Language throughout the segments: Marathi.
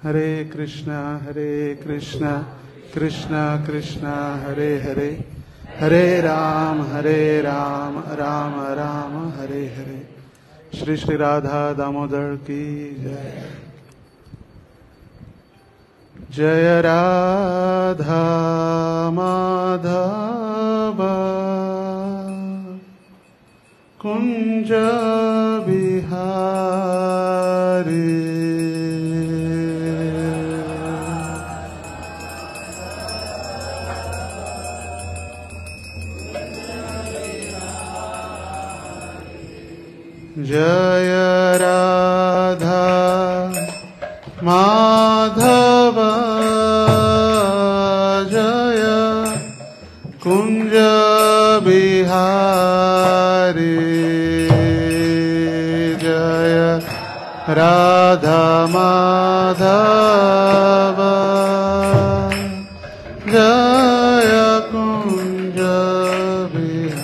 हरे कृष्णा कृष्णा कृष्णा हरे हरे, हरे राम राम राम हरे हरे। श्री श्री राधा दामोदर की जय। जय राधा माधव कुंज बिहारी, जय राधा माधव जय कुंज बिहारी, जय राधा माधव जय कुंज बिहारी,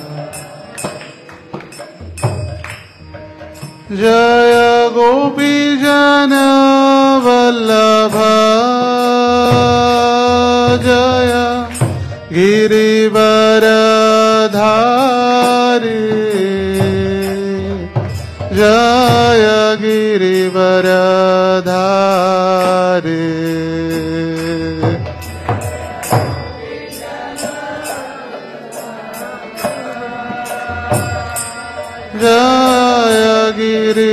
जय गोपी जन वल्लभ जय गिरिवरधारी, जय गिरिवरधारी, जय गिरिवरधारी,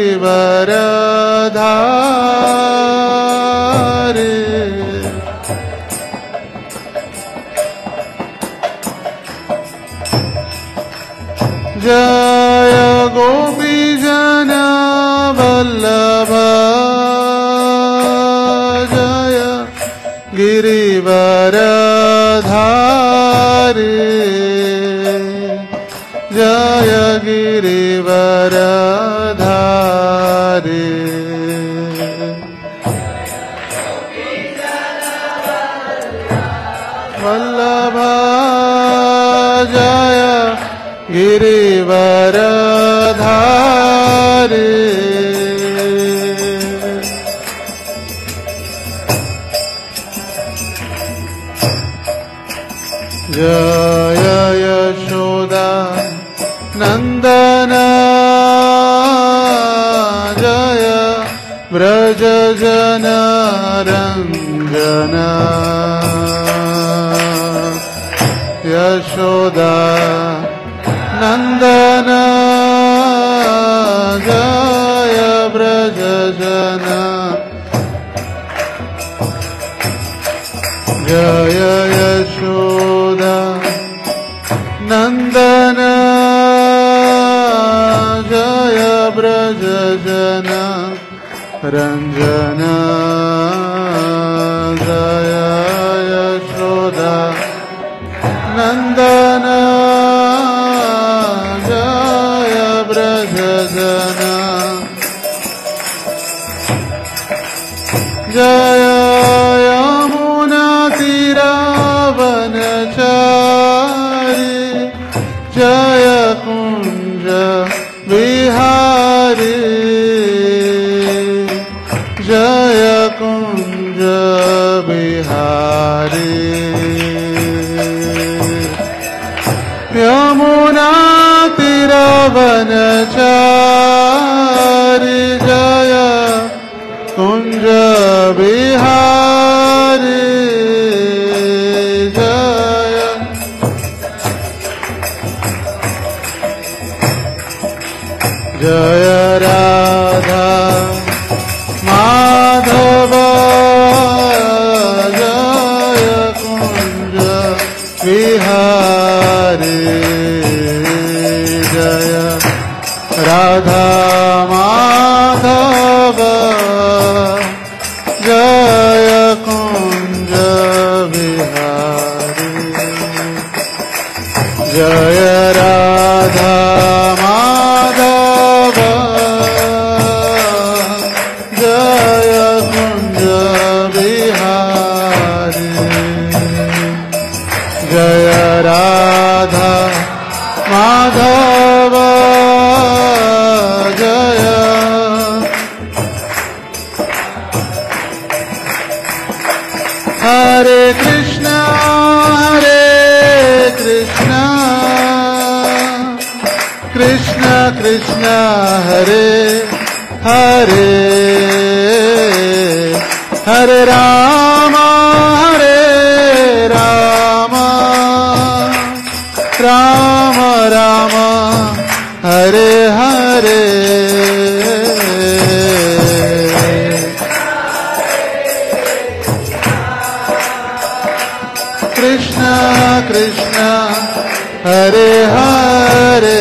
जय गोपी जन वल्लभ जय गिरिवरधारी, जय गिरिवरधारी, वल्लभ जय गिरिवरधारी, जय यशोदा नंदन जय व्रज जन रंजन, यशोदा नंदन जय व्रज जन, जय यशोदा नंदन जय व्रज जन रंजन, जय यशोदा नंदन जय व्रज जन, जय यमुना तीरावनचारी, जय कुंज बिहारी, जय कुंज बिहारी, यमुना तीरावनचारी, जय कुंज बिहारी, जय जय राधा माधव जय कुंज बिहारी, जय राधा माधव जय कुंज बिहारी, जय राधा माधव जय कुंज बिहारी, जय राधा माधव जय Hare Krishna, Krishna Krishna, Hare Hare, Hare Rama, Rama Rama, Hare Hare. Krishna Krishna, Hare Hare,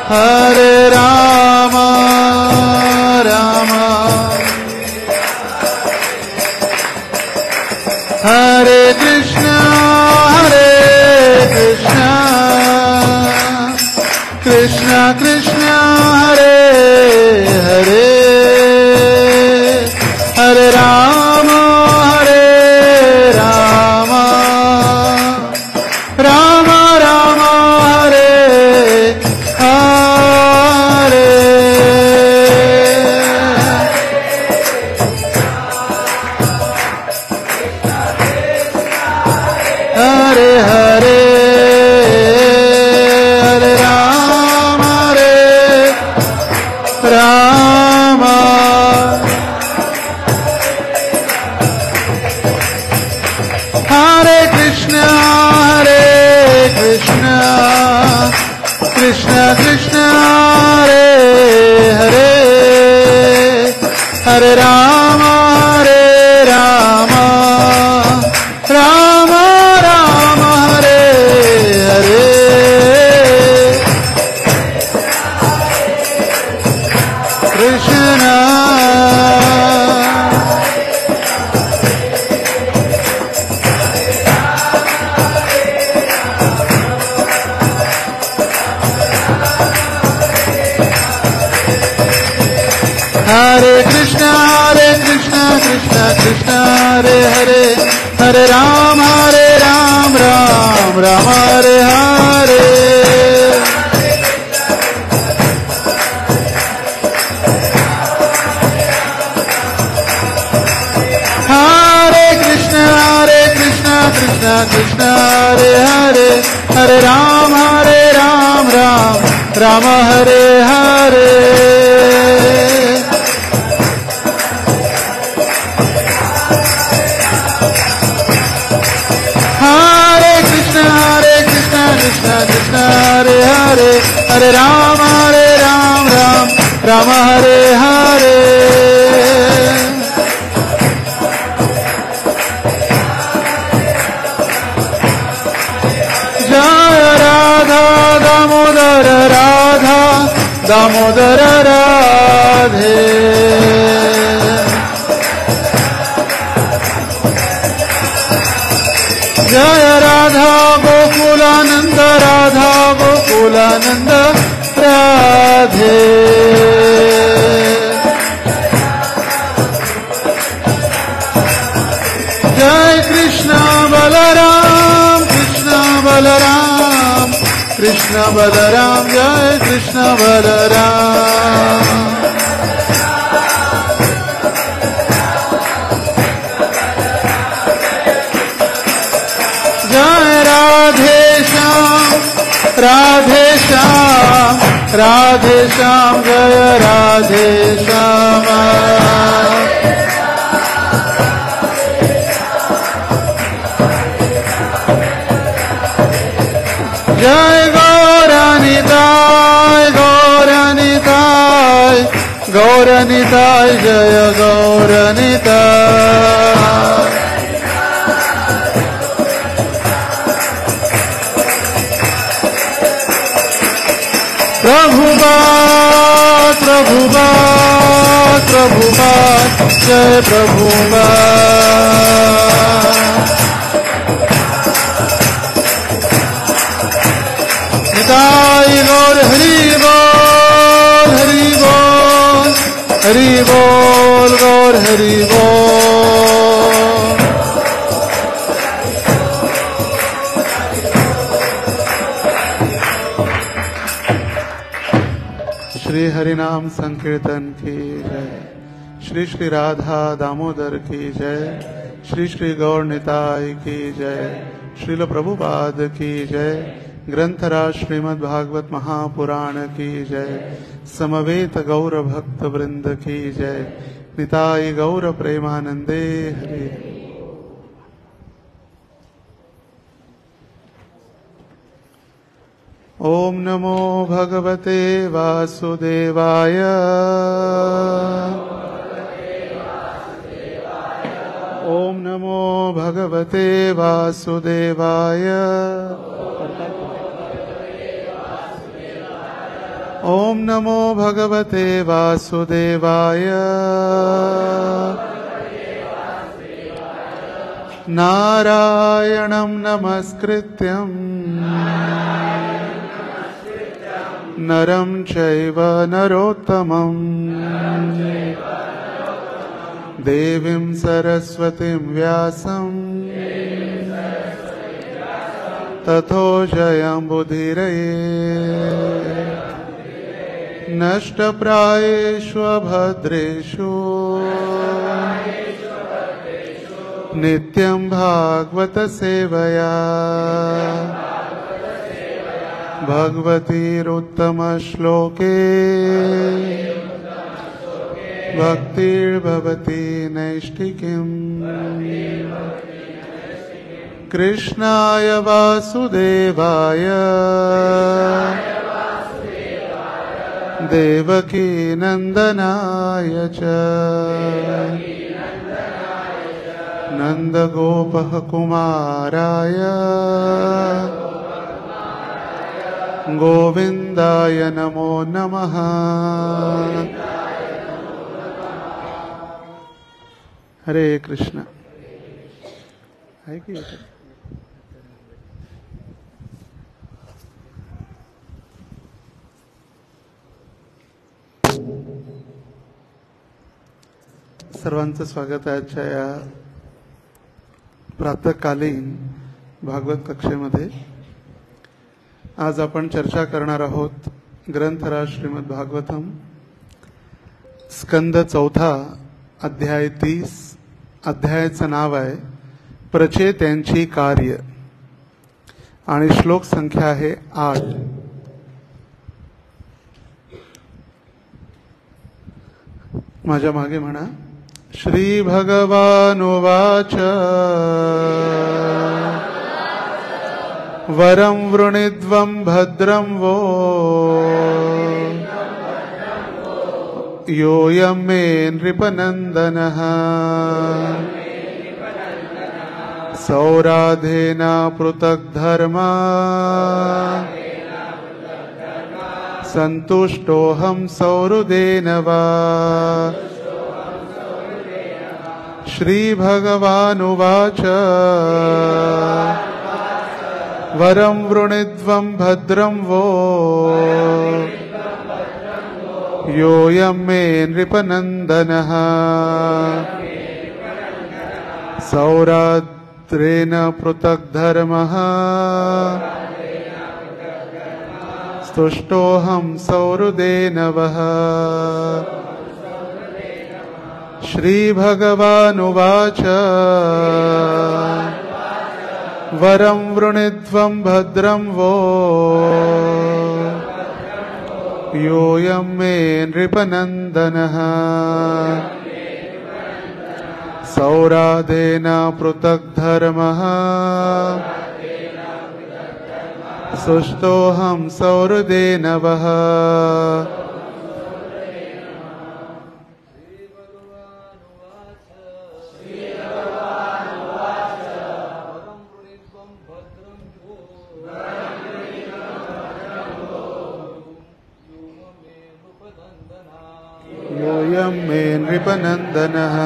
Hare Rama, Rama, Hare Krishna, Krishna Krishna, Hare Hare, Hare Rama, Rama Rama, Hare Hare. Hare Hare, Hare Rama, Rama. Hare Krishna, Krishna Krishna, Hare Hare, Hare Rama, Rama, Rama Rama, Hare Hare. Krishna, Hare Krishna, Krishna Krishna, Hare Hare, Hare Rama, Ram Rama, Hare Hare. Hare Krishna, Krishna Krishna, Hare Hare, Hare Rama, Rama, Hare Hare. Hare Krishna, Krishna, Hare Hare, Hare Rama, Rama, Hare Hare. Jaya Radha, Damodara Radhe. Jaya Radha Gokulananda, Radhe. Jai Krishna Balaram, Krishna Balaram, Jai Krishna Balaram. Jai Radhe Sham, Jaya Radhe Shama. Jai Gauranitai, Jaya Gauranitai. Prabhupada, Jai Prabhupada. Nitai Gaur Hari Bol, Gaur Hari Bol. Shri हरिनाम संकीर्तन की जय। श्री श्री राधा दामोदर की जय। श्री श्री गौर निताय की जय। श्रील प्रभुपाद की जय। ग्रंथराज श्रीमद् भागवत महापुराण की जय। समवेत गौर भक्त वृंद की जय। निताय गौर प्रेमानंदे हरे। ओम नमो भगवते वासुदेवाय। ओम नमो भगवते वासुदेवाय। ओम नमो भगवते वासुदेवाय। नारायणं नमस्कृत्यं नरं चैव नरोत्तमं देवीं सरस्वतीं व्यासं ततो जयम्बुधिरये। नष्टप्रायेषु भद्रेषु नित्यं भागवत सेवया भगवतीरुत्तमश्लोके भक्तिर्भवति नैष्ठिकीम्। कृष्णाय वासुदेवाय देवकी नंदनाय च नंदगोपः कुमाराय गोविंदाय नमो नमः। हरे कृष्ण। है कि सर्वांचं स्वागत आहे आजच्या या प्रातःकालीन भागवत कक्षेमध्ये। आज आपण चर्चा करणार आहोत ग्रंथराज श्रीमद् भागवतम स्कंद चौथा अध्याय 30। अध्यायाचं नाव आहे प्रचेत्यांची कार्य आणि श्लोक संख्या आहे 8। माझ्या मागे म्हणा। श्री भगवानुवाच वरं वृणीध्वं भद्रं वो योऽयं मे नृपनन्दनः सौराधेन पृथग्धर्मा सन्तुष्टोऽहं सौहृदेन वा। श्रीभगवानुवाच वरं वृणीध्वं भद्रं वो योऽयं मे नृपनन्दनः सौराद्रेण पृथग्धर्मः स्तुष्टोऽहं सौहृदेन वः। श्रीभगवानुवाच वरं वृणीध्वं भद्रं वो योऽयं मे नृपनन्दनः सौराधेन पृथग्धर्मः स्तुष्टोऽहं सौहृदेन वः। योऽयं मे नृपनन्दनः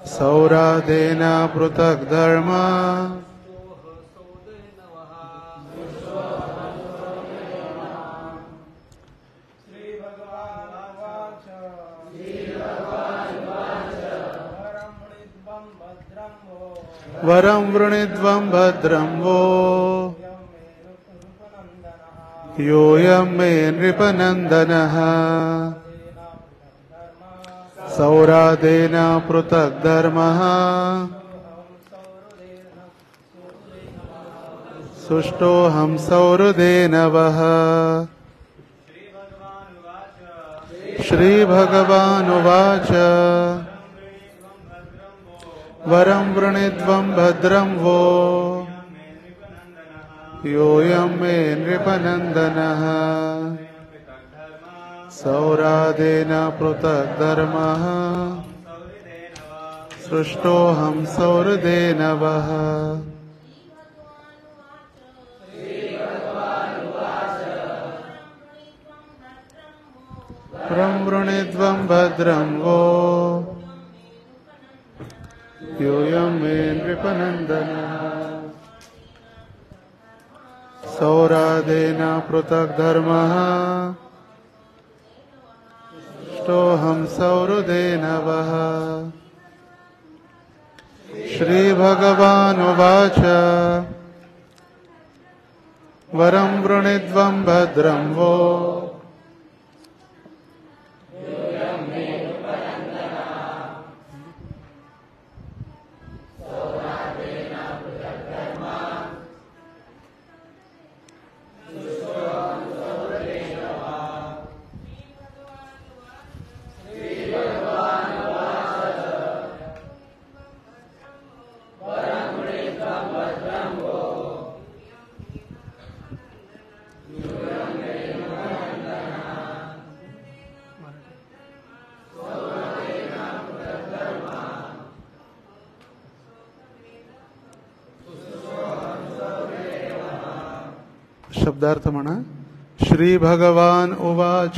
सौराधेन पृथग्धर्मा वरं वृणीध्वं भद्रं वो योऽयं मे नृपनन्दनः सौरादेन पृथक् धर्मः सुष्टोऽहं सौहृदेन वः। श्रीभगवानुवाच वरं वृणीध्वं भद्रं वो योऽयं मे नृपनन्दनः सौरादेन पृथक् धर्मः सृष्टोऽहं सौहृदेन वः। वरं वृणीध्वं भद्रं वो योऽयं मे नृपनन्दनः सौरादेन पृथक् धर्मः सृष्टोऽहं सौहृदेन वः। श्रीभगवानुवाच वरं वृणीध्वं भद्रं वो शब्दार्थ म्हणा। श्री भगवान उवाच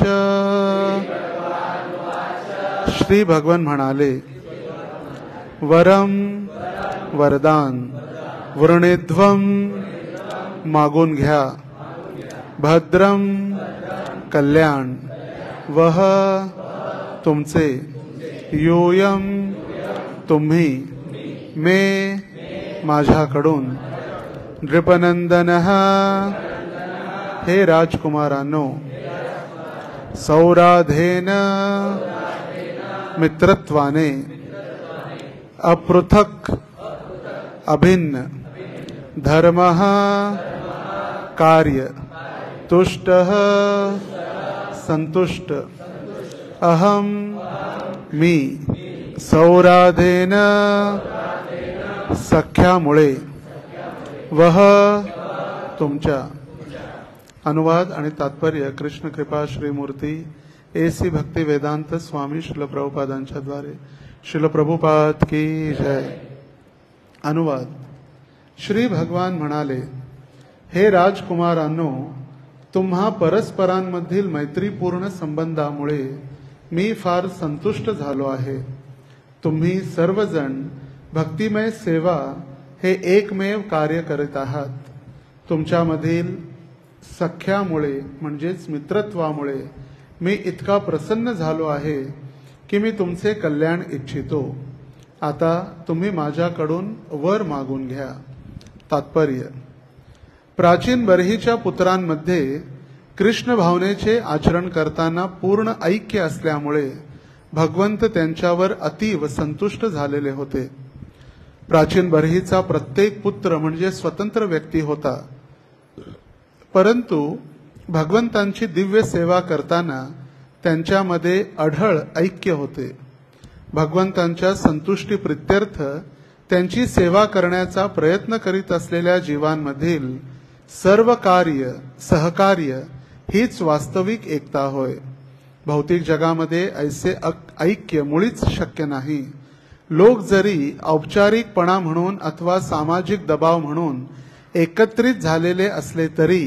श्री भगवान म्हणाले वरम वरदान वृणीध्वं मागून घ्या भद्रम कल्याण वह तुमचे योयम तुम्ही मे माझ्याकडून नृपनंदनः हे राजकुमारांनो सौराधेन मित्रत्वाने अपृथक अभिन्न धर्मः कार्य तुष्टः संतुष्ट अहम मी सौराधेन सख्यामुळे वह तुमच्या। अनुवाद आणि तात्पर्य कृष्ण कृपा श्रीमूर्ती एसी भक्ती वेदांत स्वामी श्रील प्रभुपादांच्या द्वारे। श्रील प्रभुपाद की जय। अनुवाद श्री भगवान म्हणाले हे राजकुमारांनो तुम्हा परस्परांमधील मैत्रीपूर्ण संबंधामुळे मी फार संतुष्ट झालो आहे। तुम्ही सर्वजण भक्तिमय सेवा हे एकमेव कार्य करीत आहात। तुमच्यामधील सख्यामुळे म्हणजेच मित्रत्वामुळे मी इतका प्रसन्न झालो आहे की मी तुमचे कल्याण इच्छितो। आता तुम्ही माझ्याकडून वर मागून घ्या। तात्पर्य प्राचीन बर्हीच्या पुत्रांमध्ये कृष्ण भावनेचे आचरण करताना पूर्ण ऐक्य असल्यामुळे भगवंत त्यांच्यावर अतीव संतुष्ट झालेले होते। प्राचीन बर्हीचा प्रत्येक पुत्र म्हणजे स्वतंत्र व्यक्ती होता, परंतु भगवंतांची दिव्य सेवा करताना त्यांच्यामध्ये अढळ ऐक्य होते। भगवंतांच्या संतुष्टी प्रित्यर्थ त्यांची सेवा करण्याचा प्रयत्न करीत असलेल्या जीवांमधील सर्व कार्य सहकार्य हीच वास्तविक एकता होय। भौतिक जगामध्ये ऐसे ऐक्य मुळीच शक्य नाही। लोक जरी औपचारिकपणा म्हणून अथवा सामाजिक दबाव म्हणून एकत्रित झालेले असले तरी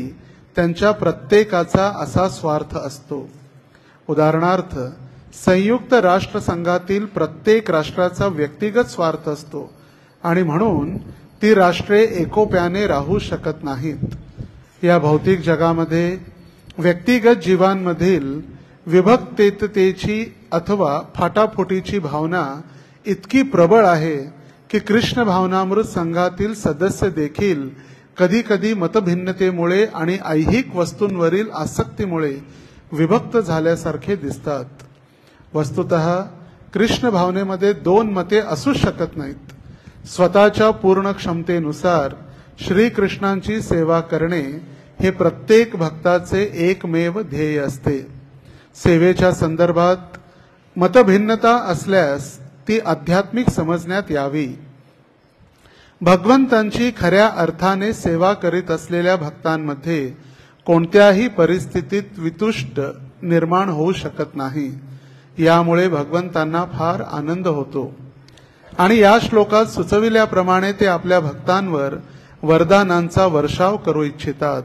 त्यांच्या प्रत्येकाचा असा स्वार्थ असतो। उदाहरणार्थ संयुक्त राष्ट्र संघातील प्रत्येक राष्ट्राचा व्यक्तिगत स्वार्थ असतो आणि म्हणून ती राष्ट्रे एकोप्याने राहू शकत नाहीत। या भौतिक जगामध्ये व्यक्तिगत जीवांमधील विभक्ततेची अथवा फाटाफुटीची भावना इतकी प्रबळ आहे की कृष्ण भावनामृत संघातील सदस्य देखील कधी कधी मतभिन्नतेमुळे आणि ऐहिक वस्तूंवरील आसक्तीमुळे विभक्त झाल्यासारखे दिसतात. वस्तुतः कृष्ण भावनेमध्ये दोन मते असू शकत नाहीत. स्वतःच्या पूर्ण क्षमतेनुसार श्रीकृष्णांची सेवा करणे हे प्रत्येक भक्ताचे एकमेव ध्येय असते. सेवेच्या संदर्भात मतभिन्नता असल्यास ती आध्यात्मिक समजण्यात यावी. भगवंतांची खऱ्या अर्थाने सेवा करीत असलेल्या भक्तांमध्ये कोणत्याही परिस्थितीत वितुष्ट निर्माण होऊ शकत नाही. यामुळे भगवंतांना फार आनंद होतो आणि या श्लोकात सुचविल्याप्रमाणे ते आपल्या भक्तांवर वरदानांचा वर्षाव करू इच्छितात.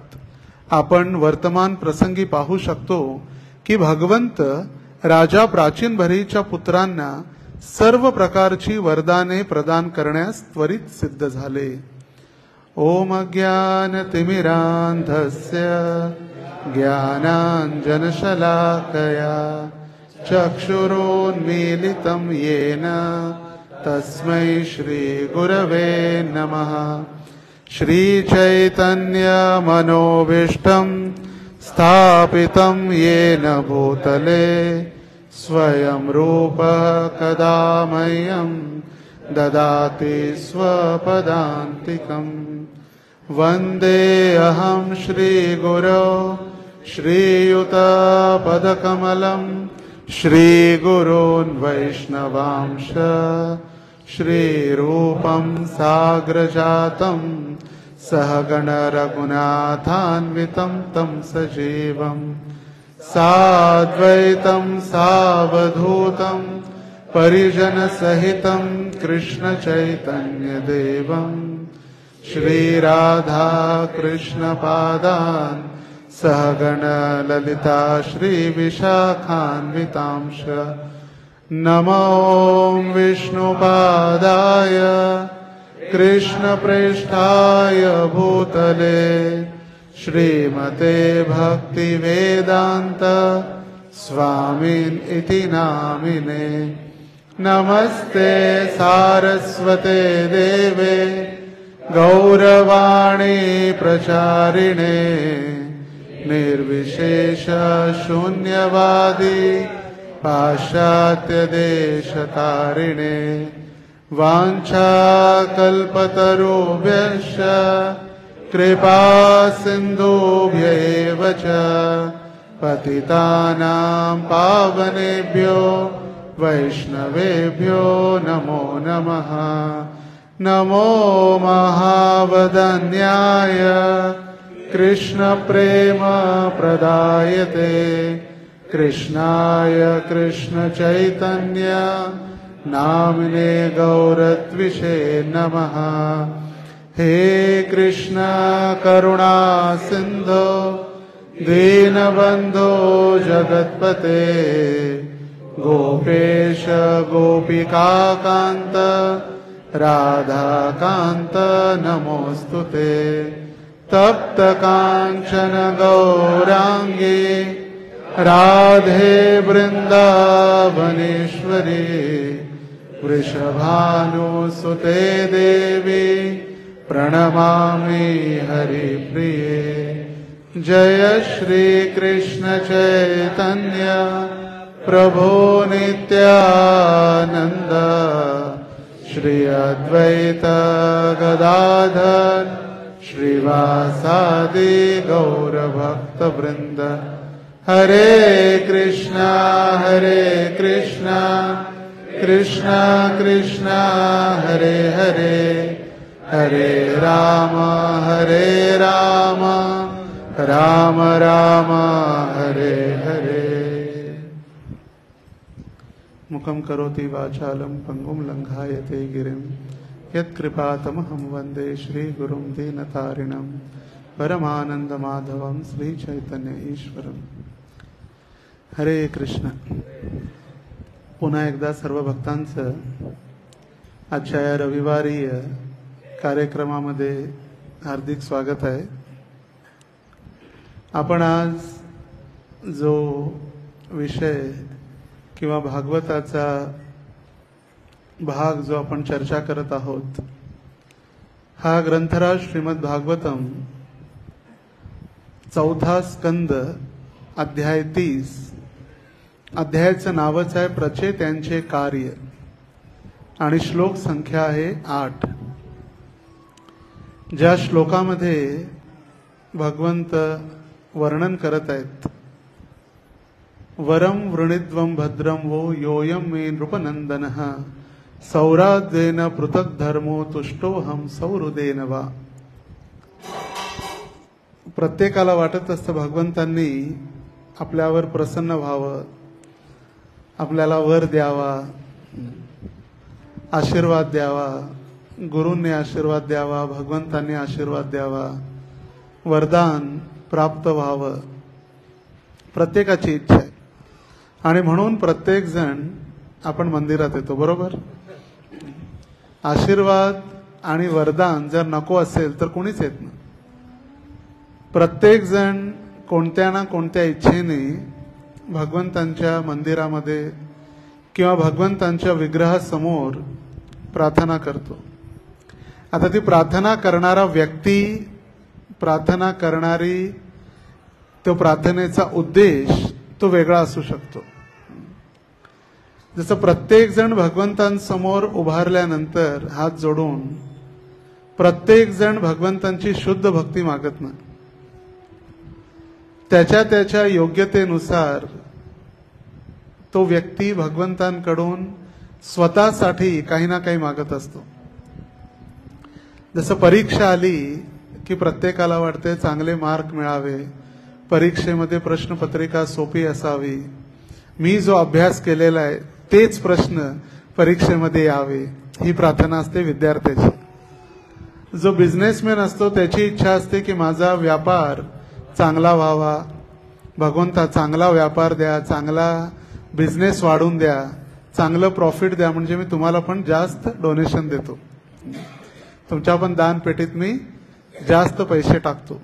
आपण वर्तमान प्रसंगी पाहू शकतो की भगवंत राजा प्राचीन भरीच्या पुत्रांना सर्व प्रकारची वरदाने प्रदान करण्यास त्वरित सिद्ध झाले. ओम अज्ञानतिमिरान्धस्य ज्ञानाञ्जनशलाकया चक्षुरोन्मीलितं येन तस्मै श्रीगुरवे नमः. श्रीचैतन्यमनोभीष्टं स्थापितं येन भूतले स्वयं रूपः कदा मह्यं ददाति स्वपदान्तिकम्. वन्देऽहं श्रीगुरो श्रीयुतपदकमलं श्रीगुरोन् वैष्णवांश श्रीरूपं साग्रजातं सहगण रघुनाथान्वितं तं सजीवं साद्वैतं सावधूतं परिजनसहितं कृष्णचैतन्यदेवं श्रीराधा कृष्णपादान् सहगण ललिता श्रीविशाखान्वितांश. नमो विष्णुपादाय कृष्णप्रेष्ठाय भूतले श्रीमते भक्तिवेदान्त स्वामिन् इति नामिने. नमस्ते सारस्वते देवे गौरवाणी प्रचारिणे निर्विशेष शून्यवादी पाश्चात्यदेशतारिणे. वाञ्छाकल्पतरुभ्यश्च कृपा सिन्धुभ्यैव च पतितानां पावनेभ्यो वैष्णवेभ्यो नमो नमः. नमो महावदन्याय कृष्णप्रेम प्रदायते कृष्णाय कृष्णचैतन्य नामिने गौरत्विषे नमः. हे कृष्ण करुणा सिन्धो दीनबन्धो जगत्पते गोपेश गोपिकान्त राधाकान्त नमोऽस्तुते. तप्त कांचन गौरांगी राधे वृंदावनेश्वरी वृषभानुसुते देवी प्रणमामि हरिप्रिये. जय श्री कृष्ण चैतन्य प्रभो नित्यानंद श्री अद्वैत गदाधर श्रीवासादि गौरभक्तवृंद. हरे कृष्णा कृष्णा कृष्णा हरे हरे हरे राम राम राम हरे हरे. मुखं करोति वाचालं पंगुं लंघायते गिरिं यत्कृपातमहं वन्दे श्रीगुरुं दीनतारिणं परमानन्दमाधवं श्रीचैतन्य ईश्वरं. हरे कृष्ण. पुन्हा एकदा सर्व भक्तांचं आजच्या या रविवारी कार्यक्रमामध्ये हार्दिक स्वागत आहे. आपण आज जो विषय किंवा भागवताचा भाग जो आपण चर्चा करत आहोत हा ग्रंथराज श्रीमद भागवतम, चौथा स्कंद, अध्याय 30. अध्यायाचं नावच आहे प्रचेत्यांचे कार्य आणि श्लोक संख्या आहे 8. ज्या श्लोकामध्ये भगवंत वर्णन करत आहेत, वरम वृणीद्वम भद्रम वो योयम मे नृपनंदनः सौराद्वेन पृथक धर्मो तुष्टोहम सौहृदेन वा. प्रत्येकाला वाटत असतं भगवंतांनी आपल्यावर प्रसन्न व्हावं, आपल्याला वर द्यावा, आशीर्वाद द्यावा, गुरूंनी आशीर्वाद द्यावा, भगवंतांनी आशीर्वाद द्यावा, वरदान प्राप्त व्हावं, प्रत्येकाची इच्छा आहे. आणि म्हणून प्रत्येक जण आपण मंदिरात येतो, बरोबर. आशीर्वाद आणि वरदान जर नको असेल तर कोणीच येत नाही. प्रत्येक जण कोणत्या ना कोणत्या इच्छेने भगवंतांच्या मंदिरामध्ये किंवा भगवंतांच्या विग्रहासमोर प्रार्थना करतो. आता ती प्रार्थना करणारा व्यक्ती, प्रार्थना करणारी, तो प्रार्थनेचा उद्देश तो वेगळा असू शकतो. जसं प्रत्येक जण भगवंतांसमोर उभारल्यानंतर हात जोडून प्रत्येक जण भगवंतांची शुद्ध भक्ती मागत नाही. त्याच्या त्याच्या योग्यतेनुसार तो व्यक्ती भगवंतांकडून स्वतःसाठी काही ना काही मागत असतो. जसं परीक्षा आली की प्रत्येकाला वाटते चांगले मार्क मिळावे, परीक्षेमध्ये प्रश्नपत्रिका सोपी असावी, मी जो अभ्यास केलेला आहे तेच प्रश्न परीक्षेमध्ये यावे, ही प्रार्थना असते विद्यार्थ्याची. जो बिझनेसमॅन असतो त्याची इच्छा असते की माझा व्यापार चांगला व्हावा, भगवंता चांगला व्यापार द्या, चांगला बिझनेस वाढून द्या, चांगलं प्रॉफिट द्या, म्हणजे मी तुम्हाला पण जास्त डोनेशन देतो, तुमच्या पण दान पेटीत मी जास्त पैसे टाकतो.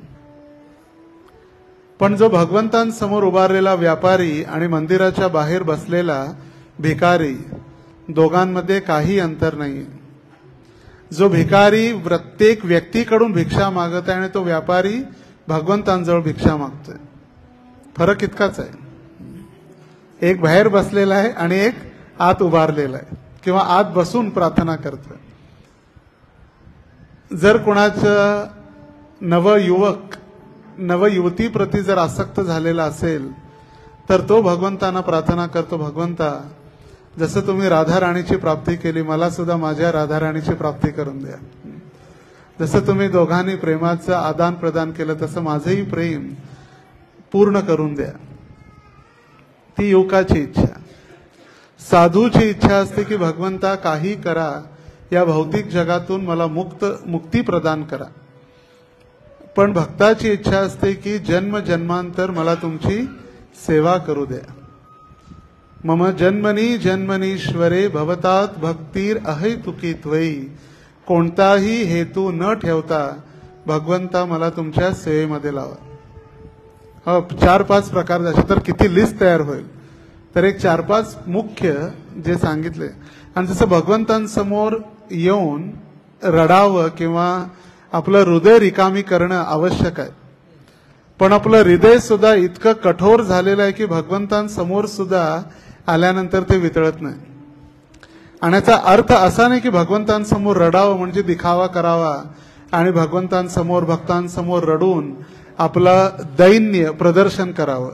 पण जो भगवंतांसमोर उभारलेला व्यापारी आणि मंदिराच्या बाहेर बसलेला भिकारी, दोघांमध्ये काही अंतर नाही. जो भिकारी प्रत्येक व्यक्तीकडून भिक्षा मागत आहे आणि तो व्यापारी भगवंतांजवळ भिक्षा मागतोय, फरक इतकाच आहे. एक बाहेर बसलेला आहे आणि एक आत उभारलेला आहे किंवा आत बसून प्रार्थना करतोय. जर कोणाचं नवयुवक नवयुवती प्रती जर आसक्त झालेला असेल तर तो भगवंतांना प्रार्थना करतो, भगवंता जसं तुम्ही राधाराणीची प्राप्ती केली, मला सुद्धा माझ्या राधाराणीची प्राप्ती करून द्या. जसं तुम्ही दोघांनी प्रेमाचं आदान प्रदान केलं तसं माझंही प्रेम पूर्ण करून द्या. ती युवकाची इच्छा. साधूची इच्छा असते की भगवंता काही करा, या भौतिक जगातून मला मुक्ती प्रदान करा. पण भक्ताची इच्छा असते की जन्म जन्मांतर मला तुमची सेवा करू द्या. मम जन्मनी जन्मनीश्वरे भवतात भक्तीर अहेतुकी त्वयी. कोणताही हेतू न ठेवता भगवंता मला तुमच्या सेवेमध्ये लावा. 4-5 प्रकार जसे तर किती लिस्ट तयार होईल. तर एक 4-5 मुख्य जे सांगितले. आणि जसं भगवंतांसमोर येऊन रडावं किंवा आपलं हृदय रिकामी करणं आवश्यक आहे, पण आपलं हृदय सुद्धा इतकं कठोर झालेलं आहे की भगवंतांसमोर सुद्धा आल्यानंतर ते वितळत नाही. आणि याचा अर्थ असा नाही की भगवंतांसमोर रडावं म्हणजे दिखावा करावा आणि भगवंतांसमोर भक्तांसमोर रडून आपलं दैन्य प्रदर्शन करावं.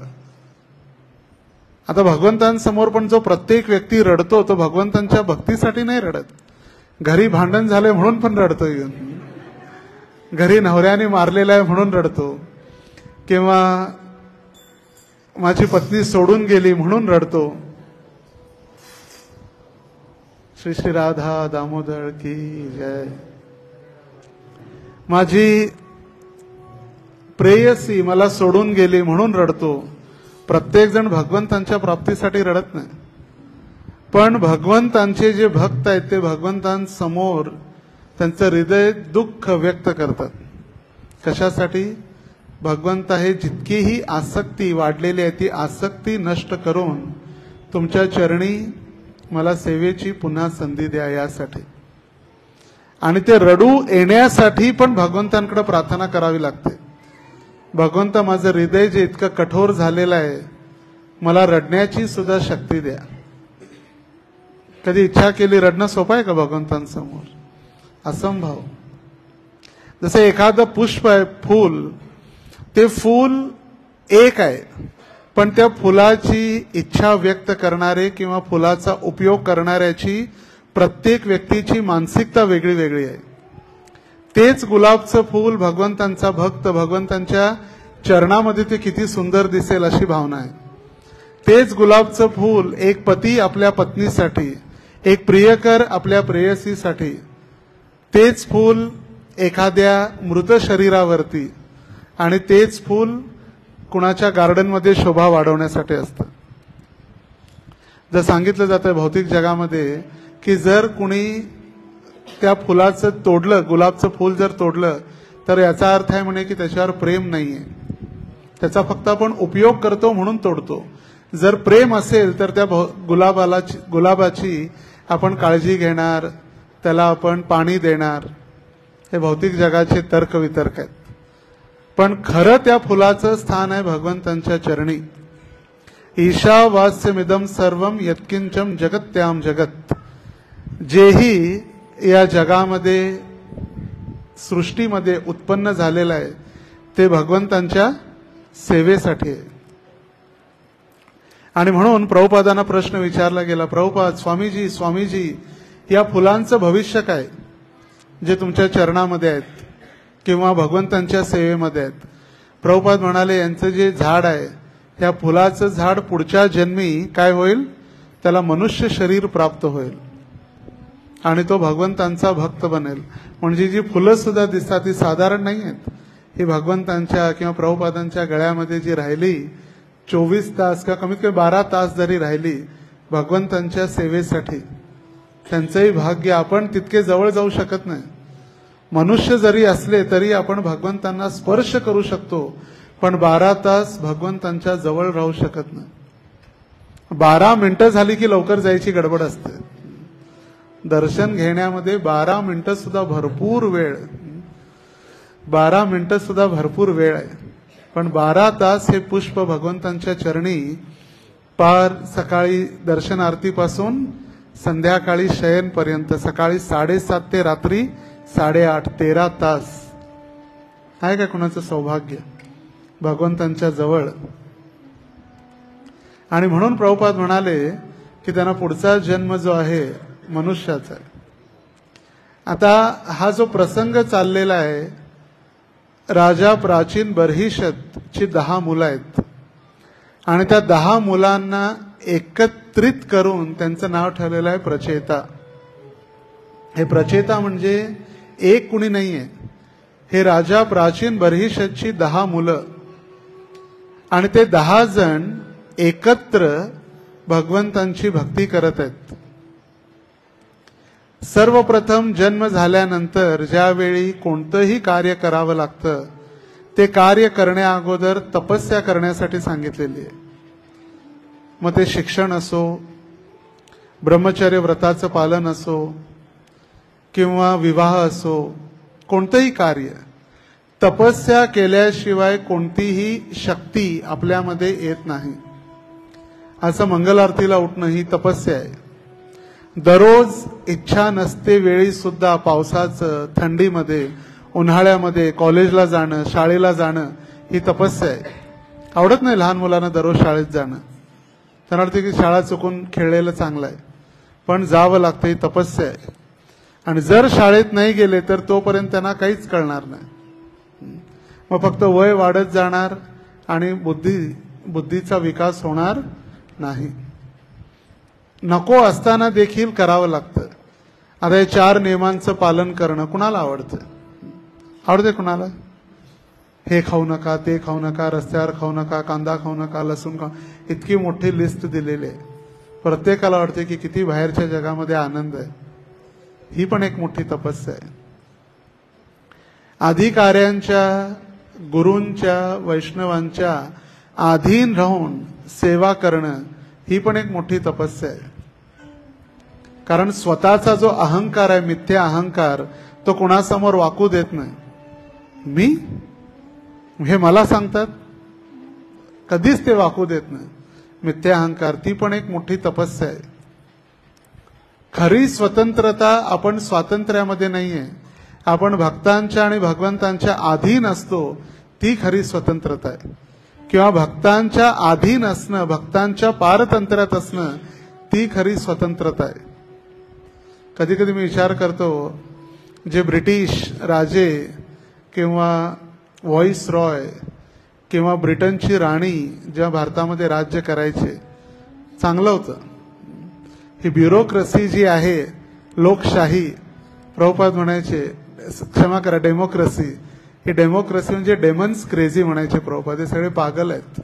आता भगवंतांसमोर पण जो प्रत्येक व्यक्ती रडतो तो भगवंतांच्या भक्तीसाठी नाही रडत. घरी भांडण झाले म्हणून पण रडतो, येऊन घरी नवऱ्याने मारलेला आहे म्हणून रडतो, किंवा माझी पत्नी सोडून गेली म्हणून रडतो. श्री श्री राधा दामोदर की जय. माझी प्रेयसी मला सोडून गेली म्हणून रडतो. प्रत्येक जण भगवंतांच्या प्राप्तीसाठी रडत नाही, पण भगवंतांचे जे भक्त आहेत ते भगवंतांसमोर त्यांचं हृदय दुःख व्यक्त करतात. कशासाठी? भगवंत हे जितकीही आसक्ती वाढलेली आहे ती आसक्ती नष्ट करून तुमच्या चरणी मला सेवेची पुन्हा संधी द्या यासाठी. आणि ते रडू येण्यासाठी पण भगवंतांकडे प्रार्थना करावी लागते. भगवंत, माझं हृदय जे इतकं कठोर झालेलं आहे, मला रडण्याची सुद्धा शक्ती द्या. कधी इच्छा केली रडणं सोपं आहे का भगवंतांसमोर? असंभव. जसं एखादं पुष्प आहे, फूल, ते फूल एक आहे, पण त्या फुलाची इच्छा व्यक्त करणारे किंवा फुलाचा उपयोग करणाऱ्याची प्रत्येक व्यक्तीची मानसिकता वेगळी वेगळी आहे. तेच गुलाबचं फूल भगवंतांचा भक्त, भगवंतांच्या चरणामध्ये ते किती सुंदर दिसेल अशी भावना आहे. तेच गुलाबचं फूल एक पती आपल्या पत्नीसाठी, एक प्रियकर आपल्या प्रेयसीसाठी, तेच फूल एखाद्या मृत शरीरावरती, आणि तेच फूल कुणाच्या गार्डनमध्ये शोभा वाढवण्यासाठी असतं. जर सांगितलं जातं भौतिक जगामध्ये की जर कुणी त्या फुलाचं तोडलं, गुलाबचं फूल जर तोडलं, तर याचा अर्थ आहे म्हणे की त्याच्यावर प्रेम नाहीये, त्याचा फक्त आपण उपयोग करतो म्हणून तोडतो. जर प्रेम असेल तर त्या गुलाबाची आपण काळजी घेणार, त्याला आपण पाणी देणार. हे भौतिक जगाचे तर्कवितर्क आहेत. पण खरं त्या फुलाचं स्थान आहे भगवंतांच्या चरणी. ईशावास्यमिदं सर्वं यत्किंचम जगत्याम जगत. जेही या जगामध्ये सृष्टीमध्ये उत्पन्न झालेलं आहे ते भगवंतांच्या सेवेसाठी आहे. आणि म्हणून प्रभुपादांना प्रश्न विचारला गेला, प्रभुपाद, स्वामीजी, या फुलांचं भविष्य काय जे तुमच्या चरणामध्ये आहेत किंवा भगवंतांच्या सेवेमध्ये आहेत? प्रभुपाद म्हणाले, यांचं जे झाड आहे, त्या फुलाचं झाड पुढच्या जन्मी काय होईल? त्याला मनुष्य शरीर प्राप्त होईल आणि तो भगवंतांचा भक्त बनेल. म्हणजे जी फुलं सुद्धा दिसतात ती साधारण नाही आहेत. ही भगवंतांच्या किंवा प्रभुपादांच्या गळ्यामध्ये जी राहिली 24 तास किंवा कमीत कमी 12 तास जरी राहिली भगवंतांच्या सेवेसाठी, त्यांचंही भाग्य. आपण तितके जवळ जाऊ शकत नाही. मनुष्य जरी असले तरी आपण भगवंतांना स्पर्श करू शकतो, पण 12 तास भगवंतांच्या जवळ राहू शकत नाही. 12 मिनिटं झाली की लवकर जायची गडबड असते. दर्शन घेण्यामध्ये 12 मिनिटं सुद्धा भरपूर वेळ, 12 मिनिटं सुद्धा भरपूर वेळ आहे. पण 12 तास हे पुष्प भगवंतांच्या चरणी पार सकाळी दर्शन आरतीपासून संध्याकाळी शयनपर्यंत, सकाळी 7:30 ते रात्री 8:30, 13 तास. आहे का कुणाचं सौभाग्य भगवंतांच्या जवळ? आणि म्हणून प्रभुपाद म्हणाले की त्यांना पुढचा जन्म जो आहे मनुष्याचा आहे. आता हा जो प्रसंग चाललेला आहे, राजा प्राचीन बर्हिषत ची 10 मुलं आहेत आणि त्या 10 मुलांना एकत्रित करून त्यांचं नाव ठेवलेलं आहे प्रचेता. हे प्रचेता म्हणजे एक कुणी नाहीये, हे राजा प्राचीन बर्हिषतची 10 मुलं आणि ते 10 जण एकत्र भगवंतांची भक्ती करत आहेत. सर्वप्रथम जन्म झाल्यानंतर ज्यावेळी कोणतंही कार्य करावं लागतं, ते कार्य करण्या अगोदर तपस्या करण्यासाठी सांगितलेली आहे. मग ते शिक्षण असो, ब्रह्मचर्य व्रताचं पालन असो किंवा विवाह असो, कोणतंही कार्य तपस्या केल्याशिवाय कोणतीही शक्ती आपल्यामध्ये येत नाही. असं मंगल आरतीला उठणं ही तपस्या आहे. दररोज इच्छा नसते वेळी सुद्धा पावसाचं, थंडीमध्ये, उन्हाळ्यामध्ये कॉलेजला जाणं, शाळेला जाणं ही तपस्या आहे. आवडत नाही लहान मुलांना दररोज शाळेत जाणं. त्यांना वाटतं की शाळा चुकून खेळलेलं चांगलं आहे, पण जावं लागतं, ही तपस्या आहे. आणि जर शाळेत नाही गेले तर तोपर्यंत त्यांना काहीच कळणार नाही. मग फक्त वय वाढत जाणार आणि बुद्धीचा विकास होणार नाही. नको असताना देखील करावं लागतं. आता हे 4 नियमांचं पालन करणं कुणाला आवडतं? आवडते कुणाला? हे खाऊ नका, ते खाऊ नका, रस्त्यावर खाऊ नका, कांदा खाऊ नका, लसूण खाऊ, इतकी मोठी लिस्ट दिलेली आहे. प्रत्येकाला वाटते की किती बाहेरच्या जगामध्ये आनंद आहे. ही पण एक मोठी तपस्या आहे. अधिकाऱ्यांच्या, गुरूंच्या, वैष्णवांच्या अधीन राहून सेवा करणं ही पण एक मोठी तपस्या आहे. कारण स्वतःचा जो अहंकार आहे, मिथ्या अहंकार, तो कोणासमोर वाकू देत नाही. मी हे मला सांगतात, कधीच ते वाकू देत नाही. मिथ्या अहंकार ती पण एक मोठी तपस्या आहे. खरी स्वतंत्रता आपण स्वातंत्र्यामध्ये नाहीये, आपण भक्तांच्या आणि भगवंतांच्या अधीन असतो, ती खरी स्वतंत्रता आहे. किंवा भक्तांच्या अधीन असणं, भक्तांच्या पारतंत्र्यात असणं, ती खरी स्वतंत्रता आहे. कधी कधी मी विचार करतो, जे ब्रिटिश राजे किंवा व्हॉइस रॉय किंवा ब्रिटनची राणी जेव्हा भारतामध्ये राज्य करायचे, चांगलं होतं. ही ब्युरोक्रेसी जी आहे, लोकशाही, प्रभुपाद म्हणायचे, क्षमा करा, डेमोक्रेसी, ही डेमोक्रेसी म्हणजे डेमन्स क्रेझी म्हणायचे प्रभुपाद. हे सगळे पागल आहेत.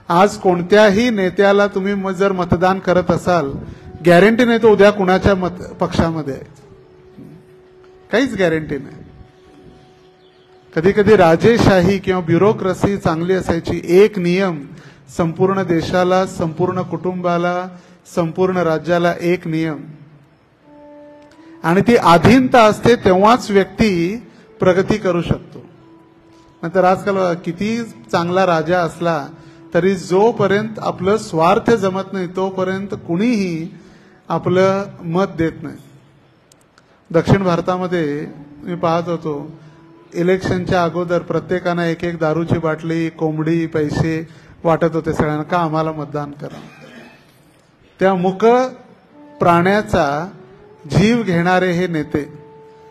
आज कोणत्याही नेत्याला तुम्ही जर मतदान करत असाल, गॅरंटी नाही तो उद्या कुणाच्या पक्षामध्ये आहे, काहीच गॅरंटी नाही. कधी कधी राजेशाही किंवा ब्युरोक्रेसी चांगली असायची. एक नियम, संपूर्ण देशाला, संपूर्ण कुटुंबाला, संपूर्ण राज्याला एक नियम, आणि ती अधीनता असते, तेव्हाच व्यक्ती प्रगती करू शकतो. नंतर आजकाल किती चांगला राजा असला तरी जोपर्यंत आपलं स्वार्थ जमत नाही तोपर्यंत कुणीही आपलं मत देत नाही. दक्षिण भारतामध्ये मी पाहत होतो, इलेक्शनच्या अगोदर प्रत्येकानं एक एक दारूची बाटली, कोंबडी, पैसे वाटत होते सगळ्यांना, का आम्हाला मतदान करा. त्या मूक प्राण्याचा जीव घेणारे हे नेते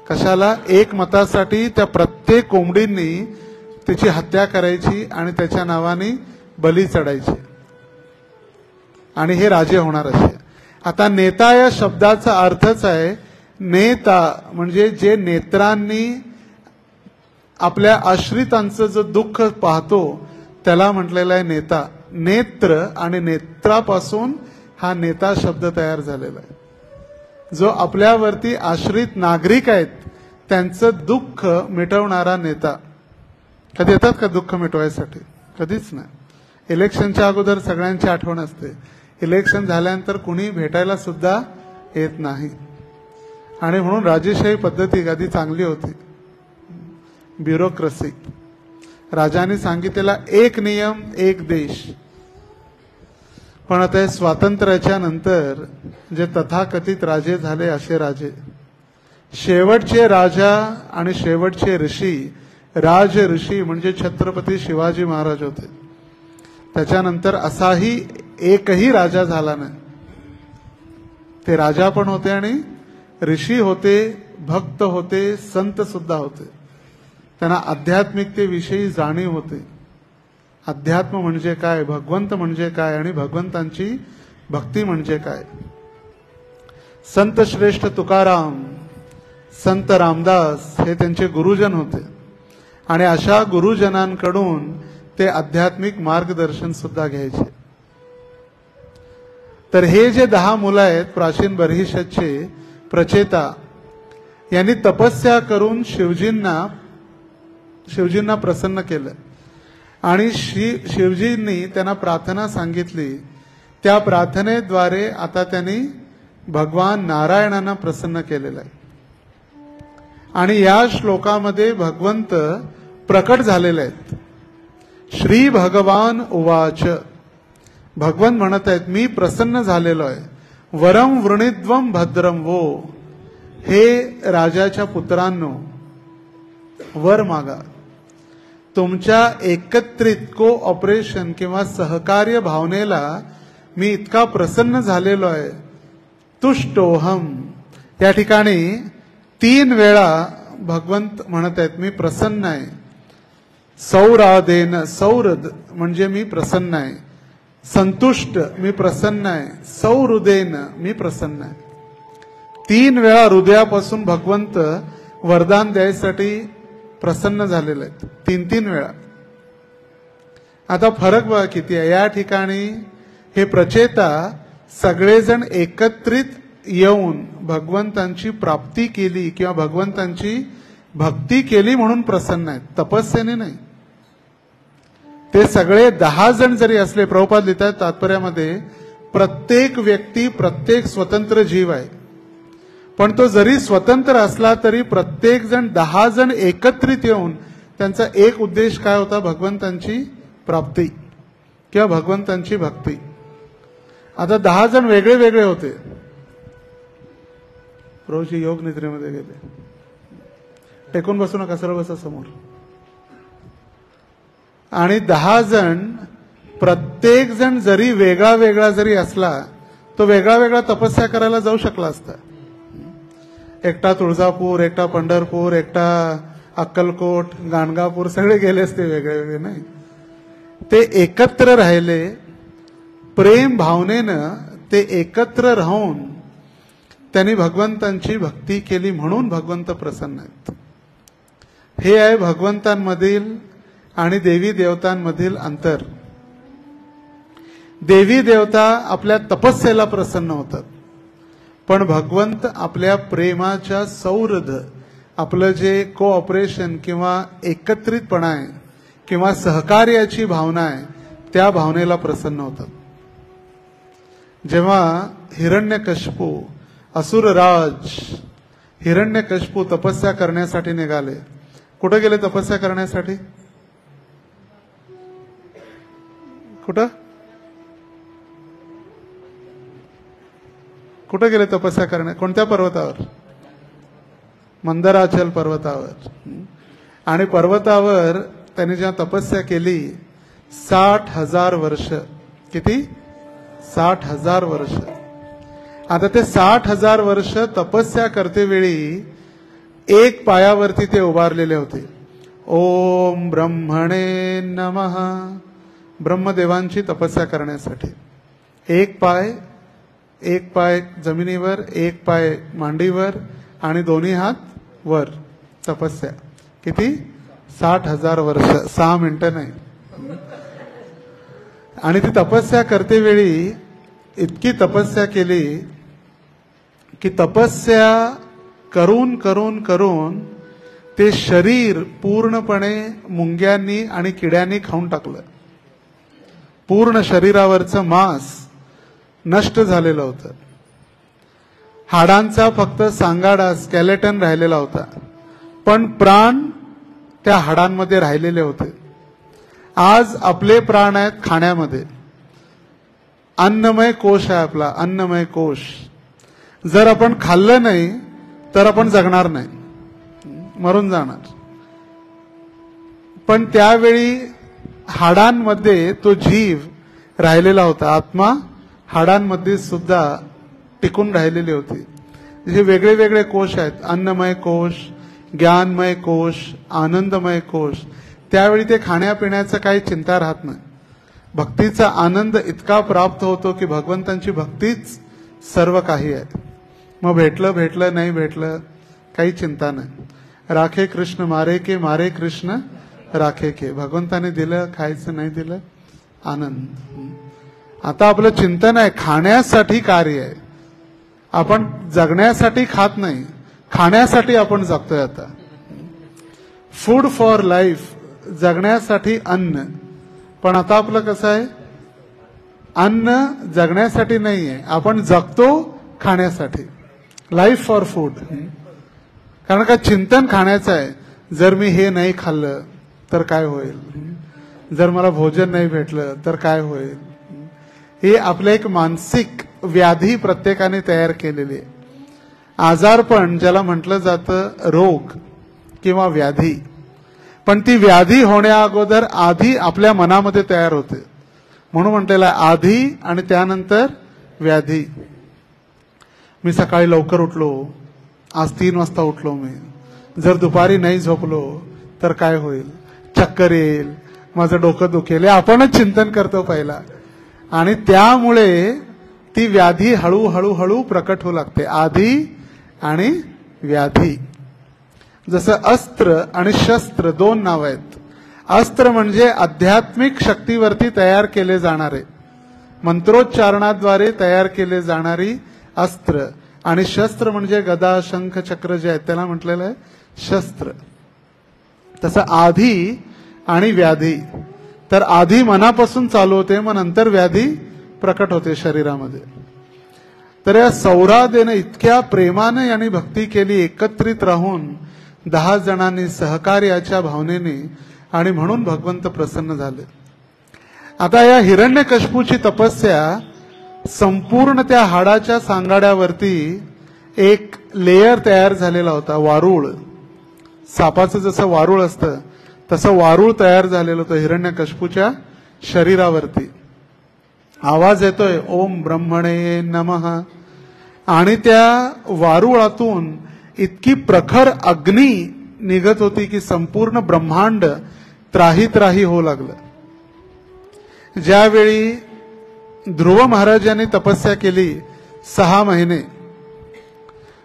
कशाला, एक मतासाठी त्या प्रत्येक कोंबडींनी त्याची हत्या करायची आणि त्याच्या नावाने बली चढायची, आणि हे राजे होणार असे. आता नेता या शब्दाचा अर्थच आहे, नेता म्हणजे जे नेत्रांनी आपल्या आश्रितांचं जो दुःख पाहतो त्याला म्हटलेलं आहे नेता. नेत्र आणि नेत्रापासून हा नेता शब्द तयार झालेला आहे. जो आपल्यावरती आश्रित नागरिक आहेत त्यांचं दुःख मिटवणारा नेता. कधी येतात का दुःख मिटवायसाठी? कधीच नाही. इलेक्शनच्या अगोदर सगळ्यांची आठवण असते, इलेक्शन झाल्यानंतर कुणी भेटायला सुद्धा येत नाही. आणि म्हणून राजेशाही पद्धती कधी चांगली होती. ब्युरोक्रेसी, राजांनी सांगितलेला एक नियम, एक देश. पण आता हे स्वातंत्र्याच्या नंतर जे तथाकथित राजे झाले, असे राजे, शेवटचे राजा आणि शेवटचे ऋषी, राज ऋषी म्हणजे छत्रपती शिवाजी महाराज होते. त्याच्यानंतर असाही एकही राजा झाला नाही. ते राजा पण होते आणि ऋषी होते, भक्त होते, संत सुद्धा होते. त्यांना आध्यात्मिकतेविषयी जाणीव होते. अध्यात्म म्हणजे काय, भगवंत म्हणजे काय, आणि भगवंतांची भक्ती म्हणजे काय. संत श्रेष्ठ तुकाराम, संत रामदास हे त्यांचे गुरुजन होते, आणि अशा गुरुजनांकडून ते आध्यात्मिक मार्गदर्शन सुद्धा घ्यायचे. तर हे जे 10 मुलं आहेत प्राचीन बर्हिषतचे प्रचेता, यांनी तपस्या करून शिवजींना प्रसन्न केलं, आणि शिवजींनी त्यांना प्रार्थना सांगितली. त्या प्रार्थनेद्वारे आता त्यांनी भगवान नारायणांना प्रसन्न केलेलं आहे. आणि या श्लोकामध्ये भगवंत प्रकट झालेले आहेत. श्री भगवान उवाच, भगवंत म्हणत आहेत, मी प्रसन्न झालेलो आहे. वरम वृणीद्वम भद्रम वो, हे राजाच्या पुत्रांनो वर मागा. तुमच्या एकत्रित कोऑपरेशन किंवा सहकार्य भावनेला मी इतका प्रसन्न झालेलो आहे. तुष्टोहम, या ठिकाणी 3 वेळा भगवंत म्हणत आहेत मी प्रसन्न आहे. सौरादेन, सौरद म्हणजे मी प्रसन्न आहे. संतुष्ट, मी प्रसन्न आहे. सौहृदेन, मी प्रसन्न आहे. 3 वेळा हृदयापासून भगवंत वरदान द्यायसाठी प्रसन्न झालेले आहेत. 3 वेळा. आता फरक बघा किती आहे. या ठिकाणी हे प्रचेता सगळेजण एकत्रित येऊन भगवंतांची प्राप्ती केली किंवा भगवंतांची भक्ती केली म्हणून प्रसन्न आहेत, तपस्येने नाही. ते सगळे 10 जण जरी असले, प्रभुपाद लिहितात तात्पर्यामध्ये, प्रत्येक व्यक्ती, प्रत्येक स्वतंत्र जीव आहे, पण तो जरी स्वतंत्र असला तरी प्रत्येक जण 10 जण एकत्रित येऊन त्यांचा एक उद्देश काय होता? भगवंतांची प्राप्ती किंवा भगवंतांची भक्ती. आता 10 जण वेगळे वेगळे होते. प्रभूजी योग निद्रेमध्ये गेले. टेकून बसू नका, सरळ बसा समोर. आणि 10 जण प्रत्येक जण जरी वेगळा वेगळा जरी असला तो वेगळा वेगळा तपस्या करायला जाऊ शकला असता. एकटा तुळजापूर, एकटा पंढरपूर, एकटा अक्कलकोट, गाणगापूर सगळे गेले असते वेगळे वेगळे. नाही, ते एकत्र राहिले. प्रेम भावनेनं ते एकत्र राहून त्यांनी भगवंतांची भक्ती केली म्हणून भगवंत प्रसन्न आहेत. हे आहे भगवंतांमधील आणि देवी देवतांमधील अंतर. देवी देवता आपल्या तपस्येला प्रसन्न होतात, पण भगवंत आपल्या प्रेमाच्या सौरध, आपलं जे कोऑपरेशन किंवा एकत्रितपणा आहे किंवा सहकार्याची भावना आहे त्या भावनेला प्रसन्न होतात. जेव्हा हिरण्यकश्यपू असुरराज हिरण्यकश्यपू तपस्या करण्यासाठी निघाले. कुठं गेले तपस्या करण्यासाठी? कुठं कुठं गेले तपस्या करण्या? कोणत्या पर्वतावर? मंदराचल पर्वतावर. आणि पर्वतावर त्यांनी जेव्हा तपस्या केली 60,000 वर्ष. किती? 60,000 वर्ष. आता ते 60,000 वर्ष तपस्या करते वेळी एक पायावरती ते उभारलेले होते. ओम ब्रह्मणे नमः. ब्रह्मदेवांची तपस्या करण्यासाठी एक पाय जमिनीवर, एक पाय मांडीवर आणि दोन्ही हात वर. तपस्या किती? 60,000 वर्ष. 6 मिनिटं नाही. आणि ती तपस्या करते वेळी इतकी तपस्या केली की तपस्या करून करून करून ते शरीर पूर्णपणे मुंग्यांनी आणि किड्यांनी खाऊन टाकलं. पूर्ण शरीरावरचं मांस नष्ट झालेलं होतं. हाडांचा फक्त सांगाडा, स्केलेटन राहिलेला होता, पण प्राण त्या हाडांमध्ये राहिलेले होते. आज आपले प्राण आहेत खाण्यामध्ये. अन्नमय कोश आहे आपला, अन्नमय कोश. जर आपण खाल्लं नाही तर आपण जगणार नाही, मरून जाणार. पण त्यावेळी हाडांमध्ये तो जीव राहिलेला होता. आत्मा हाडांमध्ये सुद्धा टिकून राहिलेली होती. जे वेगळे वेगळे कोश आहेत, अन्नमय कोश, ज्ञानमय कोश, आनंदमय कोश. त्यावेळी ते खाण्यापिण्याचं काही चिंता राहत नाही. भक्तीचा आनंद इतका प्राप्त होतो की भगवंतांची भक्तीच सर्व काही आहे. मग भेटलं नाही भेटलं काही चिंता नाही. राखे कृष्ण मारे के, मारे कृष्ण राखे के. भगवंताने दिलं, खायचं नाही दिलं, आनंद. आता आपलं चिंतन आहे खाण्यासाठी कार्य आहे. आपण जगण्यासाठी खात नाही, खाण्यासाठी आपण जगतोय. आता फूड फॉर लाईफ, जगण्यासाठी अन्न. पण आता आपलं कसं आहे? अन्न जगण्यासाठी नाहीये, आपण जगतो खाण्यासाठी. Life for food. कारण का चिंतन खाण्याचं आहे. जर मी हे नाही खाल्लं तर काय होईल? जर मला भोजन नाही भेटलं तर काय होईल? हे आपलं एक मानसिक व्याधी प्रत्येकाने तयार केलेली आहे. आजारपण ज्याला म्हटलं जातं, रोग किंवा व्याधी. पण ती व्याधी होण्या अगोदर आधी आपल्या मनामध्ये तयार होते. म्हणून म्हटलेलं आहे आधी आणि त्यानंतर व्याधी. मी सकाळी लवकर उठलो, आज 3 वाजता उठलो मी. जर दुपारी नाही झोपलो तर काय होईल? चक्कर येईल, माझं डोकं दुखेल. आपणच चिंतन करतो पहिला. आणि त्यामुळे ती व्याधी हळूहळू हळू प्रकट होऊ लागते. आधी आणि व्याधी. जसं अस्त्र आणि शस्त्र 2 नाव आहेत. अस्त्र म्हणजे आध्यात्मिक शक्तीवरती तयार केले जाणारे, मंत्रोच्चारणाद्वारे तयार केले जाणारी अस्त्र. आणि शस्त्र म्हणजे गदा, शंख, चक्र जे आहेत त्याला म्हटलेलं आहे शस्त्र. तसं आधी आणि व्याधी. तर आधी मनापासून चालू होते, मग नंतर व्याधी प्रकट होते शरीरामध्ये. तर या सौरादेने इतक्या प्रेमाने यांनी भक्ती केली, एकत्रित राहून 10 जणांनी सहकार्याच्या भावनेने, आणि म्हणून भगवंत प्रसन्न झाले. आता या हिरण्यकश्यपूची तपस्या संपूर्ण त्या हाडाच्या सांगाड्यावरती एक लेयर तयार झालेला होता, वारुळ. सापाचं जसं वारुळ असतं तसं वारुळ तयार झालेलं होतं हिरण्यकश्यपूच्या शरीरावरती. आवाज येतोय ओम ब्रह्मणे नमः, आणि त्या वारुळातून इतकी प्रखर अग्नी निघत होती की संपूर्ण ब्रह्मांड त्राही त्राही होऊ लागलं. ज्यावेळी ध्रुव महाराजांनी तपस्या केली 6 महिने,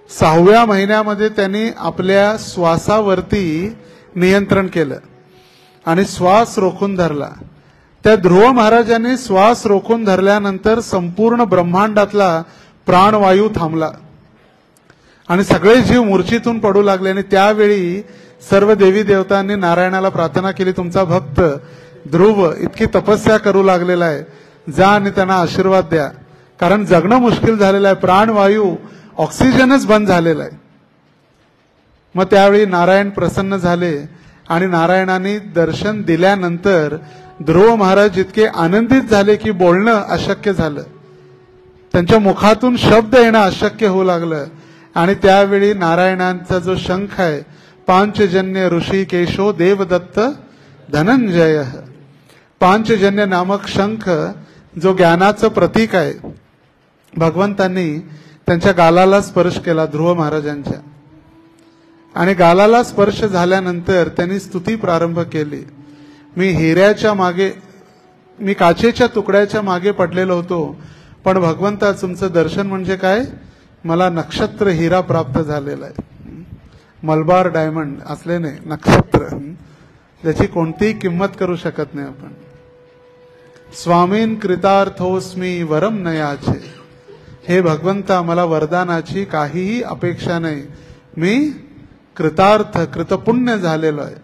6व्या महिन्यामध्ये त्यांनी आपल्या श्वासावरती नियंत्रण केलं आणि श्वास रोखून धरला. त्या ध्रुव महाराजांनी श्वास रोखून धरल्यानंतर संपूर्ण ब्रह्मांडातला प्राणवायू थांबला आणि सगळे जीव मूर्छितून पडू लागले. आणि त्यावेळी सर्व देवी देवतांनी नारायणाला प्रार्थना केली, तुमचा भक्त ध्रुव इतकी तपस्या करू लागलेला आहे, जा आणि त्यांना आशीर्वाद द्या, कारण जगणं मुश्किल झालेलं आहे, प्राणवायू ऑक्सिजनच बंद झालेला आहे. मग त्यावेळी नारायण प्रसन्न झाले आणि नारायणाने दर्शन दिल्यानंतर ध्रुव महाराज इतके आनंदित झाले की बोलणं अशक्य झालं, त्यांच्या मुखातून शब्द येणं अशक्य होऊ लागलं. आणि त्यावेळी नारायणांचा जो शंख आहे, पांचजन्य ऋषिकेशो देवदत्त धनंजय, पांचजन्य नामक शंख जो ज्ञानाचं प्रतीक आहे, भगवंतांनी त्यांच्या गालाला स्पर्श केला ध्रुव महाराजांच्या. आणि गालाला स्पर्श झाल्यानंतर त्यांनी स्तुती प्रारंभ केली, मी हिऱ्याच्या मागे, मी काचेच्या तुकड्याच्या मागे पडलेलो होतो, पण भगवंता तुमचं दर्शन म्हणजे काय, मला नक्षत्र हिरा प्राप्त झालेला आहे. मलबार डायमंड असलेले नक्षत्र, ज्याची कोणतीही किंमत करू शकत नाही आपण. स्वामीन कृतार्थोस्मी वरम नयाचे, हे भगवंता मला वरदानाची काहीही अपेक्षा नाही, मी कृतार्थ कृतपुण्य झालेलो आहे.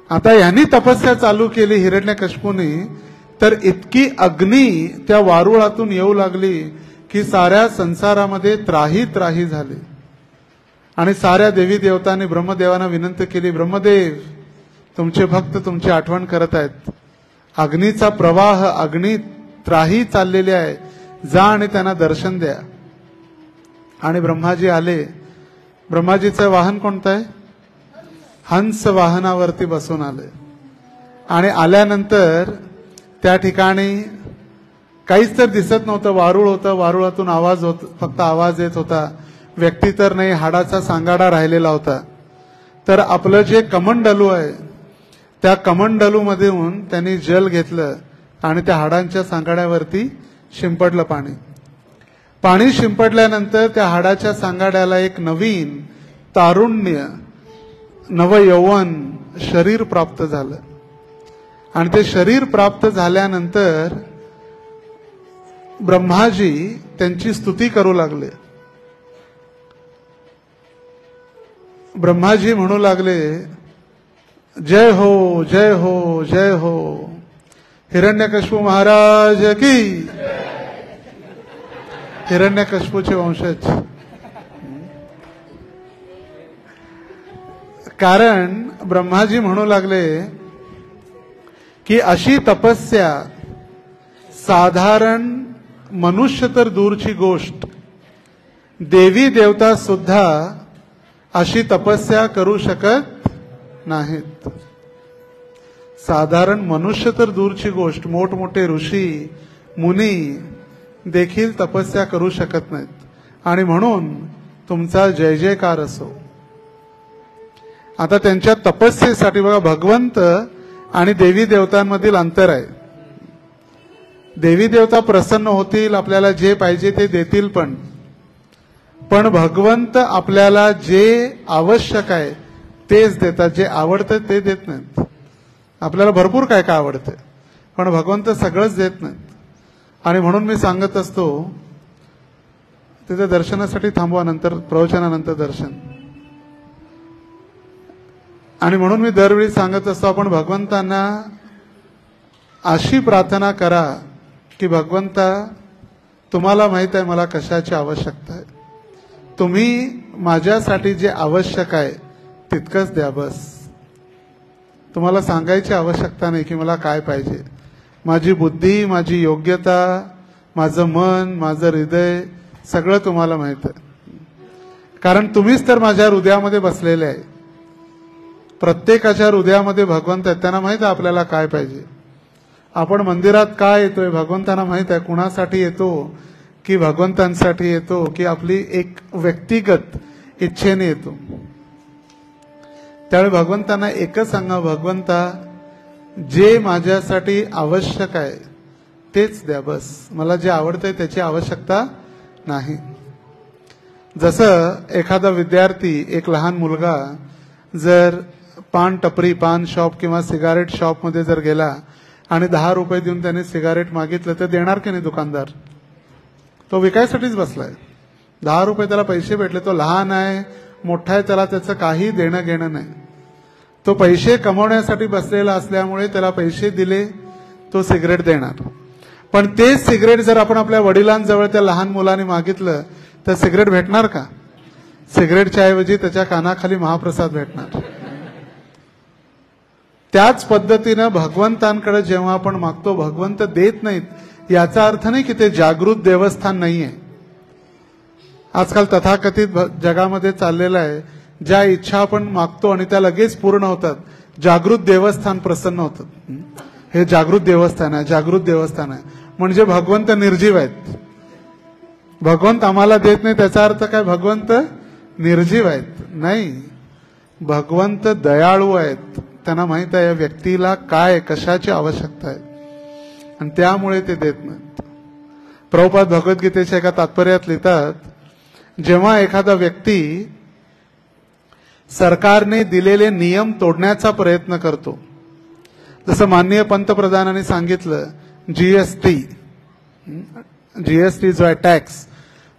आता यांनी तपस्या चालू केली हिरण्यकश्यपूने, तर इतकी अग्नी त्या वारुळातून येऊ लागली की साऱ्या संसारामध्ये त्राही त्राही झाली. आणि साऱ्या देवी देवतांनी ब्रह्मदेवांना विनंती केली, ब्रह्मदेव तुमचे भक्त तुमची आठवण करत आहेत, अग्नीचा प्रवाह, अग्नी त्राही चाललेली आहे, जा आणि त्यांना दर्शन द्या. आणि ब्रह्माजी आले. ब्रह्माजीचं वाहन कोणतं आहे, हंस वाहनावरती बसून आले. आणि आल्यानंतर त्या ठिकाणी काहीच तर दिसत नव्हतं, वारुळ होतं, वारुळातून आवाज होत, फक्त आवाज येत होता, व्यक्ती तर नाही, हाडाचा सांगाडा राहिलेला होता. तर आपलं जे कमंडलू आहे त्या कमंडलूमधून त्यांनी जल घेतलं आणि त्या हाडांच्या सांगाड्यावरती शिंपडलं पाणी. पाणी शिंपडल्यानंतर त्या हाडाच्या सांगाड्याला एक नवीन तारुण्य, नवयौवन शरीर प्राप्त झालं. आणि ते शरीर प्राप्त झाल्यानंतर ब्रह्माजी त्यांची स्तुती करू लागले. ब्रह्माजी म्हणू लागले, जय हो जय हो जय हो, हिरण्यकश्यपू महाराज की, हिरण्यकश्यपूचे वंशज. कारण ब्रह्माजी म्हणू लागले की अशी तपस्या साधारण मनुष्य तर दूरची गोष्ट, देवी देवता सुद्धा अशी तपस्या करू शकत नाहीत. साधारण मनुष्य तर दूरची गोष्ट, मोठमोठे ऋषी मुनी देखील तपस्या करू शकत नाहीत. आणि म्हणून तुमचा जय जयकार असो. आता त्यांच्या तपस्येसाठी बघा, भगवंत आणि देवी देवतांमधील अंतर आहे. देवी देवता प्रसन्न होतील, आपल्याला जे पाहिजे ते देतील, पण भगवंत आपल्याला जे आवश्यक आहे तेच देतात, जे आवडतं ते देत नाहीत. आपल्याला भरपूर काय काय आवडतं, पण भगवंत सगळंच देत नाहीत. आणि म्हणून मी सांगत असतो, तिथे दर्शनासाठी थांबवा, नंतर प्रवचनानंतर दर्शन. आणि म्हणून मी दरवेळी सांगत असतो, आपण भगवंतांना अशी प्रार्थना करा की भगवंता तुम्हाला माहित आहे मला कशाची आवश्यकता आहे. तुम्ही माझ्यासाठी जे आवश्यक आहे तितकंच द्या बस. तुम्हाला सांगायची आवश्यकता नाही की मला काय पाहिजे. माझी बुद्धी, माझी योग्यता, माझं मन, माझं हृदय सगळं तुम्हाला माहित आहे. कारण तुम्हीच तर माझ्या हृदयामध्ये बसलेले आहे. प्रत्येकाच्या हृदयामध्ये भगवंत आहे. त्यांना माहित आहे आपल्याला काय पाहिजे. आपण मंदिरात काय येतोय भगवंतांना माहित आहे. कुणासाठी येतो, की भगवंतांसाठी येतो, की आपली एक व्यक्तिगत इच्छेने येतो. त्यावेळी भगवंतांना एकच सांगा, भगवंता जे माझ्यासाठी आवश्यक आहे तेच द्या बस. मला जे आवडतंय त्याची आवश्यकता नाही. जसं एखादा विद्यार्थी, एक लहान मुलगा जर पान टपरी, पान शॉप किंवा सिगारेट शॉप मध्ये जर गेला आणि 10 रुपये देऊन त्याने सिगारेट मागितलं तर देणार की नाही दुकानदार. तो विकायसाठीच बसलाय. 10 रुपये त्याला पैसे भेटले. तो लहान आहे मोठा आहे त्याला त्याचं काही देणं घेणं नाही. तो पैसे कमवण्यासाठी बसलेला असल्यामुळे त्याला पैसे दिले तो सिगरेट देणार. पण तेच सिगरेट जर आपण आपल्या वडिलांजवळ त्या लहान मुलाने मागितलं तर सिगरेट भेटणार का. सिगरेटच्या ऐवजी त्याच्या कानाखाली महाप्रसाद भेटणार. त्याच पद्धतीनं भगवंतांकडे जेव्हा आपण मागतो भगवंत देत नाहीत याचा अर्थ नाही की ते जागृत देवस्थान नाहीये. आजकाल तथाकथित जगामध्ये चाललेलं आहे ज्या इच्छा आपण मागतो आणि त्या लगेच पूर्ण होतात. जागृत देवस्थान प्रसन्न होतात. हे जागृत देवस्थान आहे, जागृत देवस्थान आहे म्हणजे भगवंत निर्जीव आहेत. भगवंत आम्हाला देत नाही त्याचा अर्थ काय भगवंत निर्जीव आहेत नाही. भगवंत दयाळू आहेत. त्यांना माहित आहे या व्यक्तीला काय कशाची आवश्यकता आहे आणि त्यामुळे ते देत नाहीत. प्रभुपाद भगवद्गीतेच्या एका तात्पर्यात लिहितात, जेव्हा एखादा व्यक्ती सरकारने दिलेले नियम तोडण्याचा प्रयत्न करतो, जसं माननीय पंतप्रधानांनी सांगितलं जीएसटी जो आहे टॅक्स,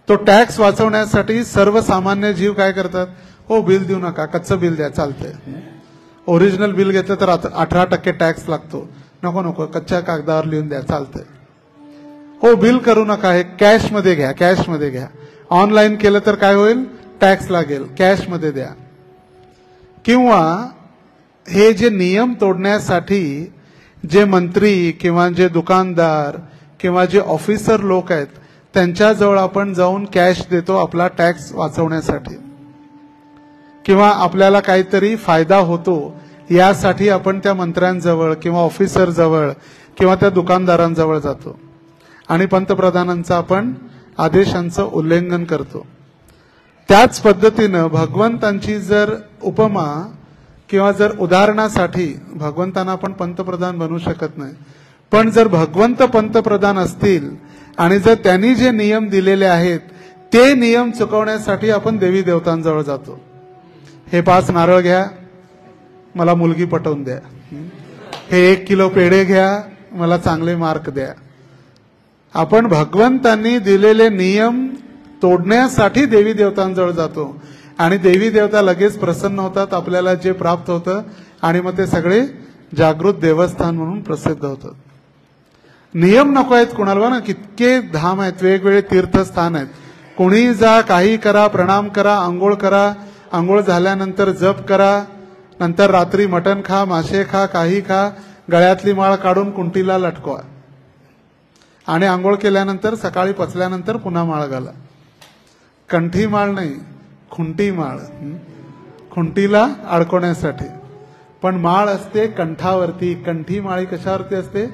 तो टॅक्स वाचवण्यासाठी सर्वसामान्य जीव काय करतात, हो बिल देऊ नका, कच्चं बिल द्या चालतंय. ओरिजिनल बिल घेतलं तर 18% टॅक्स लागतो, नको नको कच्च्या कागदावर लिहून द्या चालतंय. हो बिल करू नका, हे कॅश मध्ये घ्या, कॅश मध्ये घ्या. ऑनलाईन केलं तर काय होईल, टॅक्स लागेल, कॅश मध्ये द्या. किंवा हे जे नियम तोडण्यासाठी जे मंत्री किंवा जे दुकानदार किंवा जे ऑफिसर लोक आहेत त्यांच्याजवळ आपण जाऊन कॅश देतो आपला टॅक्स वाचवण्यासाठी, किंवा आपल्याला काहीतरी फायदा होतो यासाठी आपण त्या मंत्र्यांजवळ किंवा ऑफिसर जवळ किंवा त्या दुकानदारांजवळ जातो आणि पंतप्रधानांचा आपण आदेशांचं उल्लंघन करतो. त्याच पद्धतीनं भगवंतांची जर उपमा किंवा जर उदाहरणासाठी, भगवंतांना आपण पंतप्रधान बनवू शकत नाही, पण जर भगवंत पंतप्रधान असतील आणि जर त्यांनी जे नियम दिलेले आहेत ते नियम चुकवण्यासाठी आपण देवी देवतांजवळ जातो. हे 5 नारळ घ्या, मला मुलगी पटवून द्या. हे 1 किलो पेढे घ्या, मला चांगले मार्क द्या. आपण भगवंतांनी दिलेले नियम तोडण्यासाठी देवी देवतांजवळ जातो आणि देवी देवता लगेच प्रसन्न होतात, आपल्याला जे प्राप्त होतं आणि मग ते सगळे जागृत देवस्थान म्हणून प्रसिद्ध होतात. नियम नको आहेत कुणाला ना, कितके धाम आहेत, वेगवेगळे तीर्थस्थान आहेत. कोणी जा, काही करा, प्रणाम करा, आंघोळ करा, आंघोळ झाल्यानंतर जप करा, नंतर रात्री मटण खा, मासे खा, काही खा, गळ्यातली माळ काढून कुंटीला लटकवा आणि आंघोळ केल्यानंतर सकाळी पचल्यानंतर पुन्हा माळ घाला. कंठी माळ नाही, खुंटी माळ, खुंटीला अडकवण्यासाठी. पण माळ असते कंठावरती. कंठी माळी कशावरती असते,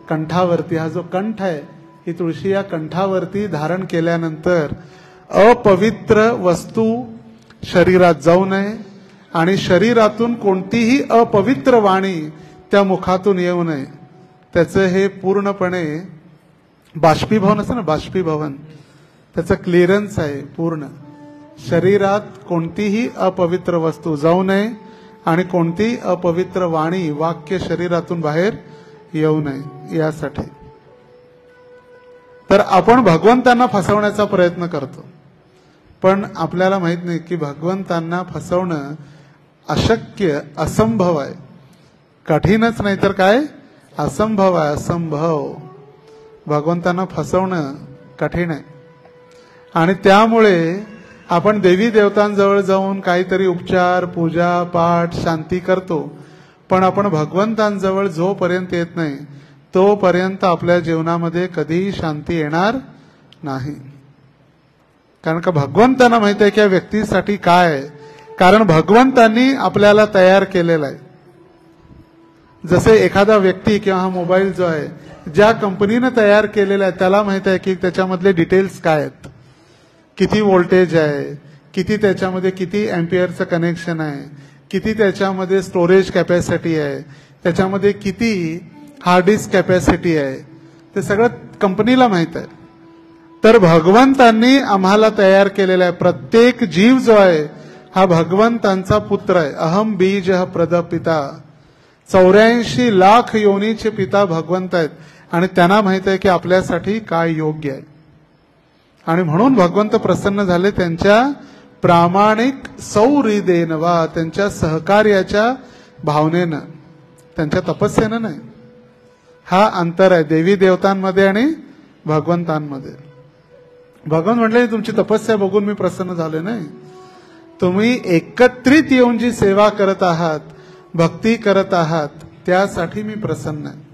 कंठावरती. हा जो कंठ आहे ही तुळशी या कंठावरती धारण केल्यानंतर अपवित्र वस्तू शरीरात जाऊ नये आणि शरीरातून कोणतीही अपवित्र वाणी त्या मुखातून येऊ नये. त्याचं हे पूर्णपणे बाष्पीभवन असतं ना, बाष्पीभवन, त्याचं क्लिअरन्स आहे पूर्ण. शरीरात कोणतीही अपवित्र वस्तू जाऊ नये आणि कोणतीही अपवित्र वाणी, वाक्य शरीरातून बाहेर येऊ नये यासाठी. तर आपण भगवंतांना फसवण्याचा प्रयत्न करतो, पण आपल्याला माहित नाही की भगवंतांना फसवणं अशक्य, असंभव आहे. कठीणच नाही तर काय, असंभव आहे, असंभव. भगवंतांना फसवणं कठीण आहे. आणि त्यामुळे आपण देवी देवतांजवळ जाऊन काहीतरी उपचार, पूजा, पाठ, शांती करतो, पण आपण भगवंतांजवळ जोपर्यंत येत नाही तोपर्यंत आपल्या जीवनामध्ये कधीही शांती येणार नाही. कारण का भगवंतांना माहिती आहे की या व्यक्तीसाठी काय आहे, कारण भगवंतांनी आपल्याला तयार केलेला आहे. जसे एखादा व्यक्ती किंवा हा मोबाईल जो आहे ज्या कंपनीने तयार केलेला आहे त्याला माहित आहे की त्याच्यामधले डिटेल्स काय आहेत, किती व्होल्टेज आहे, किती त्याच्यामध्ये किती अँपियरचं कनेक्शन आहे, किती त्याच्यामध्ये स्टोरेज कॅपॅसिटी आहे, त्याच्यामध्ये किती हार्ड डिस्क कॅपॅसिटी आहे, ते सगळं कंपनीला माहित आहे. तर भगवंतांनी आम्हाला तयार केलेला आहे. प्रत्येक जीव जो आहे हा भगवंतांचा पुत्र आहे. अहम बीज प्रदपिता. 84 लाख योनीचे पिता भगवंत आहेत आणि त्यांना माहित आहे की आपल्यासाठी काय योग्य आहे. आणि म्हणून भगवंत प्रसन्न झाले त्यांच्या प्रामाणिक सौहृदेन वा, त्यांच्या सहकार्याच्या भावनेनं, त्यांच्या तपस्येनं नाही. हा अंतर आहे देवी देवतांमध्ये आणि भगवंतांमध्ये. भगवंत म्हटले तुमची तपस्या बघून मी प्रसन्न झाले नाही, तुम्ही एकत्रित येऊन जी सेवा करत आहात, भक्ती करत आहात, त्यासाठी मी प्रसन्न आहे.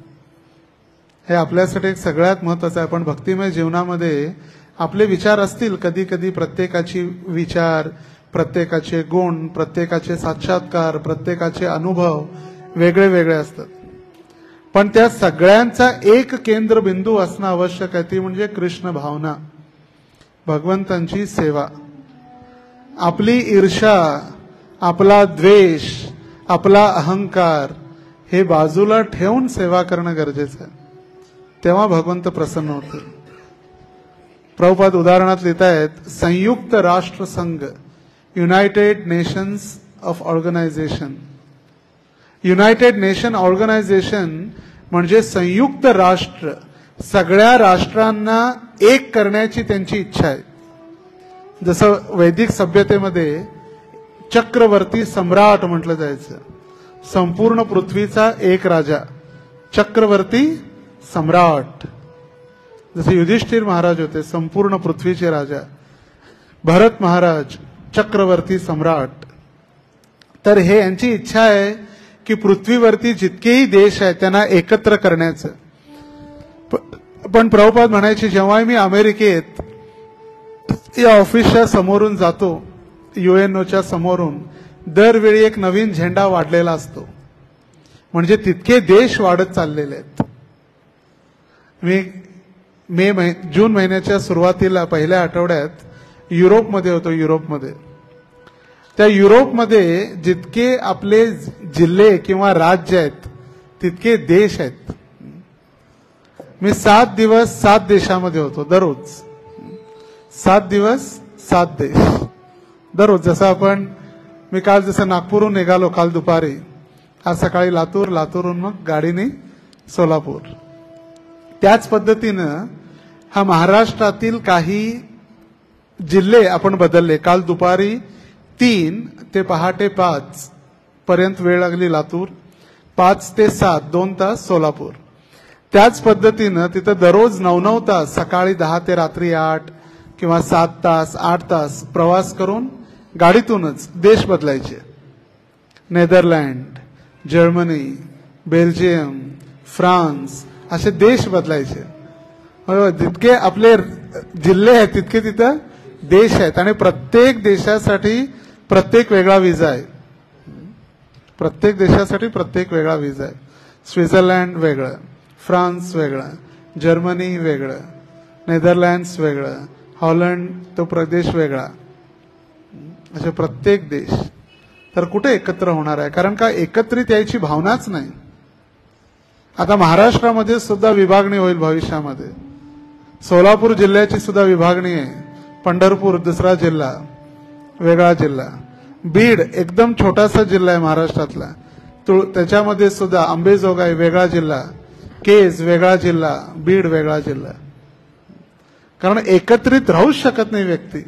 हे आपल्यासाठी एक सगळ्यात महत्वाचं आहे. पण भक्तिमय जीवनामध्ये आपले विचार असतील, कधी कधी प्रत्येकाची विचार, प्रत्येकाचे गुण, प्रत्येकाचे साक्षात्कार, प्रत्येकाचे अनुभव वेगळे वेगळे असतात. पण त्या सगळ्यांचा एक केंद्रबिंदू असणं आवश्यक आहे, ती म्हणजे कृष्ण भावना, भगवंतांची सेवा. आपली ईर्ष्या, आपला द्वेष, आपला अहंकार हे बाजूला ठेवून सेवा करणं गरजेचं आहे. तेव्हा भगवंत प्रसन्न होते. प्रभुपाद उदाहरणात लिहित आहेत, संयुक्त राष्ट्र संघ, united nations of organization. United nation organization म्हणजे संयुक्त राष्ट्र, सगळ्या राष्ट्रांना एक करण्याची त्यांची इच्छा आहे. जसं वैदिक सभ्यतेमध्ये चक्रवर्ती सम्राट म्हटलं जायचं, संपूर्ण पृथ्वीचा एक राजा, चक्रवर्ती सम्राट. जसे युधिष्ठिर महाराज होते संपूर्ण पृथ्वीचे राजा, भरत महाराज चक्रवर्ती सम्राट. तर हे यांची इच्छा आहे की पृथ्वीवरती जितकेही देश आहेत त्यांना एकत्र करण्याचं. पण प्रभुपाद म्हणायचे, जेव्हा मी अमेरिकेत या ऑफिसच्या समोरून जातो, UNOच्या समोरून, दरवेळी एक नवीन झेंडा वाढलेला असतो. म्हणजे तितके देश वाढत चाललेले आहेत. मी जून महिन्याच्या सुरुवातीला पहिल्या आठवड्यात युरोपमध्ये होतो. युरोपमध्ये, त्या युरोपमध्ये जितके आपले जिल्हे किंवा राज्य आहेत तितके देश आहेत. मी 7 दिवस 7 देशामध्ये होतो. दररोज 7 दिवस 7 देश दररोज. जसं मी काल जसं नागपूरहून निघालो काल दुपारी, आज सकाळी लातूर, लातूरहून मग गाडीने सोलापूर. त्याच पद्धतीनं हा महाराष्ट्रातील काही जिल्हे आपण बदलले. काल दुपारी 3 ते पहाटे 5 पर्यंत वेळ लागली लातूर, 5 ते 7 2 तास सोलापूर. त्याच पद्धतीनं तिथं दररोज 9-9 तास, सकाळी 10 ते रात्री 8 किंवा 7 तास 8 तास प्रवास करून गाडीतूनच देश बदलायचे. नेदरलँड, जर्मनी, बेल्जियम, फ्रान्स असे देश बदलायचे. जितके आपले जिल्हे आहेत तितके तिथं देश आहेत. आणि प्रत्येक देशासाठी प्रत्येक वेगळा विजा आहे. प्रत्येक देशासाठी प्रत्येक वेगळा विजा आहे. स्वित्झर्लंड वेगळं, फ्रान्स वेगळं, जर्मनी वेगळं, नेदरलँड्स वेगळं, हॉलंड तो प्रदेश वेगळा, असे प्रत्येक देश. तर कुठे एकत्र होणार आहे? कारण का एकत्रित यायची भावनाच नाही. आता महाराष्ट्रामध्ये सुद्धा विभागणी होईल भविष्यामध्ये. सोलापूर जिल्ह्याची सुद्धा विभागणी आहे. पंढरपूर दुसरा जिल्हा, वेगळा जिल्हा. बीड एकदम छोटासा जिल्हा आहे महाराष्ट्रातला, त्याच्यामध्ये सुद्धा अंबेजोगाई वेगळा जिल्हा, केज वेगळा जिल्हा, बीड वेगळा जिल्हा. कारण एकत्रित राहूच शकत नाही व्यक्ती,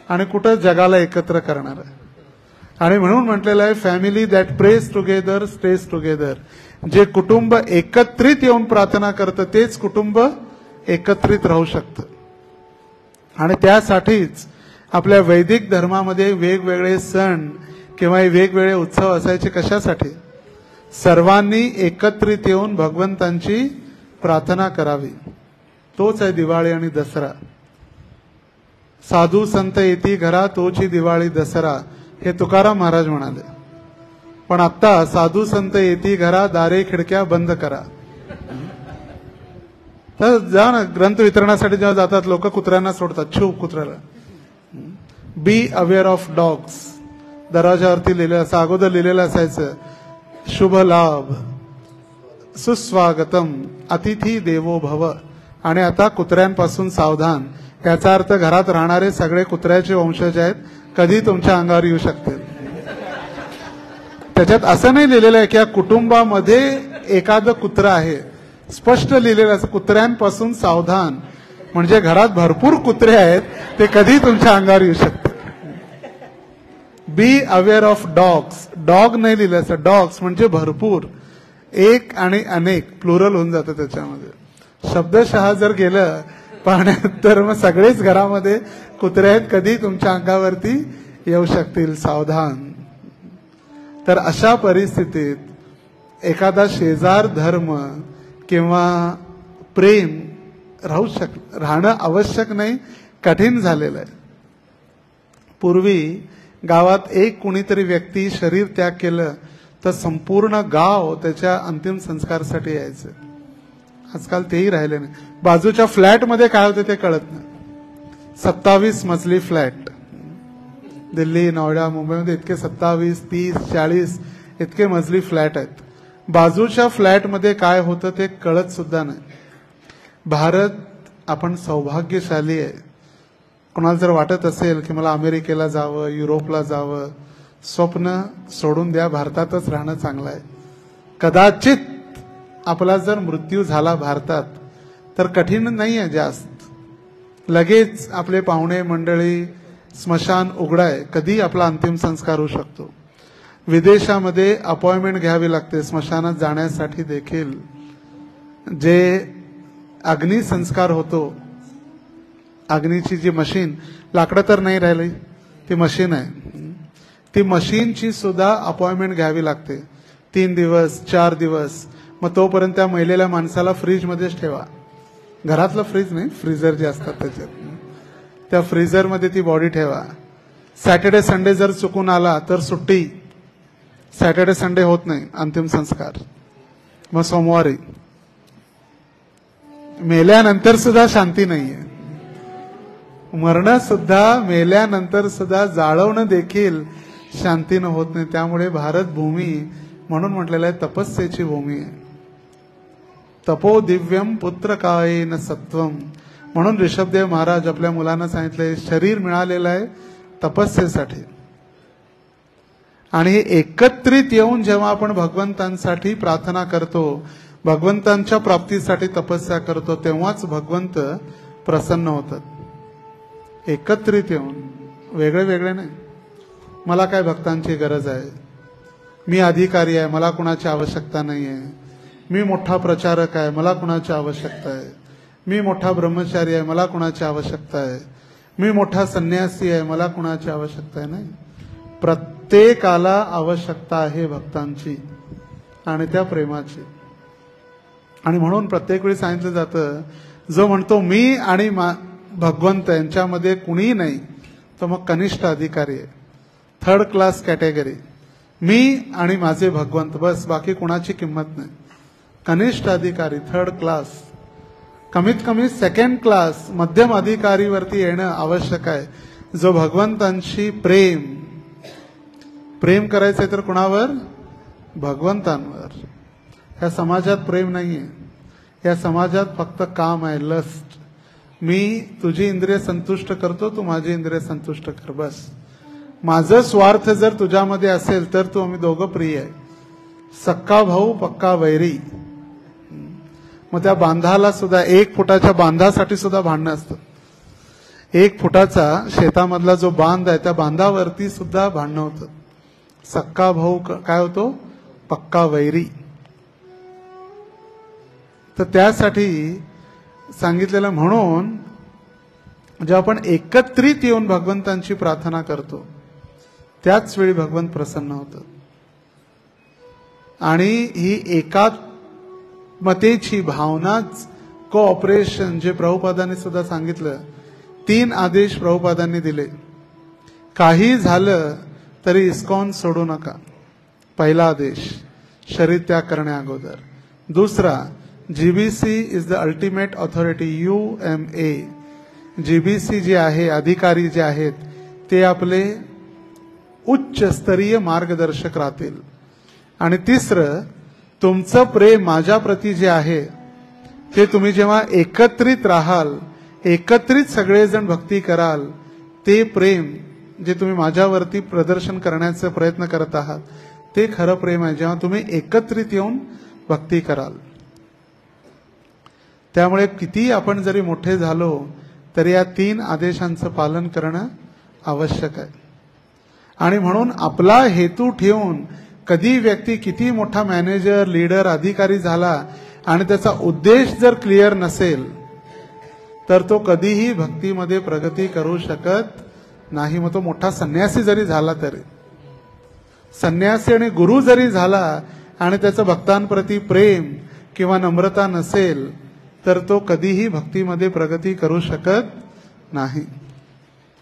आणि कुठं जगाला एकत्र करणार आहे. आणि म्हणून म्हटलेलं आहे, family that praise together stage together. जे कुटुंब एकत्रित येऊन प्रार्थना करतं तेच कुटुंब एकत्रित राहू शकतं. आणि त्यासाठीच आपल्या वैदिक धर्मामध्ये वेगवेगळे सण किंवा वेगवेगळे उत्सव असायचे. कशासाठी? सर्वांनी एकत्रित येऊन भगवंतांची प्रार्थना करावी. तोच आहे दिवाळी आणि दसरा. साधू संत येती घरा, तोची दिवाळी दसरा, हे तुकाराम महाराज म्हणाले. पण आता साधू संत येती घरा, दारे खिडक्या बंद करा. तर जा ना, ग्रंथ वितरणासाठी जेव्हा जातात लोक कुत्र्यांना सोडतात, छू कुत्र्याला. बी अवेअर ऑफ डॉग्स, दरवाजावरती लिहिलेलं असं, अगोदर लिहिलेलं असायचं शुभ लाभ, सुस्वागतम, अतिथी देवो भव. आणि आता कुत्र्यांपासून सावधान. याचा अर्थ घरात राहणारे सगळे कुत्र्याचे वंशज आहेत, कधी तुमच्या अंगावर येऊ शकतील. त्याच्यात असं नाही लिहिलेलं आहे की या कुटुंबामध्ये एखादं कुत्र आहे, स्पष्ट लिहिलेलं असं कुत्र्यांपासून सावधान. म्हणजे घरात भरपूर कुत्रे आहेत, ते कधी तुमच्या अंगावर येऊ शकतात. Be aware of dogs, dog नाही लिहिलं असं, डॉग्स म्हणजे भरपूर, एक आणि अनेक, प्लुरल होऊन जातं त्याच्यामध्ये. शब्दशः जर गेलं पाहण्यात तर मग सगळेच घरामध्ये कुत्रे आहेत, कधी तुमच्या अंगावरती येऊ शकतील, सावधान. तर अशा परिस्थितीत एखादा शेजार धर्म किंवा प्रेम राहणं आवश्यक नाही, कठीण झालेलं आहे. पूर्वी गावात एक कुणीतरी व्यक्ती शरीर त्याग केलं तर संपूर्ण गाव त्याच्या अंतिम संस्कारासाठी यायचं. आजकाल तेही राहिले नाही. बाजूच्या फ्लॅटमध्ये काय होते ते कळत नाही. 27 मजली फ्लॅट, दिल्ली, नोएडा, मुंबईमध्ये इतके 27, 30, 40 इतके मजली फ्लॅट आहेत. बाजूच्या फ्लॅटमध्ये काय होतं ते कळत सुद्धा नाही. भारत आपण सौभाग्यशाली आहे. कोणाला जर वाटत असेल की मला अमेरिकेला जावं, युरोपला जावं, स्वप्न सोडून द्या, भारतातच राहणं चांगलं आहे. कदाचित आपला जर मृत्यू झाला भारतात तर कठीण नाही आहे जास्त. लगेच आपले पाहुणे मंडळी, स्मशान उघडाय, कधी आपला अंतिम संस्कार होऊ शकतो. विदेशामध्ये अपॉइंटमेंट घ्यावी लागते स्मशानात जाण्यासाठी देखील. जे अग्निसंस्कार होतो, अग्नीची जी मशीन, लाकडं तर नाही राहिली, ती मशीन आहे, ती मशीनची सुद्धा अपॉइंटमेंट घ्यावी लागते. 3 दिवस 4 दिवस. मग तोपर्यंत त्या मेलेल्या माणसाला फ्रीजमध्येच ठेवा. घरातलं फ्रीज नाही, फ्रीजर जे असतात त्याच्यात, त्या फ्रीजरमध्ये ती बॉडी ठेवा. सॅटर्डे संडे जर चुकून आला तर सुट्टी. सॅटर्डे संडे होत नाही अंतिम संस्कार. मग सोमवारी. मेल्यानंतर सुद्धा शांती नाहीये. मरण सुद्धा, मेल्यानंतर सुद्धा जाळवणं देखील शांतीनं होत नाही. त्यामुळे भारत भूमी म्हणून म्हटलेलं आहे तपस्येची भूमी आहे. तपो दिव्यम पुत्र कायेन सत्वम. म्हणून ऋषभदेव महाराज आपल्या मुलांना सांगितले, शरीर मिळालेलं आहे तपस्येसाठी. आणि एकत्रित येऊन जेव्हा आपण भगवंतांसाठी प्रार्थना करतो, भगवंतांच्या प्राप्तीसाठी तपस्या करतो, तेव्हाच भगवंत प्रसन्न होतात. एकत्रित येऊन, वेगळे वेगळे नाही. मला काय भक्तांची गरज आहे, मी अधिकारी आहे, मला कुणाची आवश्यकता नाही आहे. मी मोठा प्रचारक आहे, मला कुणाची आवश्यकता आहे. मी मोठा ब्रह्मचारी आहे, मला कुणाची आवश्यकता आहे. मी मोठा संन्यासी आहे, मला कुणाची आवश्यकता आहे. नाही, प्रत्येकाला आवश्यकता आहे भक्तांची आणि त्या प्रेमाची. आणि म्हणून प्रत्येक वेळी सांगितलं जातं, जो म्हणतो मी आणि भगवंत यांच्यामध्ये कुणीही नाही, तो मग कनिष्ठ अधिकारी आहे, 3rd क्लास कॅटेगरी. मी आणि माझे भगवंत, बस, बाकी कुणाची किंमत नाही. कनिष्ठ अधिकारी 3rd क्लास. कमीत कमी 2nd क्लास मध्यम अधिकारीवरती येणं आवश्यक आहे. जो भगवंतांशी प्रेम करायचंय तर कुणावर? भगवंतांवर. या समाजात प्रेम नाहीये. या समाजात फक्त काम आहे, लस्ट. मी तुझी इंद्रिय संतुष्ट करतो, तू माझी इंद्रिय संतुष्ट कर, बस. माझं स्वार्थ जर तुझ्यामध्ये असेल तर तू, आम्ही दोघं प्रिय आहे. सक्का भाऊ पक्का वैरी. मग त्या बांधाला सुद्धा, 1 फुटाच्या बांधासाठी सुद्धा भांडणं असतं. 1 फुटाचा शेतामधला जो बांध आहे, त्या बांधावरती सुद्धा भांडणं होतं. सक्का भाऊ काय होतो? पक्का वैरी. तर त्यासाठी सांगितलेलं. म्हणून जेव्हा आपण एकत्रित येऊन भगवंतांची प्रार्थना करतो त्याच वेळी भगवंत प्रसन्न होतात. आणि ही एकात्मतेची भावनाच कोऑपरेशन, जे प्रभुपादांनी सुद्धा सांगितलं, 3 आदेश प्रभुपादांनी दिले. काही झालं तरी इस्कॉन सोडू नका. पहिला आदेश, शरीर त्याग करण्या अगोदर. दुसरा, GBC is the ultimate authority, UMA. GBC जे आहे, अधिकारी जे आहेत ते आपले उच्च स्तरीय मार्गदर्शक राहतील. आणि तिसरं, तुमचं प्रेम माझ्याप्रती जे आहे ते तुम्ही जेव्हा एकत्रित राहाल, एकत्रित सगळेजण भक्ती कराल, ते प्रेम जे तुम्ही माझ्यावरती प्रदर्शन करण्याचा प्रयत्न करत आहात ते खरं प्रेम आहे, जेव्हा तुम्ही एकत्रित येऊन भक्ती कराल. त्यामुळे किती आपण जरी मोठे झालो तरी या 3 आदेशांचं पालन करणं आवश्यक आहे. आणि म्हणून आपला हेतू ठेवून कधी व्यक्ती किती मोठा मॅनेजर, लीडर, अधिकारी झाला आणि त्याचा उद्देश जर क्लिअर नसेल तर तो कधीही भक्तीमध्ये प्रगती करू शकत नाही. मग तो मोठा संन्यासी जरी झाला तरी, संन्यासी आणि गुरु जरी झाला आणि त्याचं भक्तांप्रती प्रेम किंवा नम्रता नसेल तर तो कधीही भक्तीमध्ये प्रगती करू शकत नाही.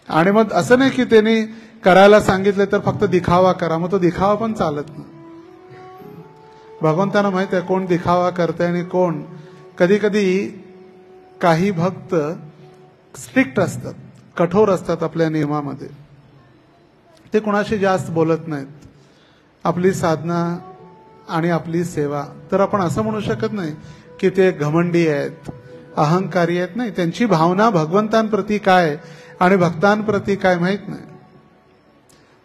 आणि मग असं नाही की त्यांनी करायला सांगितलं तर फक्त दिखावा करा, मग तो दिखावा पण चालत नाही. भगवंतांना माहित आहे कोण दिखावा करते आणि कोण. कधी कधी काही भक्त स्ट्रिक्ट असतात, कठोर असतात आपल्या नियमामध्ये, ते कुणाशी जास्त बोलत नाहीत. आपली साधना आणि आपली सेवा, तर आपण असं म्हणू शकत नाही की ते घमंडी आहेत, अहंकारी आहेत. नाही, त्यांची भावना भगवंतांप्रती काय आणि भक्तांप्रती काय माहित नाही.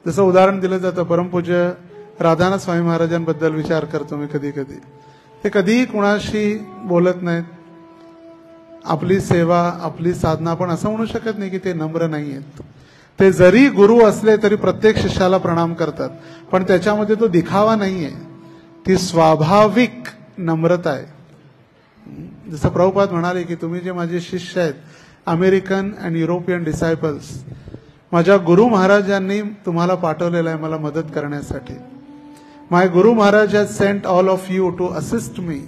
जसं उदाहरण दिलं जातं, परमपूज्य राधानाथ स्वामी महाराजांबद्दल विचार करतो मी कधी कधी. ते कधीही कुणाशी बोलत नाहीत. आपली सेवा, आपली साधना, पण असं म्हणू शकत नाही की ते नम्र नाही आहेत. ते जरी गुरु असले तरी प्रत्येक शिष्याला प्रणाम करतात, पण त्याच्यामध्ये तो दिखावा नाहीये, ती स्वाभाविक नम्रता आहे. जसं प्रभुपाद म्हणाले की तुम्ही जे माझे शिष्य आहेत, अमेरिकन अँड युरोपियन डिसायपल्स, माझ्या गुरु महाराजांनी तुम्हाला पाठवलेलं आहे मला मदत करण्यासाठी. My guru Maharaj has sent all of you to assist me.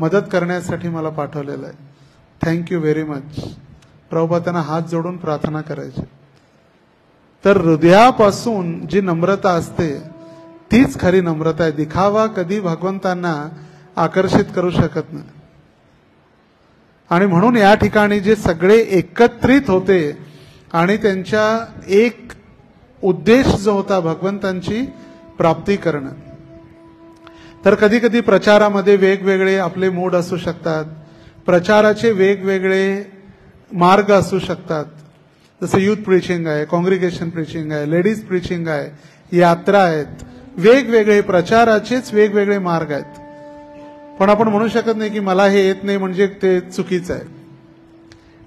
मदत करण्यासाठी मला पाठवलेलं आहे. Thank you very much. प्रभुपाद त्यांना हात जोडून प्रार्थना करायची. तर हृदयापासून जी नम्रता असते तीच खरी नम्रता आहे. दिखावा कधी भगवंतांना आकर्षित करू शकत नाही. आणि म्हणून या ठिकाणी जे सगळे एकत्रित होते आणि त्यांच्या एक उद्देश जो होता भगवंतांची प्राप्ती करणं. तर कधी कधी प्रचारामध्ये वेगवेगळे आपले मूड असू शकतात, प्रचाराचे वेगवेगळे मार्ग असू शकतात. जसं युथ प्रीचिंग आहे, कॉंग्रिगेशन प्रीचिंग आहे, लेडीज प्रीचिंग आहे, यात्रा आहेत, वेगवेगळे प्रचाराचेच वेगवेगळे मार्ग आहेत. पण आपण म्हणू शकत नाही की मला हे येत नाही म्हणजे ते चुकीचं आहे.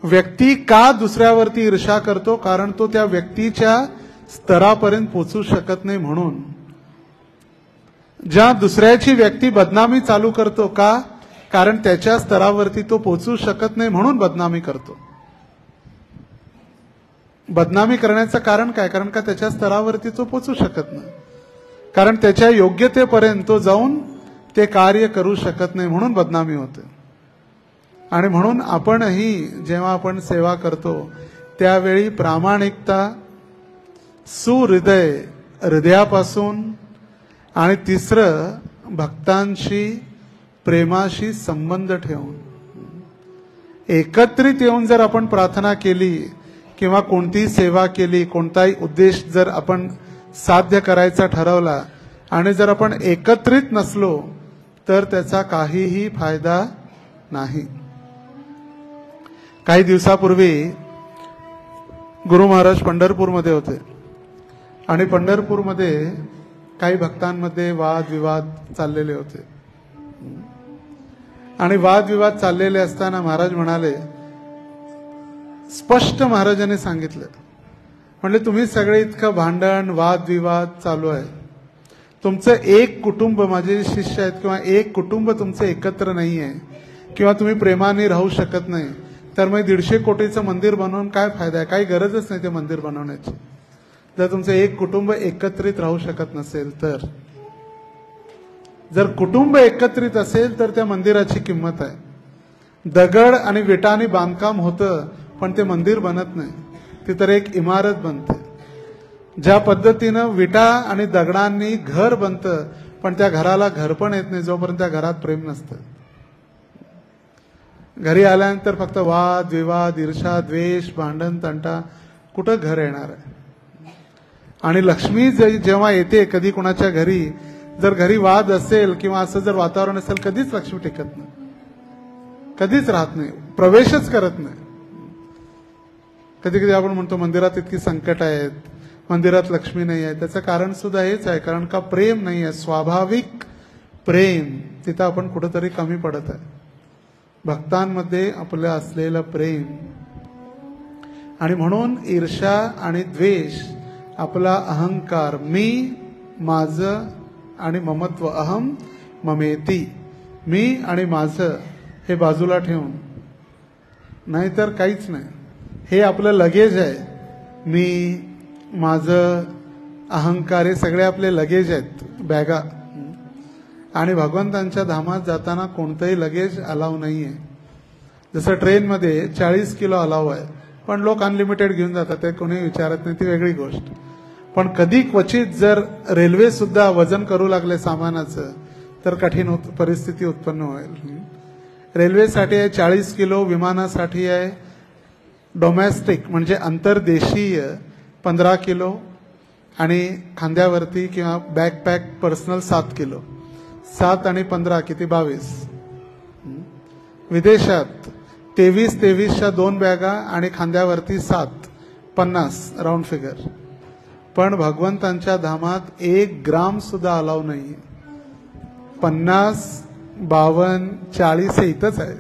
व्यक्ती का दुसऱ्यावरती ईर्ष्या करतो? कारण तो त्या व्यक्तीच्या स्तरापर्यंत पोहोचू शकत नाही म्हणून. ज्या दुसऱ्याची व्यक्ती बदनामी चालू करतो का? कारण त्याच्या स्तरावरती तो पोहोचू शकत नाही म्हणून बदनामी करतो. बदनामी करण्याचं कारण काय? कारण का त्याच्या स्तरावरती तो पोहोचू शकत नाही, कारण त्याच्या योग्यतेपर्यंत तो जाऊन ते कार्य करू शकत नाही म्हणून बदनामी होते. आणि म्हणून आपणही जेव्हा आपण सेवा करतो त्यावेळी प्रामाणिकता, सुहृदय, हृदयापासून, आणि तिसरं भक्तांशी प्रेमाशी संबंध ठेवून एकत्रित येऊन जर आपण प्रार्थना केली किंवा कोणतीही सेवा केली, कोणताही उद्देश जर आपण साध्य करायचा ठरवला आणि जर आपण एकत्रित नसलो तर त्याचा काहीही फायदा नाही. काही दिवसापूर्वी गुरु महाराज पंढरपूरमध्ये होते आणि पंढरपूरमध्ये काही भक्तांमध्ये वादविवाद चाललेले होते. आणि वादविवाद चाललेले असताना महाराज म्हणाले, स्पष्ट महाराजांनी सांगितलं, म्हणजे तुम्ही सगळे इतकं भांडण वादविवाद चालू आहे, तुमचं एक कुटुंब, माझे शिष्य आहेत किंवा एक कुटुंब तुमचं एकत्र नाही आहे किंवा तुम्ही प्रेमाने राहू शकत नाही, तर मग 150 कोटीचं मंदिर बनवून काय फायदा आहे? काही गरजच नाही ते मंदिर बनवण्याची. जर तुमचं एक कुटुंब एकत्रित राहू शकत नसेल तर, जर कुटुंब एकत्रित असेल तर त्या मंदिराची किंमत आहे. दगड आणि विटांनी बांधकाम होतं पण ते मंदिर बनत नाही, ती तर एक इमारत बनते. ज्या पद्धतीनं विटा आणि दगडांनी घर बनतं पण त्या घराला घर पण येत नाही जोपर्यंत त्या घरात प्रेम नसतं. घरी आल्यानंतर फक्त वाद विवाद, ईर्षा, द्वेष, भांडण, तंटा, कुठं घर येणार आहे? आणि लक्ष्मी जेव्हा येते कधी कुणाच्या घरी, जर घरी वाद असेल किंवा असं जर वातावरण असेल, कधीच लक्ष्मी टिकत नाही, कधीच राहत नाही, प्रवेशच करत नाही. कधी कधी आपण म्हणतो मंदिरात इतकी संकट आहेत, मंदिरात लक्ष्मी नाही आहे. त्याचं कारण सुद्धा हेच आहे, कारण का प्रेम नाही आहे. स्वाभाविक प्रेम तिथं आपण कुठंतरी कमी पडत आहे. भक्तांमध्ये आपलं असलेलं प्रेम, आणि म्हणून ईर्ष्या आणि द्वेष, आपला अहंकार, मी, माझं आणि ममत्व, अहम ममेती, मी आणि माझं हे बाजूला ठेवून, नाहीतर काहीच नाही. हे आपलं लगेज आहे. मी, माझं, अहंकार हे सगळे आपले लगेज आहेत, बॅगा. आणि भगवंतांच्या धामात जाताना कोणतंही लगेज अलाव नाहीये. जसं ट्रेनमध्ये 40 किलो अलाव आहे, पण लोक अनलिमिटेड घेऊन जातात, ते कोणी विचारत नाही, ती वेगळी गोष्ट. पण कधी क्वचित जर रेल्वे सुद्धा वजन करू लागले सामानाचं तर कठीण परिस्थिती उत्पन्न होईल. रेल्वेसाठी आहे 40 किलो, विमानासाठी आहे डोमेस्टिक म्हणजे अंतर्देशीय 15 किलो, आणि खांद्यावरती किंवा बॅकपॅक पर्सनल 7 किलो. 7 आणि 15 किती? 22. विदेशात 23च्या 2 बॅगा आणि खांद्यावरती 7, 50 राऊंड फिगर. पण भगवंतांच्या धामात 1 ग्राम सुद्धा अलाव नाही. 50, 52, 40 हे इथंच आहे,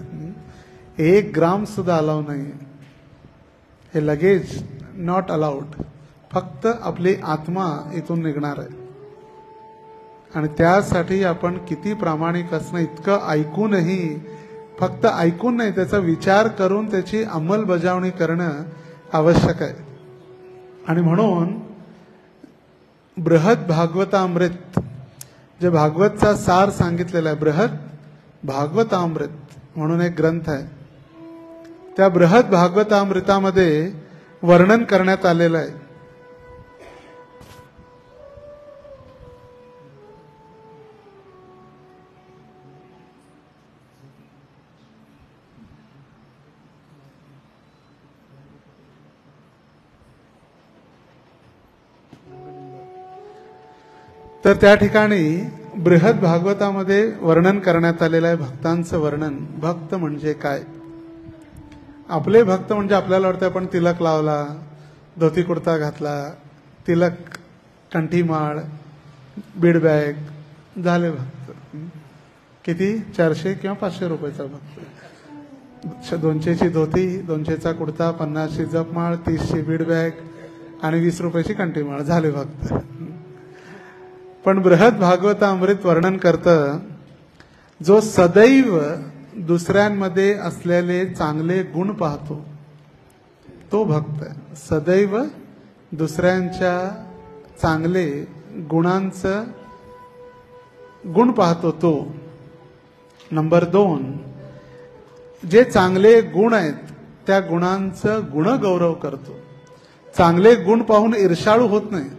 1 ग्राम सुद्धा अलाव नाही. हे लगेज नॉट अलाउड. फक्त आपली आत्मा इथून निघणार आहे. आणि त्यासाठी आपण किती प्रामाणिक असणं, इतकं ऐकूनही, फक्त ऐकून नाही, त्याचा विचार करून त्याची अंमलबजावणी करणं आवश्यक आहे. आणि म्हणून बृहद भागवतामृत, जे भागवतचा सार सांगितलेला आहे, बृहद भागवतामृत म्हणून एक ग्रंथ आहे. त्या बृहद भागवतामृतामध्ये वर्णन करण्यात आलेलं आहे. तर त्या ठिकाणी बृहद भागवतामध्ये वर्णन करण्यात आलेलं आहे भक्तांचं वर्णन. भक्त म्हणजे काय? आपले भक्त म्हणजे आपल्याला वाटतं आपण तिलक लावला, धोती कुर्ता घातला, तिलक, कंठीमाळ, बीड बॅग, झाले भक्त. किती? 400 किंवा 500 रुपयाचा भक्त. 200ची धोती, 200चा कुर्ता, 50ची जपमाळ, 30ची बीड बॅग आणि 20 रुपयाची कंठीमाळ, झाले भक्त. पण बृहद भागवतामृत वर्णन करतं, जो सदैव दुसऱ्यांमध्ये असलेले चांगले गुण पाहतो तो भक्त आहे. सदैव दुसऱ्यांच्या चांगले गुणांचं गुण पाहतो तो. नंबर 2, जे चांगले गुण आहेत त्या गुणांचं गुणगौरव करतो. चांगले गुण पाहून ईर्ष्याळू होत नाही.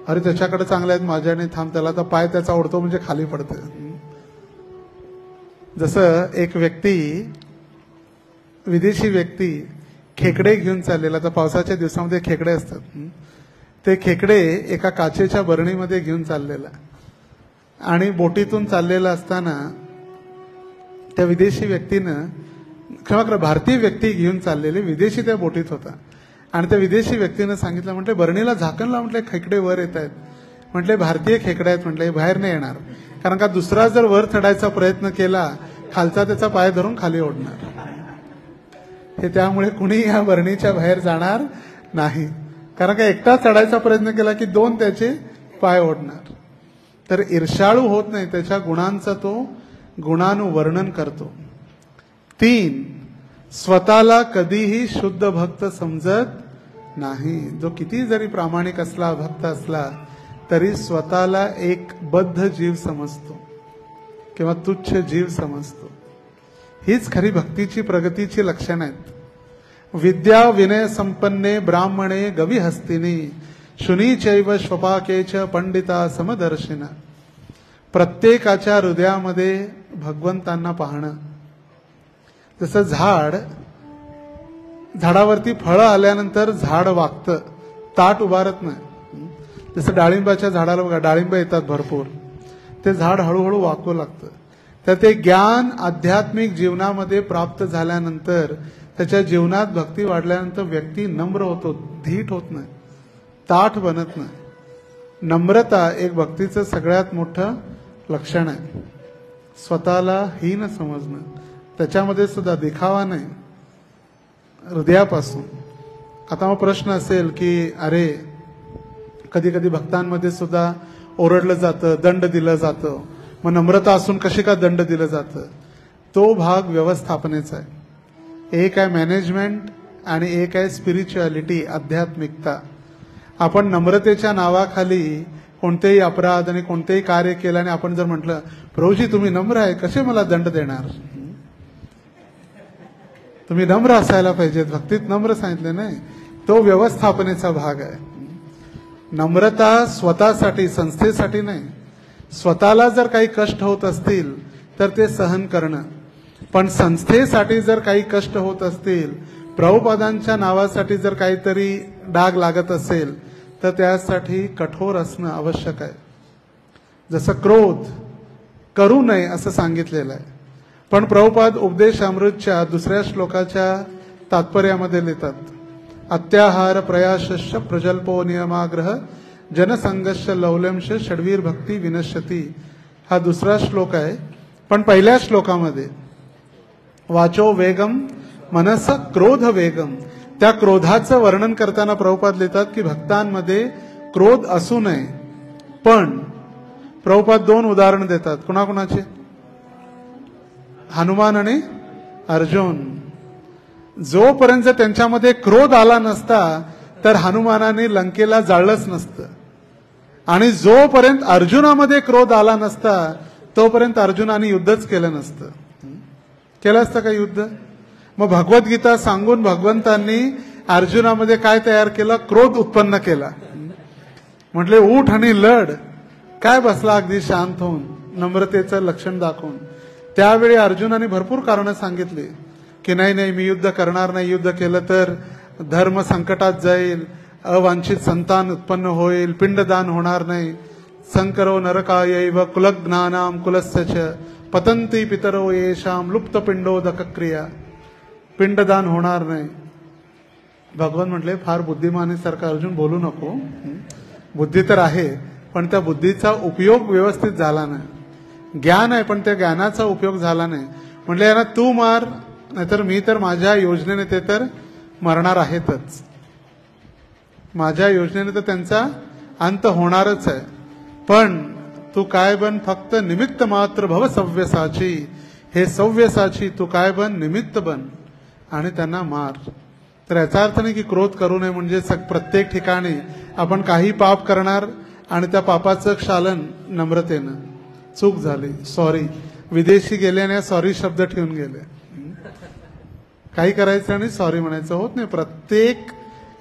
अरे त्याच्याकडे चांगले आहेत, माझ्याने थांब, त्याला तर पाय त्याचा ओढतो म्हणजे खाली पडते. जसं एक व्यक्ती, विदेशी व्यक्ती खेकडे घेऊन चाललेला, तर पावसाच्या दिवसामध्ये खेकडे असतात, ते खेकडे एका काचेच्या बरणीमध्ये घेऊन चाललेला, आणि बोटीतून चाललेला असताना त्या विदेशी व्यक्तीनं, क्षमा करा, भारतीय व्यक्ती घेऊन चाललेले, विदेशी त्या बोटीत होता, आणि त्या विदेशी व्यक्तीनं सांगितलं, म्हटले बरणीला झाकण लाव, म्हटले खेकडे वर येत आहेत. म्हटले भारतीय खेकडे आहेत, म्हटले बाहेर नाही येणार, कारण का दुसरा जर वर चढायचा प्रयत्न केला, खालचा त्याचा पाय धरून खाली ओढणार. हे त्यामुळे कुणी या बरणीच्या बाहेर जाणार नाही, कारण का एकटा चढायचा प्रयत्न केला की 2 त्याचे पाय ओढणार. तर ईर्ष्याळू होत नाही, त्याच्या गुणांचा तो गुणानुवर्णन करतो. 3, स्वतःला कधीही शुद्ध भक्त समजत नाही. जो किती जरी प्रामाणिक असला, भक्त असला, तरी स्वतःला एक बद्ध जीव समजतो किंवा तुच्छ जीव समजतो. हीच खरी भक्तीची प्रगतीची लक्षणं आहेत. विद्या विनय संपन्ने ब्राह्मणे गविहस्तिनी शुनीचैव श्वपाकेच पंडिता समदर्शिना. प्रत्येकाच्या हृदयामध्ये भगवंतांना पाहणं. जसं झाडावरती फळं आल्यानंतर झाड वागतं, ताट उभारत नाही. जसं डाळिंबाच्या झाडाला बघा, डाळिंब येतात भरपूर, ते झाड हळूहळू वाकू लागतं. तर ते ज्ञान आध्यात्मिक जीवनामध्ये प्राप्त झाल्यानंतर, त्याच्या जीवनात भक्ती वाढल्यानंतर व्यक्ती नम्र होतो, धीट होत नाही, ताठ बनत नाही. नम्रता एक भक्तीचं सगळ्यात मोठं लक्षण आहे. स्वतःला हीन समजणं, त्याच्यामध्ये सुद्धा दिखावा नाही, हृदयापासून. आता मग प्रश्न असेल की अरे कधी कधी भक्तांमध्ये सुद्धा ओरडलं जातं, दंड दिलं जातं, मग नम्रता असून कशी का दंड दिलं जातं? तो भाग व्यवस्थापनेचा आहे. एक आहे मॅनेजमेंट आणि एक आहे स्पिरिच्युअलिटी, आध्यात्मिकता. आपण नम्रतेच्या नावाखाली कोणतेही अपराध आणि कोणतेही कार्य केलं आणि आपण जर म्हटलं प्रभूजी तुम्ही नम्र आहे, कसे मला दंड देणार? तुम्ही नम्र असायला पाहिजेत, भक्तीत नम्र सांगितले नाही. तो व्यवस्थापनेचा भाग आहे. नम्रता स्वतःसाठी, संस्थेसाठी नाही. स्वतःला जर काही कष्ट होत असतील तर ते सहन करणं, पण संस्थेसाठी जर काही कष्ट होत असतील, प्रभुपादांच्या नावासाठी जर काहीतरी डाग लागत असेल तर त्यासाठी कठोर असणं आवश्यक आहे. जसं क्रोध करू नये असं सांगितलेलं आहे, पण प्रभुपाद उपदेश अमृतच्या दुसऱ्या श्लोकाच्या तात्पर्यामध्ये लिहितात, अत्याहार प्रयासश्च प्रजल्पो नियमाग्रह जनसंघर्ष लौल्यंश षड्वीर भक्ती विनश्यती. हा दुसरा श्लोक आहे. पण पहिल्या श्लोकामध्ये वाचो वेगम मनस क्रोध वेगम, त्या क्रोधाचं वर्णन करताना प्रभुपाद लिहितात की भक्तांमध्ये क्रोध असू नये. पण प्रभुपाद 2 उदाहरण देतात. कुणाकुणाचे? हनुमान आणि अर्जुन. जोपर्यंत त्यांच्यामध्ये क्रोध आला नसता तर हनुमानाने लंकेला जाळलंच नसतं, आणि जोपर्यंत अर्जुनामध्ये क्रोध आला नसता तोपर्यंत अर्जुनाने युद्धच केलं नसतं. केलं असतं का युद्ध? मग भगवद्गीता सांगून भगवंतांनी अर्जुनामध्ये काय तयार केलं? क्रोध उत्पन्न केला. म्हटले उठ आणि लढ. काय बसला अगदी शांत होऊन, नम्रतेचं लक्षण दाखवून. त्यावेळी अर्जुनाने भरपूर कारणं सांगितली की नाही नाही मी युद्ध करणार नाही, युद्ध केलं तर धर्म संकटात जाईल, अवांछित संतान उत्पन्न होईल, पिंडदान होणार नाही, संकरो नरकायैव कुलज्ञानाम कुलस्य पतंती पितरो येषाम लुप्त पिंडोदक क्रिया. पिंडदान होणार नाही. भगवान म्हटले फार बुद्धिमानीसारखा अर्जुन बोलू नको. बुद्धी तर आहे, पण त्या बुद्धीचा उपयोग व्यवस्थित झाला नाही. ज्ञान आहे, पण त्या ज्ञानाचा उपयोग झाला नाही. म्हटले यांना तू मार, नाहीतर मी तर माझ्या योजनेने ते तर मरणार आहेतच. माझ्या योजनेने तर त्यांचा अंत होणारच आहे. पण तू काय बन, फक्त निमित्त मात्र भव सव्यसाची. हे सव्यसाची तू काय बन, निमित्त बन आणि त्यांना मार. तर याचा अर्थ नाही की क्रोध करू नये म्हणजे प्रत्येक ठिकाणी आपण काही पाप करणार आणि त्या पापाचं क्षालन नम्रतेनं. चूक झाली, सॉरी. विदेशी गेल्याने सॉरी शब्द ठेवून गेले. काही करायचं आणि सॉरी म्हणायचं होत नाही. प्रत्येक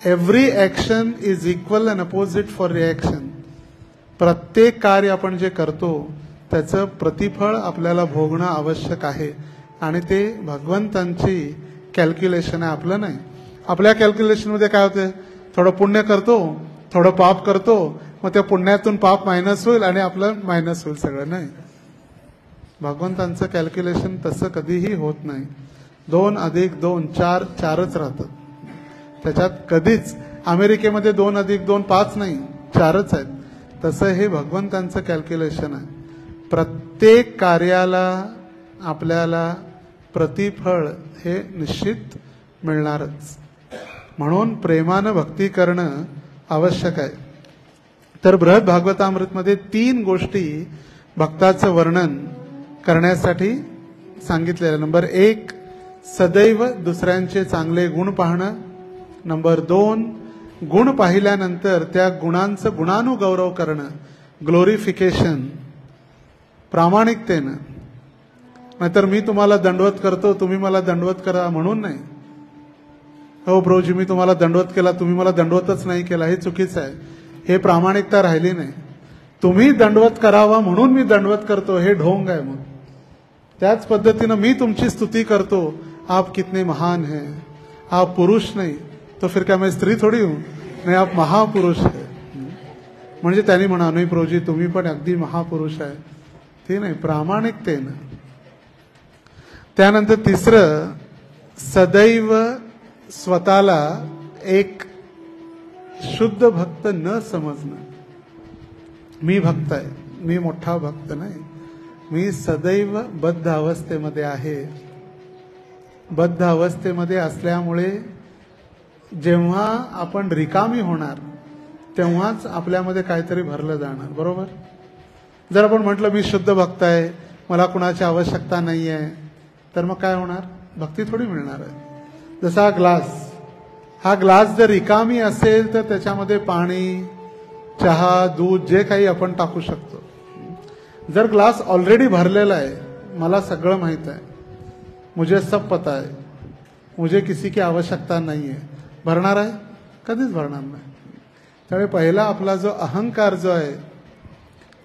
every action is equal and opposite for reaction. प्रत्येक कार्य आपण जे करतो त्याचं प्रतिफळ आपल्याला भोगणं आवश्यक आहे, आणि ते भगवंतांची कॅल्क्युलेशन आहे, आपलं नाही. आपल्या कॅल्क्युलेशनमध्ये काय होते? थोडं पुण्य करतो, थोडं पाप करतो, मग त्या पुण्यातून पाप मायनस होईल आणि आपलं मायनस होईल सगळं. नाही, भगवंतांचं कॅल्क्युलेशन तसं कधीही होत नाही. 2 + 2 4 4च राहतात. त्याच्यात कधीच अमेरिकेमध्ये 2 + 2 5 नाही, 4च आहेत. तसं हे भगवंतांचं कॅल्क्युलेशन आहे. प्रत्येक कार्याला आपल्याला प्रतिफळ हे निश्चित मिळणारच. म्हणून प्रेमानं भक्ती करणं आवश्यक आहे. तर बृहद भागवतामृतमध्ये 3 गोष्टी भक्ताचं वर्णन करण्यासाठी सांगितलेलं. नंबर 1 सदैव दुसऱ्यांचे चांगले गुण पाहणं. नंबर 2, गुण पाहिल्यानंतर त्या गुणांचं गुणानुगौरव करणं, ग्लोरिफिकेशन, प्रामाणिकतेनं. नाहीतर मी तुम्हाला दंडवत करतो, तुम्ही मला दंडवत करा म्हणून नाही. हो प्रभूजी मी तुम्हाला दंडवत केला, तुम्ही मला दंडवतच नाही केला, हे चुकीचं आहे. हे प्रामाणिकता राहिली नाही. तुम्ही दंडवत करावा म्हणून मी दंडवत करतो, हे ढोंग आहे. मग त्याच पद्धतीनं मी तुमची स्तुती करतो, आप कितने महान है, आप पुरुष नहीं तो फिर क्या मैं स्त्री थोडी हूं, नाही आप महापुरुष है. म्हणजे त्यांनी म्हणा नाही प्रभूजी तुम्ही पण अगदी महापुरुष आहे, ते नाही, प्रामाणिकतेनं. त्यानंतर 3, सदैव स्वतःला एक शुद्ध भक्त न समजणं. मी भक्त आहे, मी मोठा भक्त नाही, मी सदैव बद्ध अवस्थेमध्ये आहे. बद्ध अवस्थेमध्ये असल्यामुळे जेव्हा आपण रिकामी होणार तेव्हाच आपल्यामध्ये काहीतरी भरलं जाणार. बरोबर. जर आपण म्हटलं मी शुद्ध भक्त आहे, मला कुणाची आवश्यकता नाही आहे, तर मग काय होणार? भक्ती थोडी मिळणार आहे. जसा हा ग्लास जर रिकामी असेल तर त्याच्यामध्ये पाणी, चहा, दूध जे काही आपण टाकू शकतो. जर ग्लास ऑलरेडी भरलेला आहे, मला सगळं माहित आहे, मुझे सब पता है, मुझे किसी की आवश्यकता नहीं है, भरणार आहे? कधीच भरणार नाही. त्यामुळे पहिला आपला जो अहंकार जो आहे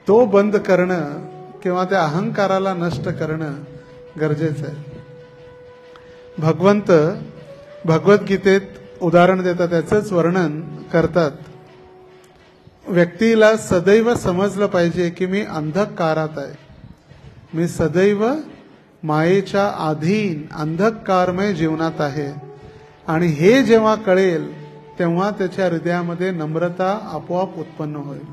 तो बंद करणं किंवा त्या अहंकाराला नष्ट करणं गरजेचं आहे. भगवंत भगवद्गीतेत उदाहरण देतात, त्याचंच वर्णन करतात. व्यक्तीला सदैव समजलं पाहिजे की मी अंधकारात आहे, मी सदैव मायेच्या अधीन अंधकारमय जीवनात आहे. आणि हे जेव्हा कळेल तेव्हा त्याच्या हृदयामध्ये नम्रता आपोआप उत्पन्न होईल.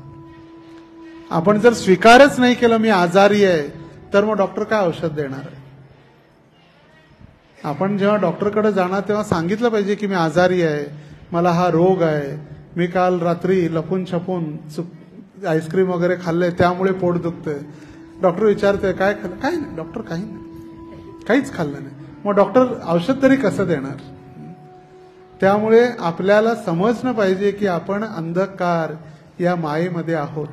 आपण जर स्वीकारच नाही केलं मी आजारी आहे, तर मग डॉक्टर काय औषध देणार आहे? आपण जेव्हा डॉक्टरकडे जाणार तेव्हा सांगितलं पाहिजे की मी आजारी आहे, मला हा रोग आहे, मी काल रात्री लपून छपून आईस्क्रीम वगैरे खाल्ले त्यामुळे पोट दुखतंय. डॉक्टर विचारतोय काय खाल्लं? काही नाही. डॉक्टर काही नाही, काहीच खाल्लं नाही. मग डॉक्टर औषध तरी कसं देणार? त्यामुळे आपल्याला समजणं पाहिजे की आपण अंधकार या मायेमध्ये आहोत.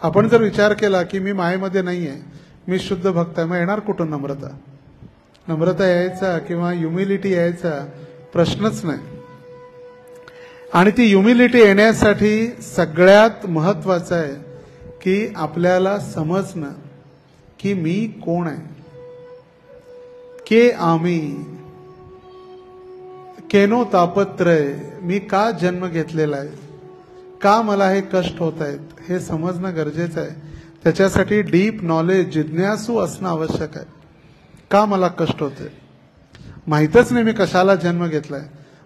आपण जर विचार केला की मी मायेमध्ये नाहीये, मी शुद्ध भक्त आहे, मग येणार कुठून नम्रता? नम्रता यायचा किंवा ह्युमिलिटी यायचा प्रश्नच नाही. आणि ती ह्युमिलिटी येण्यासाठी सगळ्यात महत्वाचं आहे की आपल्याला समजणं की मी कोण आहे. के आम्ही केनो तापत्रय, मी का जन्म घेतलेला आहे, का मला हे कष्ट होत आहेत, हे समजणं गरजेचं आहे. त्याच्यासाठी डीप नॉलेज, जिज्ञासू असणं आवश्यक आहे. का मला कष्ट होते? माहीतच नाही मी कशाला जन्म घेतलाय.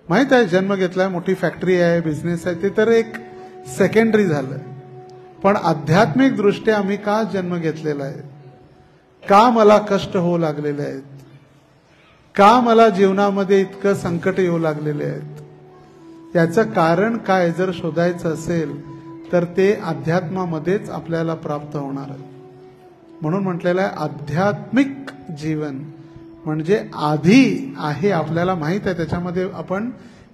माहित आहे जन्म घेतलाय, मोठी फॅक्टरी आहे, बिझनेस आहे, ते तर एक सेकंडरी झालं. पण आध्यात्मिक दृष्ट्या मी का जन्म घेतलेला आहे, का मला कष्ट होऊ लागलेले आहेत, का मला जीवनामध्ये इतकं संकट येऊ लागलेले आहेत, याचं कारण काय जर शोधायचं असेल तर ते अध्यात्मामध्येच आपल्याला प्राप्त होणार आहे. म्हणून म्हटलेलं आहे आध्यात्मिक जीवन म्हणजे आधी आहे, आपल्याला माहित आहे, त्याच्यामध्ये आपण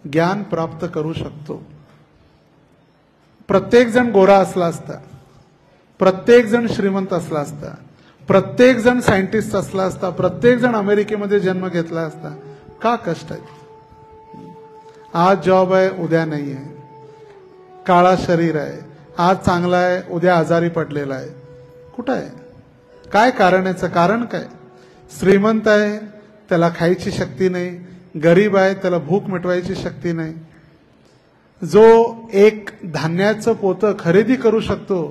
ज्ञान प्राप्त करू शकतो. प्रत्येक जण गोरा असला असता, प्रत्येक जण श्रीमंत असला असता, प्रत्येक जण सायंटिस्ट असला असता, प्रत्येक जण अमेरिकेमध्ये जन्म घेतला असता, का कष्ट आहे? आज जॉब आहे, उद्या नाही आहे, काळा शरीर आहे, आज चांगला आहे, उद्या आजारी पडलेला आहे, कुठं आहे? काय कारण? याचं कारण काय? श्रीमंत आहे त्याला खायची शक्ती नाही, गरीब आहे त्याला भूक मिटवायची शक्ती नाही. जो एक धान्याचं पोतं खरेदी करू शकतो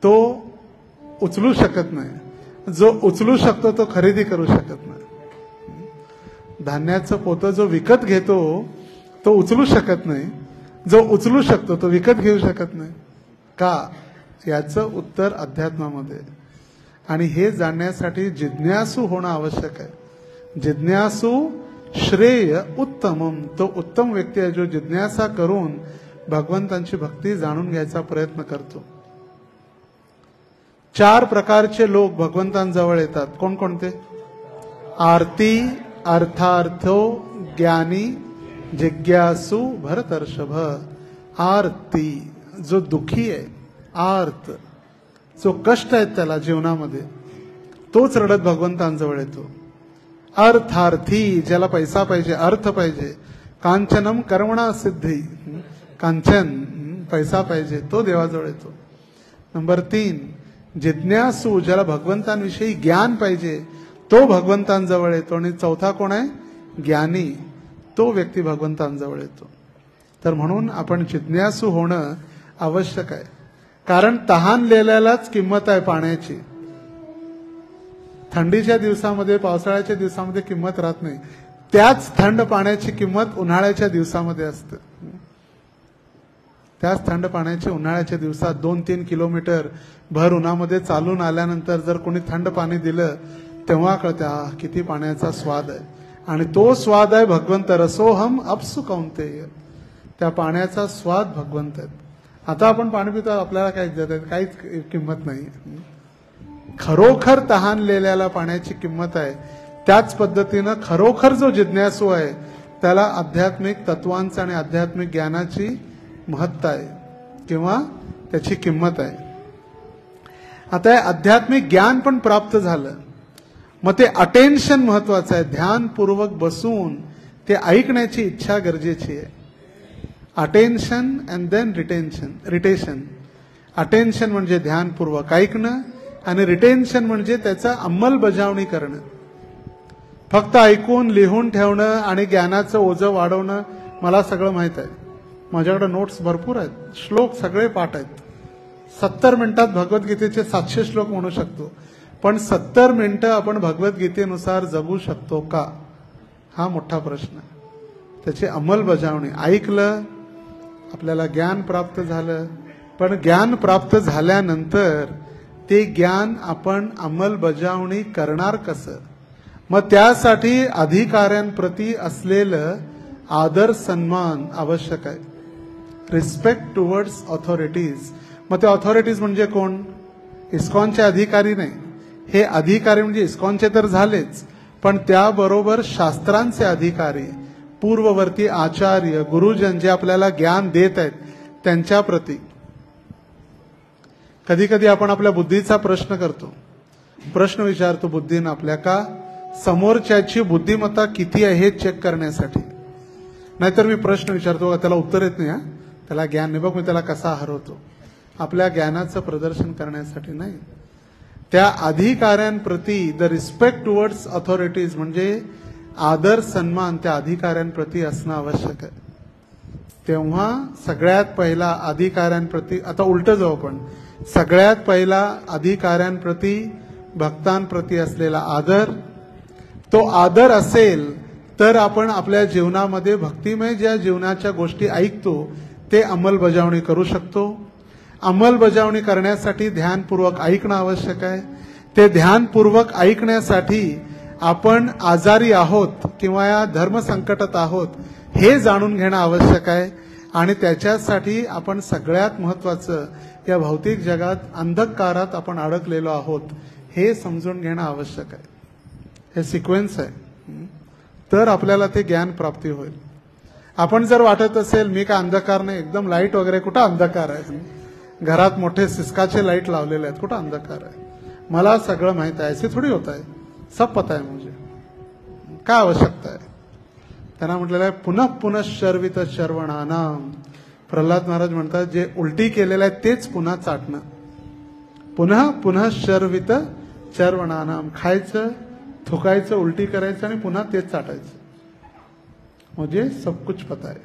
तो उचलू शकत नाही, जो उचलू शकतो तो खरेदी करू शकत नाही. धान्याचं पोतं जो विकत घेतो तो उचलू शकत नाही, जो उचलू शकतो तो विकत घेऊ शकत नाही. का? याचं उत्तर अध्यात्मामध्ये. आणि हे जाणण्यासाठी जिज्ञासू होणं आवश्यक आहे. जिज्ञासू श्रेय उत्तमम, तो उत्तम व्यक्ती आहे जो जिज्ञासा करून भगवंतांची भक्ती जाणून घ्यायचा प्रयत्न करतो. 4 प्रकारचे लोक भगवंतांजवळ येतात. कोणकोणते? आरती, अर्थार्थो ज्ञानी जिज्ञासु भरतर्षभ. आर्ती, जो दुखी आहे, आर्त, जो कष्ट आहेत त्याला जीवनामध्ये, तोच रडत भगवंतांजवळ येतो. अर्थार्थी, ज्याला पैसा पाहिजे, अर्थ पाहिजे. कांचनम कर्मणा सिद्धी, कांचन पैसा पाहिजे, तो देवाजवळ येतो. नंबर 3, जिज्ञासू, ज्याला भगवंतांविषयी ज्ञान पाहिजे, तो भगवंतांजवळ येतो. आणि चौथा कोण आहे? ज्ञानी, तो व्यक्ती भगवंतांजवळ येतो. तर म्हणून आपण जिज्ञासू होणं आवश्यक आहे. कारण तहानलेल्यालाच किंमत आहे पाण्याची. थंडीच्या दिवसामध्ये, पावसाळ्याच्या दिवसामध्ये किंमत राहत नाही. त्याच थंड पाण्याची किंमत उन्हाळ्याच्या दिवसामध्ये असते. त्याच थंड पाण्याची उन्हाळ्याच्या दिवसात 2-3 किलोमीटर भर उन्हामध्ये चालून आल्यानंतर जर कोणी थंड पाणी दिलं, तेव्हा कळते किती पाण्याचा स्वाद आहे. आणि तो स्वाद आहे भगवंत. रसोहम अपसु कौंतेय, त्या पाण्याचा स्वाद भगवंत आहे. आता आपण पाणी पितो, आपल्याला काहीच किंमत नाही. खरोखर तहानलेल्याला पाण्याची किंमत आहे. त्याच पद्धतीनं खरोखर जो जिज्ञासू आहे त्याला आध्यात्मिक तत्वांचं आणि आध्यात्मिक ज्ञानाची महत्ता आहे किंवा त्याची किंमत आहे. आता हे आध्यात्मिक ज्ञान पण प्राप्त झालं, मग ते अटेन्शन महत्वाचं आहे. ध्यानपूर्वक बसून ते ऐकण्याची इच्छा गरजेची आहे. Attention and then retention. Attention म्हणजे ध्यानपूर्वक ऐकणं आणि रिटेन्शन म्हणजे त्याचा अंमलबजावणी करणं. फक्त ऐकून लिहून ठेवणं आणि ज्ञानाचं ओझं वाढवणं, मला सगळं माहित आहे, माझ्याकडे नोट्स भरपूर आहेत, श्लोक सगळे पाठ आहेत. 70 मिनिटात भगवद्गीतेचे 700 श्लोक म्हणू शकतो. पण 70 मिनिटं आपण भगवद्गीतेनुसार जगू शकतो का, हा मोठा प्रश्न आहे. त्याची अंमलबजावणी, ऐकलं, आपल्याला ज्ञान प्राप्त झालं, पण ज्ञान प्राप्त झाल्यानंतर ते ज्ञान आपण अंमलबजावणी करणार कसं? मग त्यासाठी अधिकाऱ्यांप्रती असलेलं आदर सन्मान आवश्यक आहे. Respect towards authorities. मग ते ऑथॉरिटीज म्हणजे कोण? इस्कॉनचे अधिकारी नाही. हे अधिकारी म्हणजे इस्कॉनचे तर झालेच, पण त्याबरोबर शास्त्रांचे अधिकारी, पूर्ववर्ती आचार्य, गुरुजन जे आपल्याला ज्ञान देत आहेत त्यांच्या प्रती. कधी कधी आपण आपल्या बुद्धीचा प्रश्न करतो, प्रश्न विचारतो बुद्धीनं आपल्या, का? समोरच्याची बुद्धिमत्ता किती आहे हे चेक करण्यासाठी. नाहीतर मी प्रश्न विचारतो, त्याला उत्तर येत नाही, त्याला ज्ञान नाही, बघ मी त्याला कसा हरवतो. आपल्या ज्ञानाचं प्रदर्शन करण्यासाठी नाही. त्या अधिकाऱ्यांप्रती द रिस्पेक्ट टुवर्ड्स ऑथॉरिटीज म्हणजे आदर सन्मान त्या अधिकाऱ्यांप्रती असणं आवश्यक आहे. तेव्हा सगळ्यात पहिला अधिकाऱ्यांप्रती, आता उलट जाऊ आपण, सगळ्यात पहिला अधिकाऱ्यांप्रती भक्तांप्रती असलेला आदर, तो आदर असेल तर आपण आपल्या जीवनामध्ये भक्तिमय ज्या जीवनाच्या गोष्टी ऐकतो ते अंमलबजावणी करू शकतो. अंमलबजावणी करण्यासाठी ध्यानपूर्वक ऐकणं आवश्यक आहे. ते ध्यानपूर्वक ऐकण्यासाठी आपण आजारी आहोत किंवा या धर्मसंकटात आहोत हे जाणून घेणं आवश्यक आहे. आणि त्याच्यासाठी आपण सगळ्यात महत्वाचं, या भौतिक जगात अंधकारात आपण अडकलेलो आहोत हे समजून घेणं आवश्यक आहे. हे सिक्वेन्स आहे, तर आपल्याला ते ज्ञान प्राप्ती होईल. आपण जर वाटत असेल मी काय अंधकार नाही, एकदम लाईट वगैरे, कुठं अंधकार आहे? घरात मोठे सिस्काचे लाईट लावलेले आहेत, कुठं अंधकार आहे? मला सगळं माहित आहे, असे थोडी होत आहे, सब पता आहे मुझे, काय आवश्यकता आहे? त्यांना म्हटलेलं आहे पुनः पुनः शर्वित शर्वणानाम. प्रल्हाद महाराज म्हणतात जे उलटी केलेलं आहे तेच पुन्हा चाटणं. पुन्हा पुन्हा शर्वित चर्वणानाम, खायचं, थुकायचं, उलटी करायचं आणि पुन्हा तेच चाटायचं, म्हणजे सब कुछ पता आहे.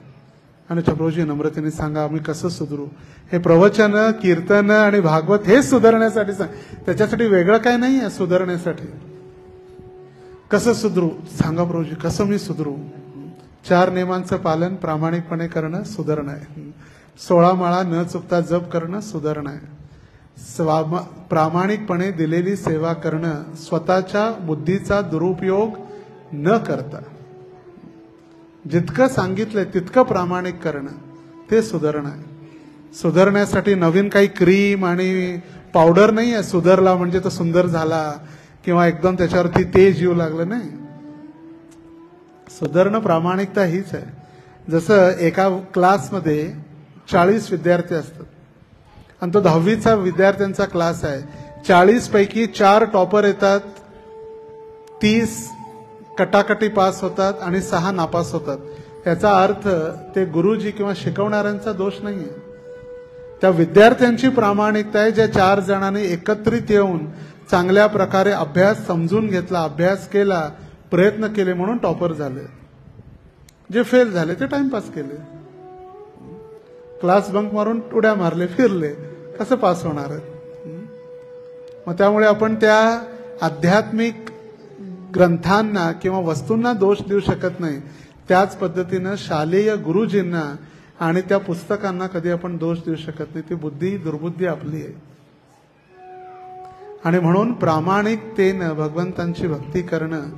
आणि चक्रोजी नम्रतेने सांगा आम्ही कसं सुधरू. हे प्रवचन, कीर्तन आणि भागवत हे सुधारण्यासाठी सांग, त्याच्यासाठी वेगळं काय नाही आहे सुधारण्यासाठी. कसं सुधरू सांगा प्रभूजी, कसं मी सुधरू? 4 नियमांचं पालन प्रामाणिकपणे करणं सुधारणं आहे. 16 माळा न चुकता जप करणं सुधारणं आहे. प्रामाणिकपणे दिलेली सेवा करणं, स्वतःच्या बुद्धीचा दुरुपयोग न करता जितकं सांगितलंय तितकं प्रामाणिक करणं, ते सुधारणं आहे. सुधारण्यासाठी नवीन काही क्रीम आणि पावडर नाही आहे. सुधारला म्हणजे तो सुंदर झाला किंवा एकदम त्याच्यावरती तेज येऊ लागलं, नाही. सुधारणं प्रामाणिकता हीच आहे. जसं एका क्लासमध्ये 40 विद्यार्थी असतात आणि तो 10वीचा विद्यार्थ्यांचा क्लास आहे. 40 पैकी 4 टॉपर येतात, 30 कटाकटी पास होतात आणि 6 नापास होतात. याचा अर्थ ते गुरुजी किंवा शिकवणाऱ्यांचा दोष नाहीये, त्या विद्यार्थ्यांची प्रामाणिकता आहे. ज्या 4 जणांनी एकत्रित येऊन चांगल्या प्रकारे अभ्यास समजून घेतला, अभ्यास केला, प्रयत्न केले म्हणून टॉपर झाले. जे फेल झाले ते टाइमपास केले, क्लास बंक मारून उड्या मारले, फिरले, कसं पास होणार आहे? मग त्यामुळे आपण त्या आध्यात्मिक ग्रंथांना किंवा वस्तूंना दोष देऊ शकत नाही. त्याच पद्धतीनं शालेय गुरुजींना आणि त्या पुस्तकांना कधी आपण दोष देऊ शकत नाही. ती बुद्धी दुर्बुद्धी आपली आहे. आणि म्हणून प्रामाणिकतेनं भगवंतांची भक्ती करणं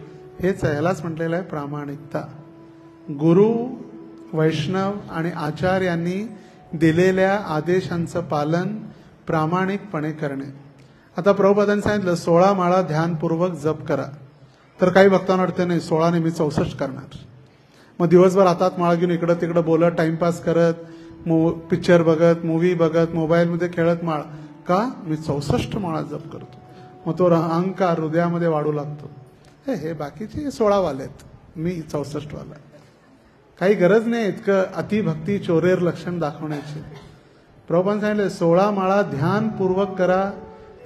हेच आहे. यालाच म्हटलेलं आहे प्रामाणिकता. गुरु, वैष्णव आणि आचार्यांनी दिलेल्या आदेशांचं पालन प्रामाणिकपणे करणे. आता प्रभुपादांनी सांगितलं 16 माळा ध्यानपूर्वक जप करा. तर काही भक्तांना वाटतं नाही 16 नाही मी 64 करणार. मग दिवसभर हातात माळा घेऊन इकडं तिकडं बोलत, टाइमपास करत, पिक्चर बघत, मूवी बघत, मोबाईलमध्ये खेळत माळ का मी 64 माळा जप करतो. मग तो अहंकार हृदयामध्ये वाढू लागतो. हे बाकीचे 16 वाले आहेत, मी 64 वाला. काही गरज नाही इतकं अतिभक्ती चोरेर लक्षण दाखवण्याची. प्रभुपादांनी सांगितलं 16 माळा ध्यानपूर्वक करा,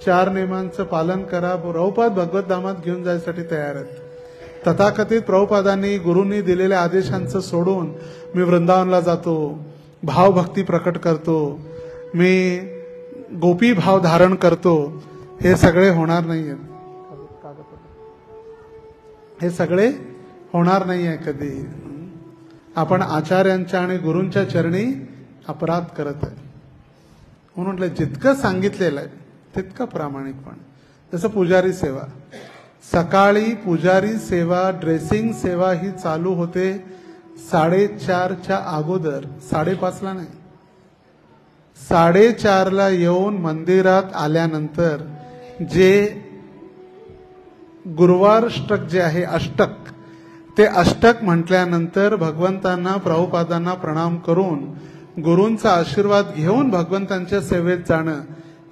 4 नियमांचं पालन करा. प्रभुपाद भगवत धामात घेऊन जायसाठी तयार आहेत. तथाकथित प्रभुपादांनी गुरूंनी दिलेल्या आदेशांचं सोडून मी वृंदावनला जातो, भावभक्ती प्रकट करतो, मी गोपी भाव धारण करतो, हे सगळे होणार नाहीये. हे सगळे होणार नाहीये कधी. आपण आचार्यांच्या आणि गुरूंच्या चरणी अपराध करत आहे. म्हणून म्हटलं जितकं सांगितलेलं आहे तितकं प्रामाणिकपण. जसं पुजारी सेवा, सकाळी पुजारी सेवा, ड्रेसिंग सेवा ही चालू होते 4:30च्या अगोदर, 5:30ला नाही. 4:30ला येऊन मंदिरात आल्यानंतर जे गुरुवारष्टक जे आहे अष्टक, ते अष्टक म्हटल्यानंतर भगवंतांना प्रभुपादांना प्रणाम करून गुरूंचा आशीर्वाद घेऊन भगवंतांच्या सेवेत जाणं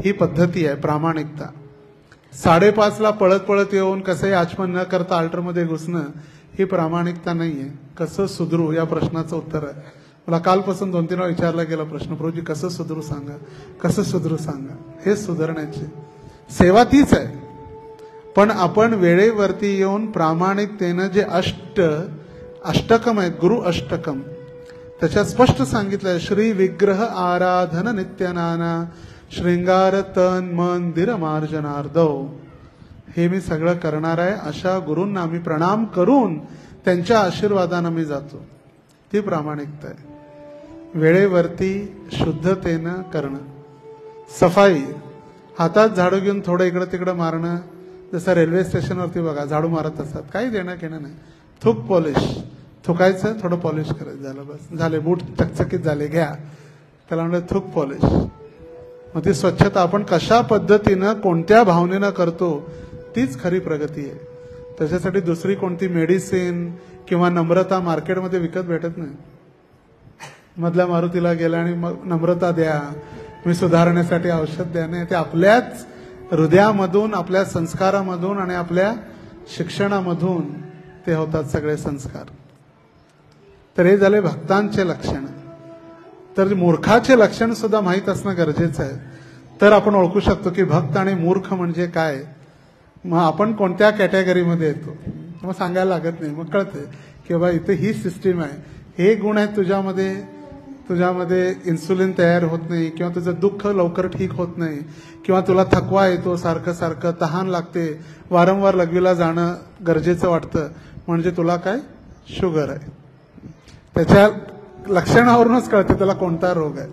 ही पद्धती आहे प्रामाणिकता. 5:30ला पळत पळत येऊन कसंही आचमन न करता अल्टरमध्ये घुसणं ही प्रामाणिकता नाहीये. कसं सुधरू या प्रश्नाचं उत्तर आहे. मला कालपासून 2-3 वेळा विचारला गेला प्रश्न, प्रभूजी कसं सुधरू सांगा, कसं सुधरू सांगा. हे सुधारण्याची सेवा तीच आहे. पण आपण वेळेवरती येऊन प्रामाणिकतेनं जे अष्टकम आहेत, गुरु अष्टकम, त्याच्यात स्पष्ट सांगितलंय श्री विग्रह आराधन नित्यनाना श्रृंगार तन मंदिर मार्जनार्दव. हे मी सगळं करणार आहे. अशा गुरूंना मी प्रणाम करून त्यांच्या आशीर्वादानं मी जातो. ती प्रामाणिकता आहे. वेळेवरती शुद्धतेनं करणं. सफाई, हातात झाडू घेऊन थोडं इकडं तिकडं मारणं. जसं रेल्वे स्टेशनवरती बघा झाडू मारत असतात, काही देणं घेणं नाही. थूक पॉलिश, थुकायचं, थोडं पॉलिश करायचं, झालं बस, झाले बूट चकचकीत झाले, घ्या. त्याला म्हणलं थूक पॉलिश. मग ती स्वच्छता आपण कशा पद्धतीनं कोणत्या भावनेनं करतो तीच खरी प्रगती आहे. त्याच्यासाठी दुसरी कोणती मेडिसिन किंवा नम्रता मार्केटमध्ये विकत भेटत नाही. मधल्या मारुतीला गेला आणि मग नम्रता द्या, मी सुधारण्यासाठी औषध द्या, नाही. ते आपल्याच हृदयामधून, आपल्या संस्कारामधून आणि आपल्या शिक्षणामधून ते होतात सगळे संस्कार. तर हे झाले भक्तांचे लक्षण. तर मूर्खाचे लक्षण सुद्धा माहीत असणं गरजेचं आहे. तर आपण ओळखू शकतो की भक्त आणि मूर्ख म्हणजे काय. मग आपण कोणत्या कॅटेगरीमध्ये येतो मग सांगायला लागत नाही. मग कळते की बाबा इथे ही सिस्टीम आहे, हे गुण आहेत तुझ्यामध्ये. तुझ्यामध्ये इन्सुलिन तयार होत नाही, किंवा तुझं दुःख लवकर ठीक होत नाही, किंवा तुला थकवा येतो, सारखं सारखं तहान लागते, वारंवार लघवीला जाणं गरजेचं वाटतं, म्हणजे तुला काय शुगर आहे. त्याच्या लक्षणावरूनच कळते त्याला कोणता रोग आहे.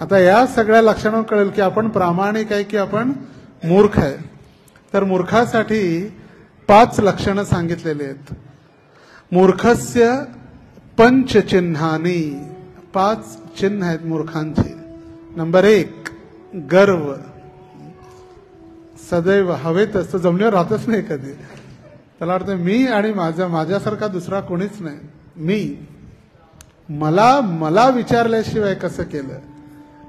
आता या सगळ्या लक्षणावरून कळेल की आपण प्रामाणिक आहे की आपण मूर्ख आहे. तर मूर्खासाठी 5 लक्षणं सांगितलेली आहेत. मूर्खस्य पंचचिन्हानी, 5 चिन्ह आहेत मूर्खांची. नंबर 1 गर्व. सदैव हवेत असतो, जमिनीवर राहतच नाही कधी. त्याला वाटतं मी आणि माझ्यासारखा दुसरा कोणीच नाही. मला विचारल्याशिवाय कसं केलं,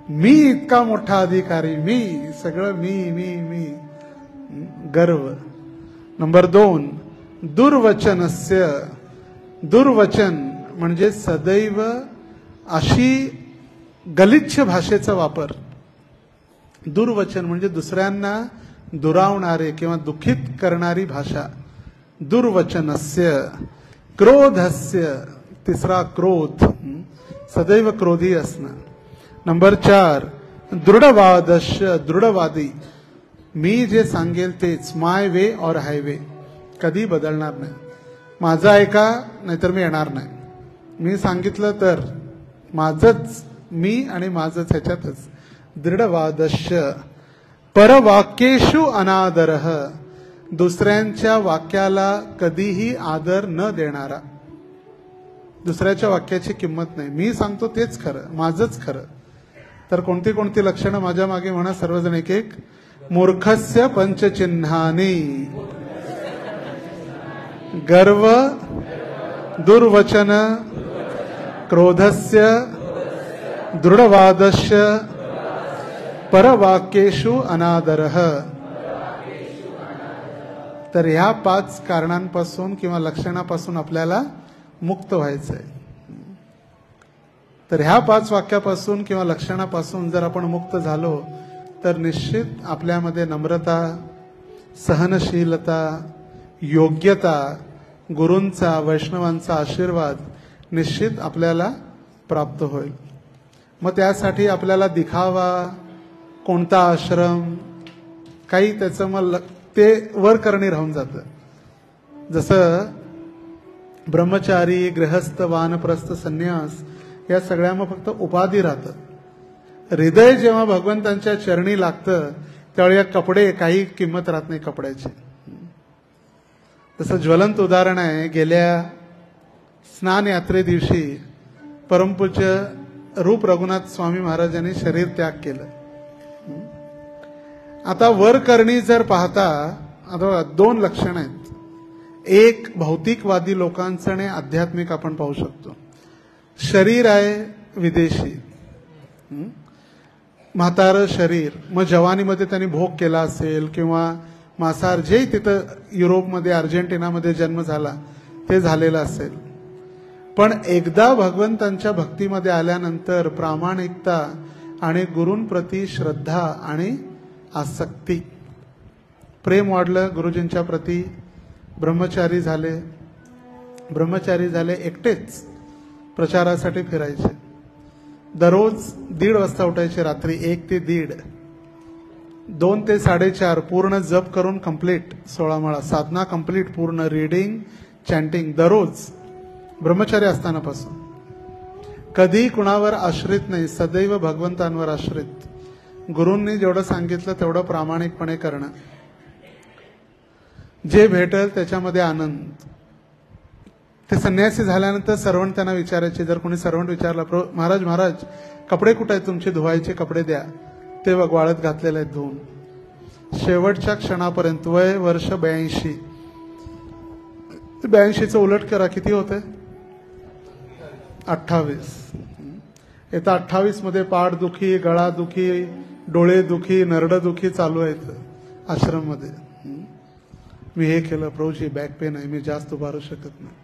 मी इतका मोठा अधिकारी, मी सगळं मी. गर्व. नंबर 2, दुर्वचन म्हणजे सदैव अशी गलिच्छ भाषेचा वापर. दुर्वचन म्हणजे दुसऱ्यांना दुरावणारे किंवा दुःखित करणारी भाषा. दुर्वचनस्य. क्रोधस्य. तिसरा क्रोध, सदैव क्रोधी असणं. नंबर 4, दृढवादी. मी जे सांगेल तेच, माय वे और हायवे, कधी बदलणार नाही. माझं ऐका नाहीतर मी येणार नाही. मी सांगितलं तर माझंच, मी आणि माझंच ह्याच्यातच. दृढवादस्य. परवाक्येषु अनादरः. दुसऱ्यांच्या वाक्याला कधीही आदर न देणारा. दुसऱ्याच्या वाक्याची किंमत नाही. मी सांगतो तेच खरं, माझंच खरं. तर कोणती कोणती लक्षणं माझ्या मागे म्हणा सर्वजण एक एक. मूर्खस्य पंचचिन्हानि. गर्व, दुर्वचन, क्रोधस्य, दृढवादस्य, परवाक्येषु अनादरः. तर ह्या 5 कारणांपासून किंवा लक्षणापासून आपल्याला मुक्त व्हायचंय. तर ह्या 5 वाक्यापासून किंवा लक्षणापासून जर आपण मुक्त झालो तर निश्चित आपल्यामध्ये नम्रता, सहनशीलता, योग्यता, गुरूंचा, वैष्णवांचा आशीर्वाद निश्चित आपल्याला प्राप्त होईल. मग त्यासाठी आपल्याला दिखावा, कोणता आश्रम, काही त्याचं मग ते वर करणी राहून जातं. जसं ब्रह्मचारी, गृहस्थ, वानप्रस्थ, संन्यास या सगळ्या मग फक्त उपाधी राहतं. हृदय जेव्हा भगवंतांच्या चरणी लागतं त्यावेळी कपडे काही किंमत राहत नाही कपड्याची. तसं ज्वलंत उदाहरण आहे. गेल्या स्नान यात्रे दिवशी परमपूज्य रूप रघुनाथ स्वामी महाराजांनी शरीर त्याग केलं. आता वर करणी जर पाहता आता 2 लक्षण आहेत. एक भौतिकवादी लोकांचं आणि आध्यात्मिक आपण पाहू शकतो. शरीर आहे विदेशी, म्हातारं शरीर, मग जवानीमध्ये त्यांनी भोग केला असेल किंवा मांसाहार, जे तिथं युरोपमध्ये, अर्जेंटिनामध्ये जन्म झाला ते झालेलं असेल. पण एकदा भगवंतांच्या भक्तीमध्ये आल्यानंतर प्रामाणिकता आणि गुरूंप्रती श्रद्धा आणि आसक्ती, प्रेम वाढलं गुरुजींच्या प्रती. ब्रह्मचारी झाले, एकटेच प्रचारासाठी फिरायचे. दररोज 1:30 वाजता उठायचे, रात्री 1 ते 1:30, 2 ते 4:30 पूर्ण जप करून कंप्लीट, 16 माळा साधना कंप्लीट, पूर्ण रीडिंग, चॅन्टिंग दररोज, ब्रह्मचारी असतानापासून. कधी कुणावर आश्रित नाही, सदैव भगवंतांवर आश्रित. गुरूंनी जेवढं सांगितलं तेवढं प्रामाणिकपणे करणं. जे भेटेल त्याच्यामध्ये आनंद. ते संन्यासी झाल्यानंतर सर्वंट त्यांना विचारायचे. जर कोणी सर्वंट विचारला, महाराज कपडे कुठे आहेत तुमचे, धुवायचे कपडे द्या. ते वाळत घातलेले आहेत धुवून. शेवटच्या क्षणापर्यंत. वय वर्ष 82. 82चं उलट करा, किती होते? 28. येतं 28 मध्ये पाठदुखी, गळादुखी, डोळे दुखी, नरड दुखी चालू आहेत आश्रम मध्ये. मी हे केलं, प्रभूजी बॅक पेन आहे, मी जास्त उभारू शकत नाही.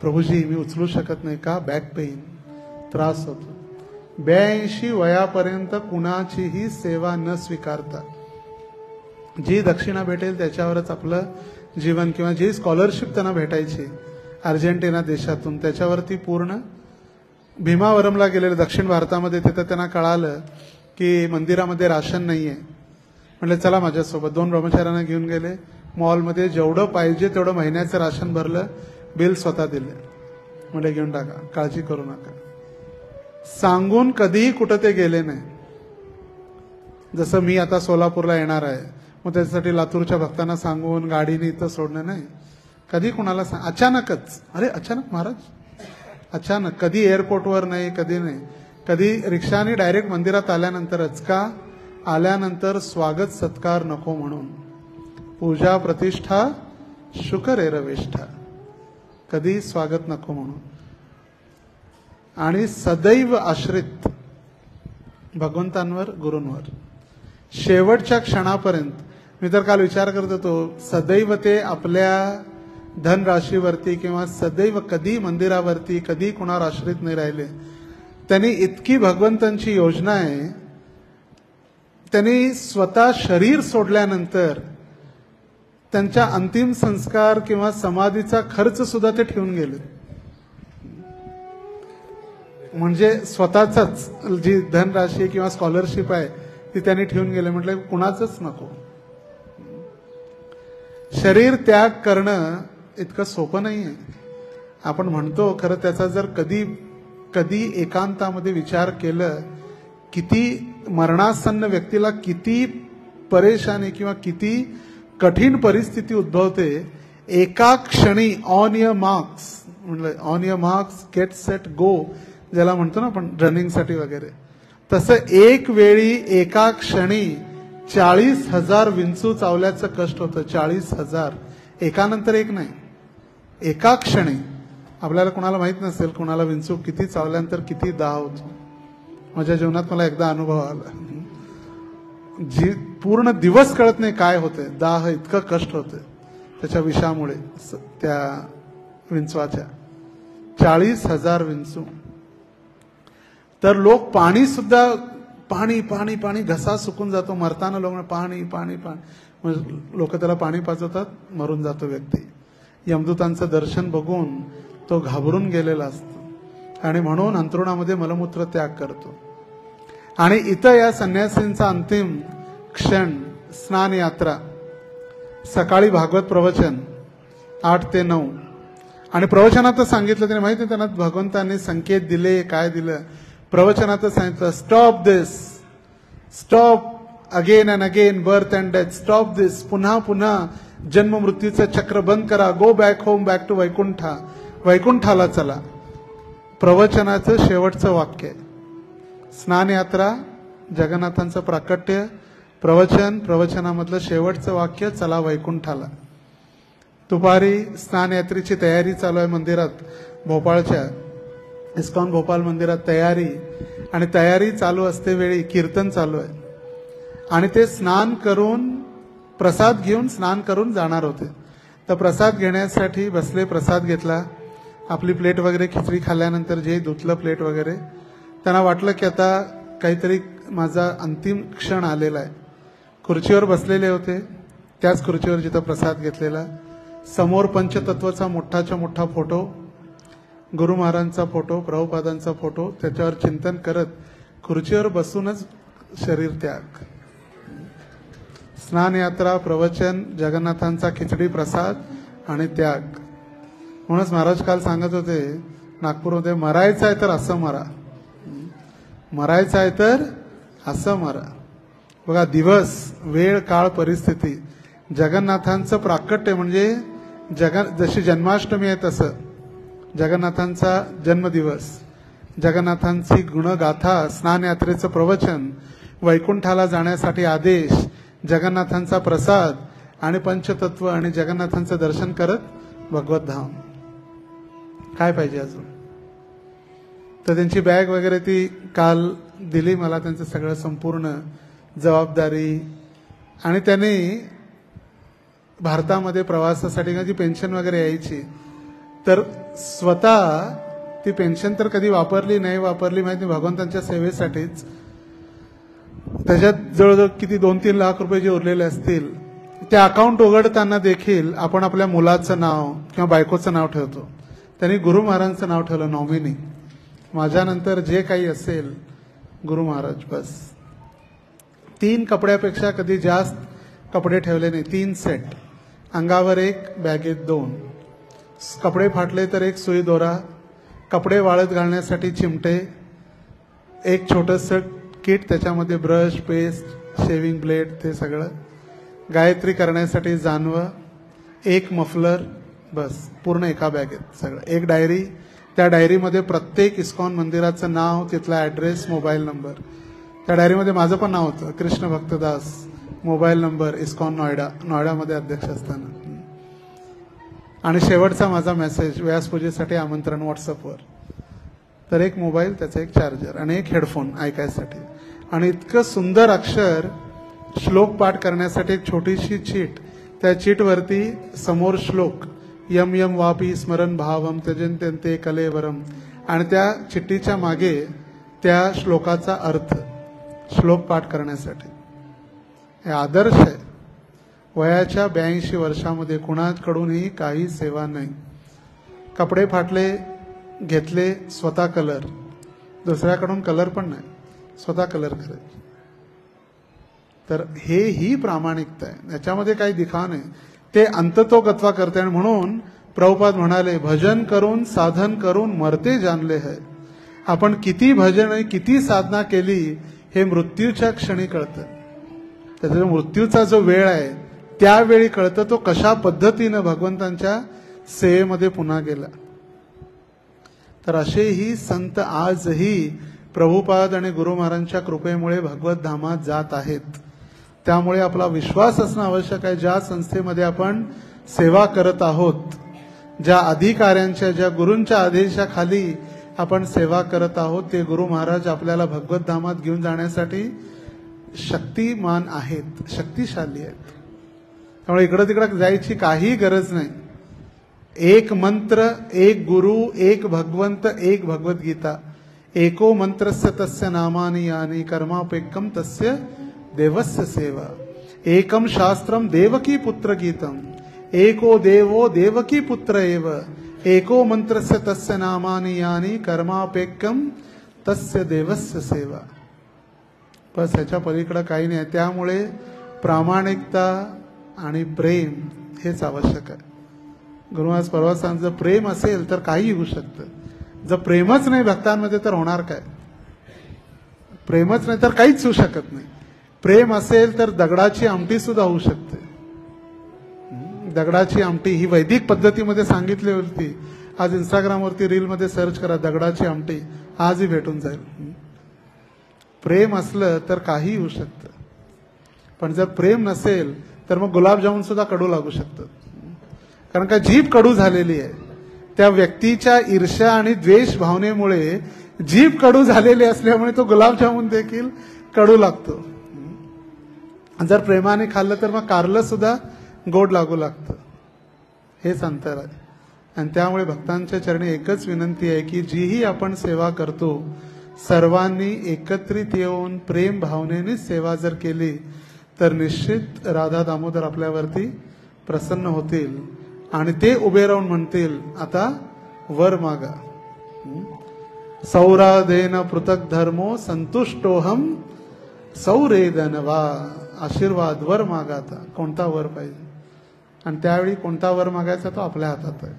प्रभूजी मी उचलू शकत नाही. का? बॅक पेन, त्रास होतो. 82 वयापर्यंत कुणाचीही सेवा न स्वीकारता जी दक्षिणा भेटेल त्याच्यावरच आपलं जीवन, किंवा जी स्कॉलरशिप त्यांना भेटायची अर्जेंटिना देशातून त्याच्यावरती पूर्ण. भीमावरमला गेलेले दक्षिण भारतामध्ये, तिथं त्यांना कळालं की मंदिरामध्ये राशन नाहीये. म्हटलं चला माझ्यासोबत. 2 ब्रह्मचार्यांना घेऊन गेले. मॉलमध्ये जेवढं पाहिजे तेवढं महिन्याचं राशन भरलं, बिल स्वतः दिले. म्हणजे घेऊन टाका, काळजी करू नका. सांगून कधीही कुठं ते गेले नाही. जसं मी आता सोलापूरला येणार आहे, मग त्याच्यासाठी लातूरच्या भक्तांना सांगून गाडीने इथं सोडणं नाही. कधी कुणाला अचानकच, अरे अचानक महाराज, अचानक. कधी एअरपोर्टवर नाही, कधी नाही. कधी रिक्षाने डायरेक्ट मंदिरात आल्यानंतरच. का? आल्यानंतर स्वागत सत्कार नको म्हणून. पूजा प्रतिष्ठा शुकरेरवेष्ठा, कधी स्वागत नको म्हणून. आणि सदैव आश्रित भगवंतांवर, गुरूंवर, शेवटच्या क्षणापर्यंत. मी तर काल विचार करत होतो, सदैव ते आपल्या धनराशीवरती किंवा सदैव कधी मंदिरावरती, कधी कुणावर आश्रित नाही राहिले. त्यांनी इतकी भगवंतांची योजना आहे. त्यांनी स्वतः शरीर सोडल्यानंतर त्यांच्या अंतिम संस्कार किंवा समाधीचा खर्च सुद्धा ते ठेवून गेले. म्हणजे स्वतःच जी धनराशी किंवा स्कॉलरशिप आहे ती त्यांनी ठेवून गेले. म्हटलं कुणाचंच नको. शरीर त्याग करणं इतकं सोपं नाहीये. आपण म्हणतो, खरं त्याचा जर कधी कधी एकांतामध्ये विचार केलं, किती मरणासन्न व्यक्तीला किती परेशानी किंवा किती कठीण परिस्थिती उद्भवते. एका क्षणी ऑन युअर मार्क्स, म्हणलं on your marks get set go, ज्याला म्हणतो ना आपण रनिंगसाठी वगैरे, तसं एक वेळी एका क्षणी 40,000 विंचू चावल्याचं कष्ट होतं. 40,000 एकानंतर एक नाही, एका क्षणी. आपल्याला कोणाला माहित नसेल कोणाला विंचू किती चावल्यानंतर किती दाह होतो. माझ्या जीवनात मला एकदा अनुभव आला. जी पूर्ण दिवस कळत नाही काय होते, दाह इतकं कष्ट होते त्याच्या विषामुळे, त्या विंचवाच्या. 40,000 विंचू. तर लोक पाणी सुद्धा, पाणी पाणी पाणी, घसा सुकून जातो. मरताना लोक पाणी पाणी पाणी, लोक त्याला पाणी पाजवतात, मरून जातो व्यक्ती. यमदूतांचं दर्शन बघून तो घाबरून गेलेला असतो आणि म्हणून अंथरुणामध्ये मलमूत्र त्याग करतो. आणि इथं या संन्यासींचा अंतिम क्षण, स्नान यात्रा. सकाळी भागवत प्रवचन 8 ते 9. आणि प्रवचनातच सांगितलं, त्याने माहिती त्यांना भगवंतांनी संकेत दिले, काय दिलं. प्रवचनातच सांगितलं, stop this, stop again and again, birth and death, stop this. पुन्हा पुन्हा जन्म मृत्यूचं चक्र बंद करा. Go back home, back to Vaikuntha, वैकुंठाला चला. प्रवचनाचं शेवटचं वाक्य. स्नान यात्रा, जगन्नाथांचं प्राकट्य, प्रवचन, प्रवचनामधलं शेवटचं वाक्य, चला वैकुंठाला. दुपारी स्नान यात्रेची तयारी चालू आहे मंदिरात, भोपाळच्या इस्कॉन भोपाळ मंदिरात तयारी. आणि तयारी चालू असते वेळी कीर्तन चालू आहे. आणि ते स्नान करून, प्रसाद घेऊन, स्नान करून जाणार होते. तर प्रसाद घेण्यासाठी बसले, प्रसाद घेतला. आपली प्लेट वगैरे, खिचडी खाल्ल्यानंतर जे धुतलं प्लेट वगैरे, त्यांना वाटलं की आता काहीतरी माझा अंतिम क्षण आलेला आहे. खुर्चीवर बसलेले होते, त्याच खुर्चीवर जिथं प्रसाद घेतलेला. समोर पंचतत्वाचा मोठाच्या मोठा फोटो, गुरु महाराजांचा फोटो, प्रभुपादांचा फोटो, त्याच्यावर चिंतन करत खुर्चीवर बसूनच शरीर त्याग. स्नान यात्रा, प्रवचन, जगन्नाथांचा खिचडी प्रसाद आणि त्याग. म्हणूनच महाराज काल सांगत होते नागपूरमध्ये, मरायचं आहे तर असं मरा, मरायचं आहे तर असं मरा. बघा, दिवस, वेळ, काळ, परिस्थिती. जगन्नाथांचं प्राकट्य म्हणजे जशी जन्माष्टमी आहे तसं जगन्नाथांचा जन्मदिवस, जगन्नाथांची गुणगाथा, स्नान यात्रेचं प्रवचन, वैकुंठाला जाण्यासाठी आदेश, जगन्नाथांचा प्रसाद आणि पंचतत्व आणि जगन्नाथांचं दर्शन करत भगवत धाम. काय पाहिजे अजून? तर त्यांची बॅग वगैरे ती काल दिली मला, त्यांचं सगळं संपूर्ण जबाबदारी. आणि त्यांनी भारतामध्ये प्रवासासाठी जी पेन्शन वगैरे यायची, तर स्वतः ती पेन्शन तर कधी वापरली नाही, वापरली माहिती, भगवंतांच्या सेवेसाठीच. त्याच्यात जवळजवळ किती 2-3 लाख रुपये जे उरलेले असतील, ते अकाउंट उघडताना देखील आपण आपल्या मुलाचं नाव किंवा बायकोचं नाव ठेवतो. त्यांनी गुरु महाराजांचं नाव ठेवलं, नॉमिनी. माझ्यानंतर जे काही असेल गुरु महाराज, बस. 3 कपड्यापेक्षा कधी जास्त कपडे ठेवले नाही. 3 सेट, अंगावर 1, बॅगेत 2. कपडे फाटले तर 1 सुई दोरा, कपडे वाळत घालण्यासाठी चिमटे, 1 छोटंसं किट, त्याच्यामध्ये ब्रश, पेस्ट, शेविंग ब्लेड, ते सगळं, गायत्री करण्यासाठी जानवं, 1 मफलर, बस. पूर्ण एका बॅगेत सगळं. 1 डायरी, त्या डायरीमध्ये प्रत्येक इस्कॉन मंदिराचं नाव, तिथला ऍड्रेस, मोबाईल नंबर. त्या डायरीमध्ये माझं पण नाव होतं, कृष्ण भक्तदास, मोबाईल नंबर, इस्कॉन नोएडा, नोएडामध्ये अध्यक्ष असताना. आणि शेवटचा माझा मेसेज, व्यासपूजेसाठी आमंत्रण व्हॉट्सअपवर. तर एक मोबाईल, त्याचा एक चार्जर आणि एक हेडफोन ऐकायसाठी, आणि इतकं सुंदर अक्षर, श्लोक पाठ करण्यासाठी एक छोटीशी चीट. त्या चीटवरती समोर श्लोक, यम यम वापी स्मरण भावम त्यजन्ते कलेवरम, आणि त्या चिठ्ठीच्या मागे त्या श्लोकाचा अर्थ, श्लोक पाठ करण्यासाठी. हे आदर्श आहे. वयाच्या 82 वर्षामध्ये कुणाकडूनही काही सेवा नाही. कपडे फाटले, घेतले, स्वतः कलर, दुसऱ्याकडून कलर पण नाही, स्वतः कलर करायचे. तर हे ही प्रामाणिकता आहे, याच्यामध्ये काही दिखा नाही. ते अंततोगत्वा करते. आणि म्हणून प्रभुपाद म्हणाले, भजन करून साधन करून मरते जाणले है. आपण किती भजन, किती साधना केली हे मृत्यूच्या क्षणी कळतं. त्याचा मृत्यूचा जो वेळ आहे त्यावेळी कळतं तो कशा पद्धतीनं भगवंतांच्या सेवेमध्ये पुन्हा गेला. तर असेही संत आजही प्रभुपाद आणि गुरु महाराजांच्या कृपेमुळे भगवत धामात जात आहेत. त्यामुळे आपला विश्वास असणं आवश्यक आहे. ज्या संस्थेमध्ये आपण सेवा करत आहोत, ज्या अधिकाऱ्यांच्या, ज्या गुरूंच्या आदेशाखाली आपण सेवा करत आहोत, ते गुरु महाराज आपल्याला भगवत धामात घेऊन जाण्यासाठी शक्तिमान आहेत, शक्तिशाली आहेत. त्यामुळे इकडं तिकडं जायची काही गरज नाही. एक मंत्र, एक गुरु, एक भगवंत, एक भगवद्गीता. एको मंत्रस्य तस्य नामानि यानि कर्मापेकम तस्य देवस्य सेवा. एकम शास्त्रम देवकी पुत्र गीतम. एको देवो देवकी पुत्र एव. एको मंत्रस्य तस्य नामानि यानि कर्मापेकम तस्य देवस्य सेवा. बस ह्याच्या पलीकडे काही नाही. त्यामुळे प्रामाणिकता आणि प्रेम हेच आवश्यक आहे. गुरु महाराज परवा सांग, जर प्रेम असेल तर काही होऊ शकतं. जर प्रेमच नाही भक्तांमध्ये तर होणार काय? प्रेमच नाही तर काहीच होऊ शकत नाही. प्रेम असेल तर दगडाची आमटी सुद्धा होऊ शकते. दगडाची आमटी ही वैदिक पद्धतीमध्ये सांगितली होती. आज इंस्टाग्रामवरती रीलमध्ये सर्च करा, दगडाची आमटी, आजही भेटून जाईल. प्रेम असलं तर काही होऊ शकतं. पण जर प्रेम नसेल तर मग गुलाबजामुन सुद्धा कडू लागू शकतं. कारण का जीभ कडू झालेली आहे. त्या व्यक्तीच्या ईर्ष्या आणि द्वेष भावनेमुळे जीभ कडू झालेली असल्यामुळे तो गुलाबजामुन देखील कडू लागतो. जर प्रेमाने खाल्लं तर मग कारलं सुद्धा गोड लागू लागतं. हेच अंतर आहे. आणि त्यामुळे भक्तांच्या चरणी एकच विनंती आहे की जीही आपण सेवा करतो, सर्वांनी एकत्रित येऊन प्रेम भावनेने सेवा जर केली तर निश्चित राधा दामोदर आपल्यावरती प्रसन्न होतील आणि ते उभे राहून म्हणतील, आता वर मागा. सौरादेन पृथक धर्मो संतुष्टोहम सौरेदन वा. आशीर्वाद, वर मागा. आता कोणता वर पाहिजे आणि त्यावेळी कोणता वर मागायचा तो आपल्या हातात आहे.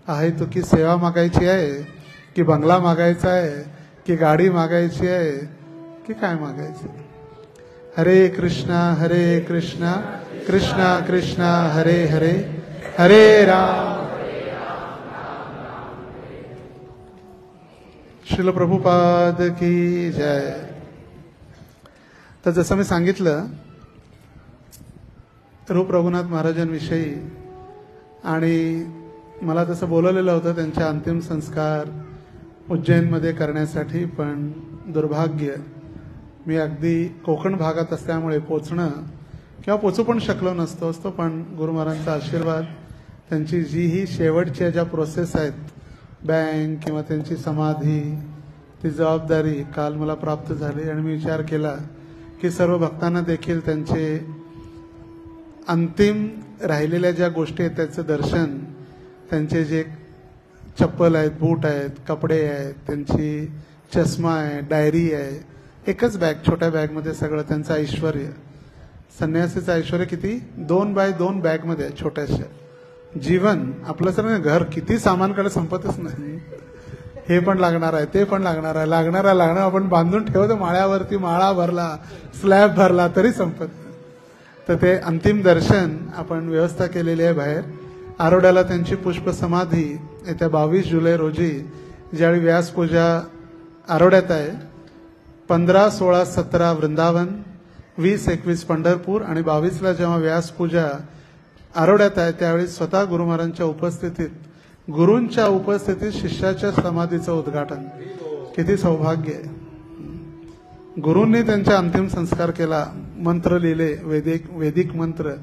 आहे तो की सेवा मागायची आहे, की बंगला मागायचा आहे, की गाडी मागायची आहे, की काय मागायचं? हरे कृष्णा कृष्णा कृष्णा हरे हरे, हरे राम. श्रील प्रभुपाद की जय. तर जसं मी सांगितलं रूप रघुनाथ महाराजांविषयी, आणि मला तसं बोलवलेलं होतं त्यांच्या अंतिम संस्कार उज्जैनमध्ये करण्यासाठी, पण दुर्भाग्य मी अगदी कोकण भागात असल्यामुळे पोचणं किंवा पोचू पण शकलो नसतो. पण गुरु महाराजांचा आशीर्वाद, त्यांची जी ही शेवटच्या ज्या प्रोसेस आहेत, बँक किंवा त्यांची समाधी, ती जबाबदारी काल मला प्राप्त झाली. आणि मी विचार केला की सर्व भक्तांना देखील त्यांचे अंतिम राहिलेल्या ज्या गोष्टी आहेत त्याचं दर्शन, त्यांचे जे चप्पल आहेत, बूट आहेत, कपडे आहेत, त्यांची चष्मा आहे, डायरी आहे, एकच बॅग, छोट्या बॅगमध्ये सगळं त्यांचं ऐश्वर. संन्यासीचं ऐश्वर किती 2x2 बॅगमध्ये आहे, छोट्याशा. जीवन आपलं सर घर किती सामानकडे संपतच नाही. हे पण लागणार आहे, ते पण लागणार आहे, लागणार आपण बांधून ठेवतो माळ्यावरती, माळा भरला, स्लॅब भरला तरी संपत नाही. तर ते अंतिम दर्शन आपण व्यवस्था केलेली आहे बाहेर. आरोड्याला त्यांची पुष्प समाधी येत्या 22 जुलै रोजी, ज्यावेळी व्यासपूजा आरोड्यात आहे, 15, 16, 17 वृंदावन, 20, 21 पंढरपूर आणि 22ला जेव्हा व्यासपूजा आरोड्यात आहे त्यावेळी स्वतः गुरु महाराजांच्या उपस्थितीत, गुरूंच्या उपस्थितीत शिष्याच्या समाधीचं उद्घाटन. किती सौभाग्य आहे. गुरूंनी त्यांचा अंतिम संस्कार केला, मंत्र लिहिले, वैदिक मंत्र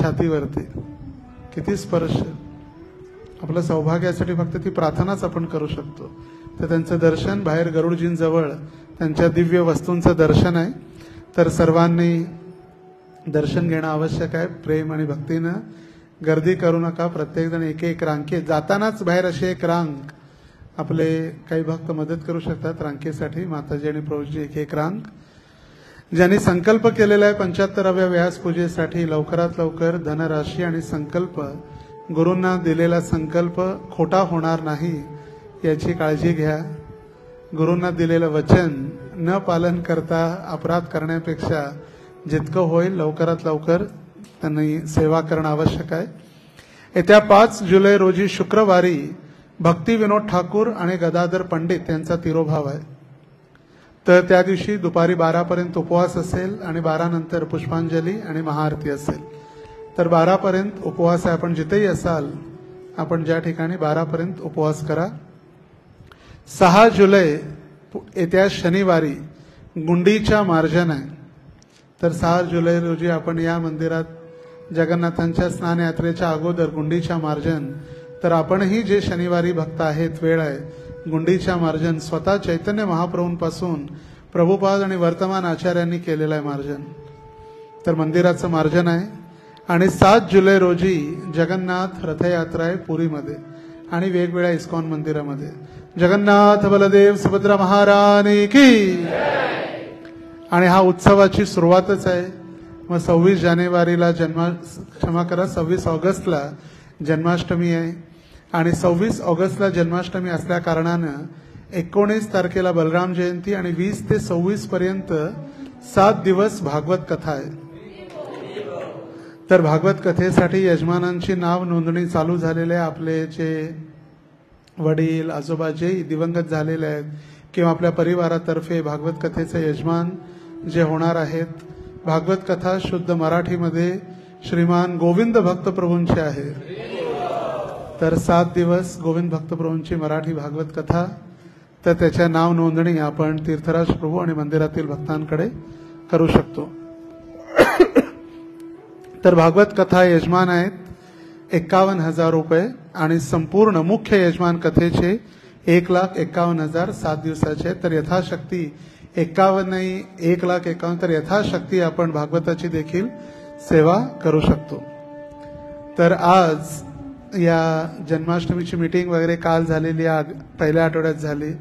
छातीवरती. किती स्पर्श. आपल्या सौभाग्यासाठी फक्त ती प्रार्थनाच आपण करू शकतो. तर त्यांचं दर्शन बाहेर गरुडजींजवळ त्यांच्या दिव्य वस्तूंचं दर्शन आहे. तर सर्वांनी दर्शन घेणं आवश्यक आहे. प्रेम आणि भक्तीनं गर्दी करू नका. प्रत्येकजण एक एक रांकेत जातानाच बाहेर अशी एक रांग आपले काही भक्त मदत करू शकतात रांकेसाठी. माताजी आणि प्रभूजी एक एक रांग. ज्यांनी संकल्प केलेला आहे 75व्या व्यास पूजेसाठी लवकरात लवकर धनराशी आणि संकल्प, गुरूंना दिलेला संकल्प खोटा होणार नाही याची काळजी घ्या. गुरूंना दिलेलं वचन न पालन करता अपराध करण्यापेक्षा जितकं होईल लवकरात लवकर त्यांनी सेवा करणं आवश्यक आहे. येत्या 5 जुलै रोजी शुक्रवारी भक्ती विनोद ठाकूर आणि गदाधर पंडित यांचा तिरोभाव आहे. तर त्या दिवशी दुपारी 12 पर्यंत उपवास असेल आणि 12 नंतर पुष्पांजली आणि महाआरती असेल. तर 12 पर्यंत उपवास आहे. आपण जिथेही असाल आपण ज्या ठिकाणी 12 पर्यंत उपवास करा. 6 जुलै येत्या शनिवारी गुंडीच्या मार्जन आहे. तर 6 जुलै रोजी आपण या मंदिरात जगन्नाथांच्या स्नान यात्रेच्या अगोदर गुंडीच्या मार्जन. तर आपणही जे शनिवारी भक्त आहेत वेळ आहे गुंडीच्या मार्जन स्वतः चैतन्य महाप्रभूंपासून प्रभुपाद आणि वर्तमान आचार्यांनी केलेलं आहे मार्जन. तर मंदिराचं मार्जन आहे. आणि 7 जुलै रोजी जगन्नाथ रथयात्रा आहे पुरीमध्ये आणि वेगवेगळ्या इस्कॉन मंदिरामध्ये. जगन्नाथ बलदेव सुभद्रा महारानी की. आणि हा उत्सवाची सुरुवातच आहे. मग 26 जानेवारीला 26 ऑगस्टला जन्माष्टमी आहे आणि 26 ऑगस्टला जन्माष्टमी असल्या कारणानं 19 तारखेला बलराम जयंती आणि 20 ते 26 पर्यंत 7 दिवस भागवत कथा आहे. तर भागवत कथेसाठी यजमानांची नाव नोंदणी चालू झालेली आहे. आपले जे वडील आजोबा जे दिवंगत झालेले आहेत किंवा आपल्या परिवारातर्फे भागवत कथेचे यजमान जे होणार आहेत. भागवत कथा शुद्ध मराठीमध्ये श्रीमान गोविंद भक्त प्रभूंची आहे. तर 7 दिवस गोविंद भक्त प्रभूंची मराठी भागवत कथा. तर त्याच्या नाव नोंदणी आपण तीर्थराज प्रभू आणि मंदिरातील भक्तांकडे करू शकतो. तर भागवत कथा यजमान आहेत 51,000 रुपये आणि संपूर्ण मुख्य यजमान कथेचे 1,51,000 7 दिवसाचे. तर यथाशक्ती 51 नाही 1,51,000 तर यथाशक्ती आपण भागवताची देखील सेवा करू शकतो. तर आज या जन्माष्टमीची मीटिंग वगैरे काल झालेली पहिल्या आठवड्यात झाली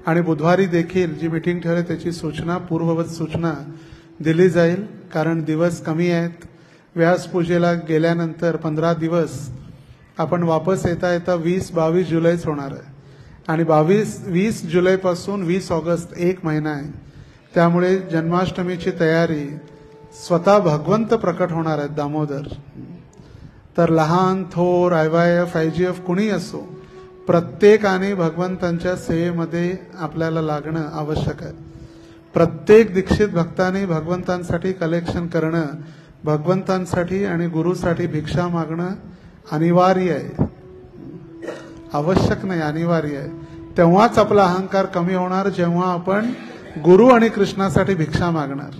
आणि बुधवारी देखील जी मीटिंग ठेवली त्याची सूचना पूर्ववत सूचना दिली जाईल. कारण दिवस कमी आहेत. व्यास पूजेला गेल्यानंतर 15 दिवस आपण वापस येता येता 20-22 जुलैच होणार आहे आणि 20 जुलैपासून 20 ऑगस्ट 1 महिना आहे. त्यामुळे जन्माष्टमीची तयारी स्वतः भगवंत प्रकट होणार आहेत दामोदर. तर लहान थोर IYF IGF कुणी असो प्रत्येकाने भगवंतांच्या सेवेमध्ये आपल्याला लागणं आवश्यक आहे. प्रत्येक दीक्षित भक्ताने भगवंतांसाठी कलेक्शन करणं, भगवंतांसाठी आणि गुरुसाठी भिक्षा मागणं अनिवार्य आहे. आवश्यक नाही अनिवार्य आहे. तेव्हाच आपला अहंकार कमी होणार जेव्हा आपण गुरु आणि कृष्णासाठी भिक्षा मागणार.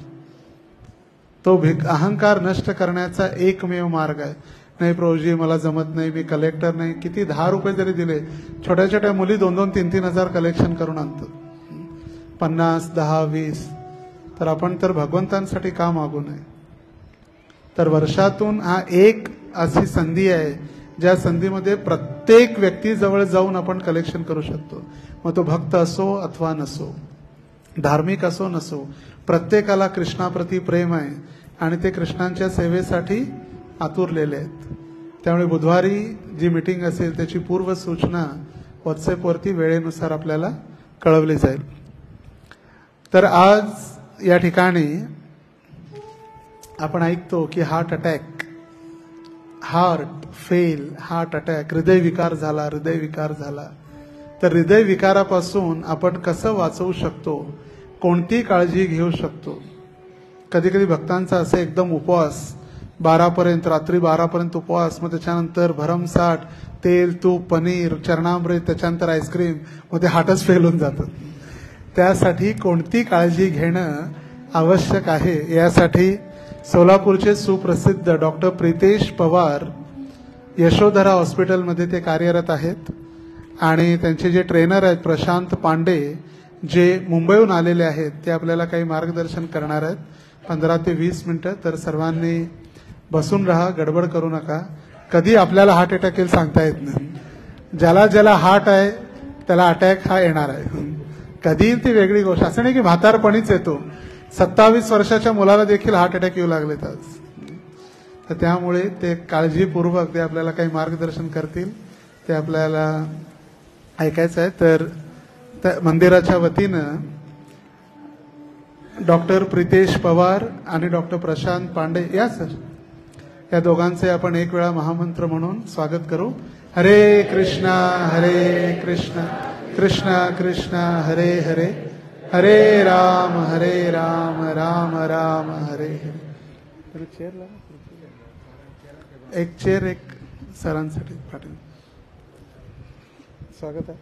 तो अहंकार नष्ट करण्याचा एकमेव मार्ग आहे. नाही प्रभूजी मला जमत नाही मी कलेक्टर नाही. किती 10 रुपये जरी दिले छोट्या छोट्या मुली 2-2, 3-3 हजार कलेक्शन करून आणतात. 50, 10, 20 तर आपण तर भगवंतांसाठी का मागू नये. तर वर्षातून हा एक अशी संधी आहे ज्या संधीमध्ये प्रत्येक व्यक्ती जवळ जाऊन आपण कलेक्शन करू शकतो. मग तो भक्त असो अथवा नसो, धार्मिक असो नसो, प्रत्येकाला कृष्णाप्रती प्रेम आहे आणि ते कृष्णांच्या सेवेसाठी आतुरलेले आहेत. त्यामुळे बुधवारी जी मीटिंग असेल त्याची पूर्व सूचना व्हॉट्सअपवरती वेळेनुसार आपल्याला कळवली जाईल. तर आज या ठिकाणी आपण ऐकतो की हार्ट अटॅक हृदयविकार झाला. तर हृदयविकारापासून आपण कसं वाचवू शकतो, कोणती काळजी घेऊ शकतो. कधी कधी भक्तांचा असे एकदम उपवास 12पर्यंत, रात्री 12पर्यंत उपवास, मग त्याच्यानंतर भरमसाठ तेल, तूप, पनीर, चरणामृत, त्याच्यानंतर आईस्क्रीम, मग ते हार्टच फेल होऊन जातं. त्यासाठी कोणती काळजी घेणं आवश्यक आहे यासाठी सोलापूरचे सुप्रसिद्ध डॉक्टर प्रितेश पवार यशोधरा हॉस्पिटलमध्ये ते कार्यरत आहेत. आणि त्यांचे जे ट्रेनर आहेत प्रशांत पांडे, जे मुंबईहून आलेले आहेत, ते आपल्याला काही मार्गदर्शन करणार आहेत 15 ते 20 मिनिटं. तर सर्वांनी बसून राहा, गडबड करू नका. कधी आपल्याला हार्ट अटॅक येईल सांगता येत नाही. ज्याला ज्याला हार्ट आहे त्याला अटॅक हा येणार आहे. कधी ती वेगळी गोष्ट, असं नाही की म्हातारपणीच येतो. 27 वर्षाच्या मुलाला देखील हार्ट अटॅक येऊ लागलेत आज. तर त्यामुळे ते काळजीपूर्वक ते आपल्याला काही मार्गदर्शन करतील, ते आपल्याला ऐकायचं आहे. तर मंदिराच्या वतीनं डॉक्टर प्रितेश पवार आणि डॉक्टर प्रशांत पांडे या सर, या दोघांचे आपण एक वेळा महामंत्र म्हणून स्वागत करू. हरे कृष्णा कृष्ण कृष्ण हरे हरे, हरे राम राम राम हरे हरे. चेअर एक चेअर एक सरांसाठी पाटील. स्वागत आहे.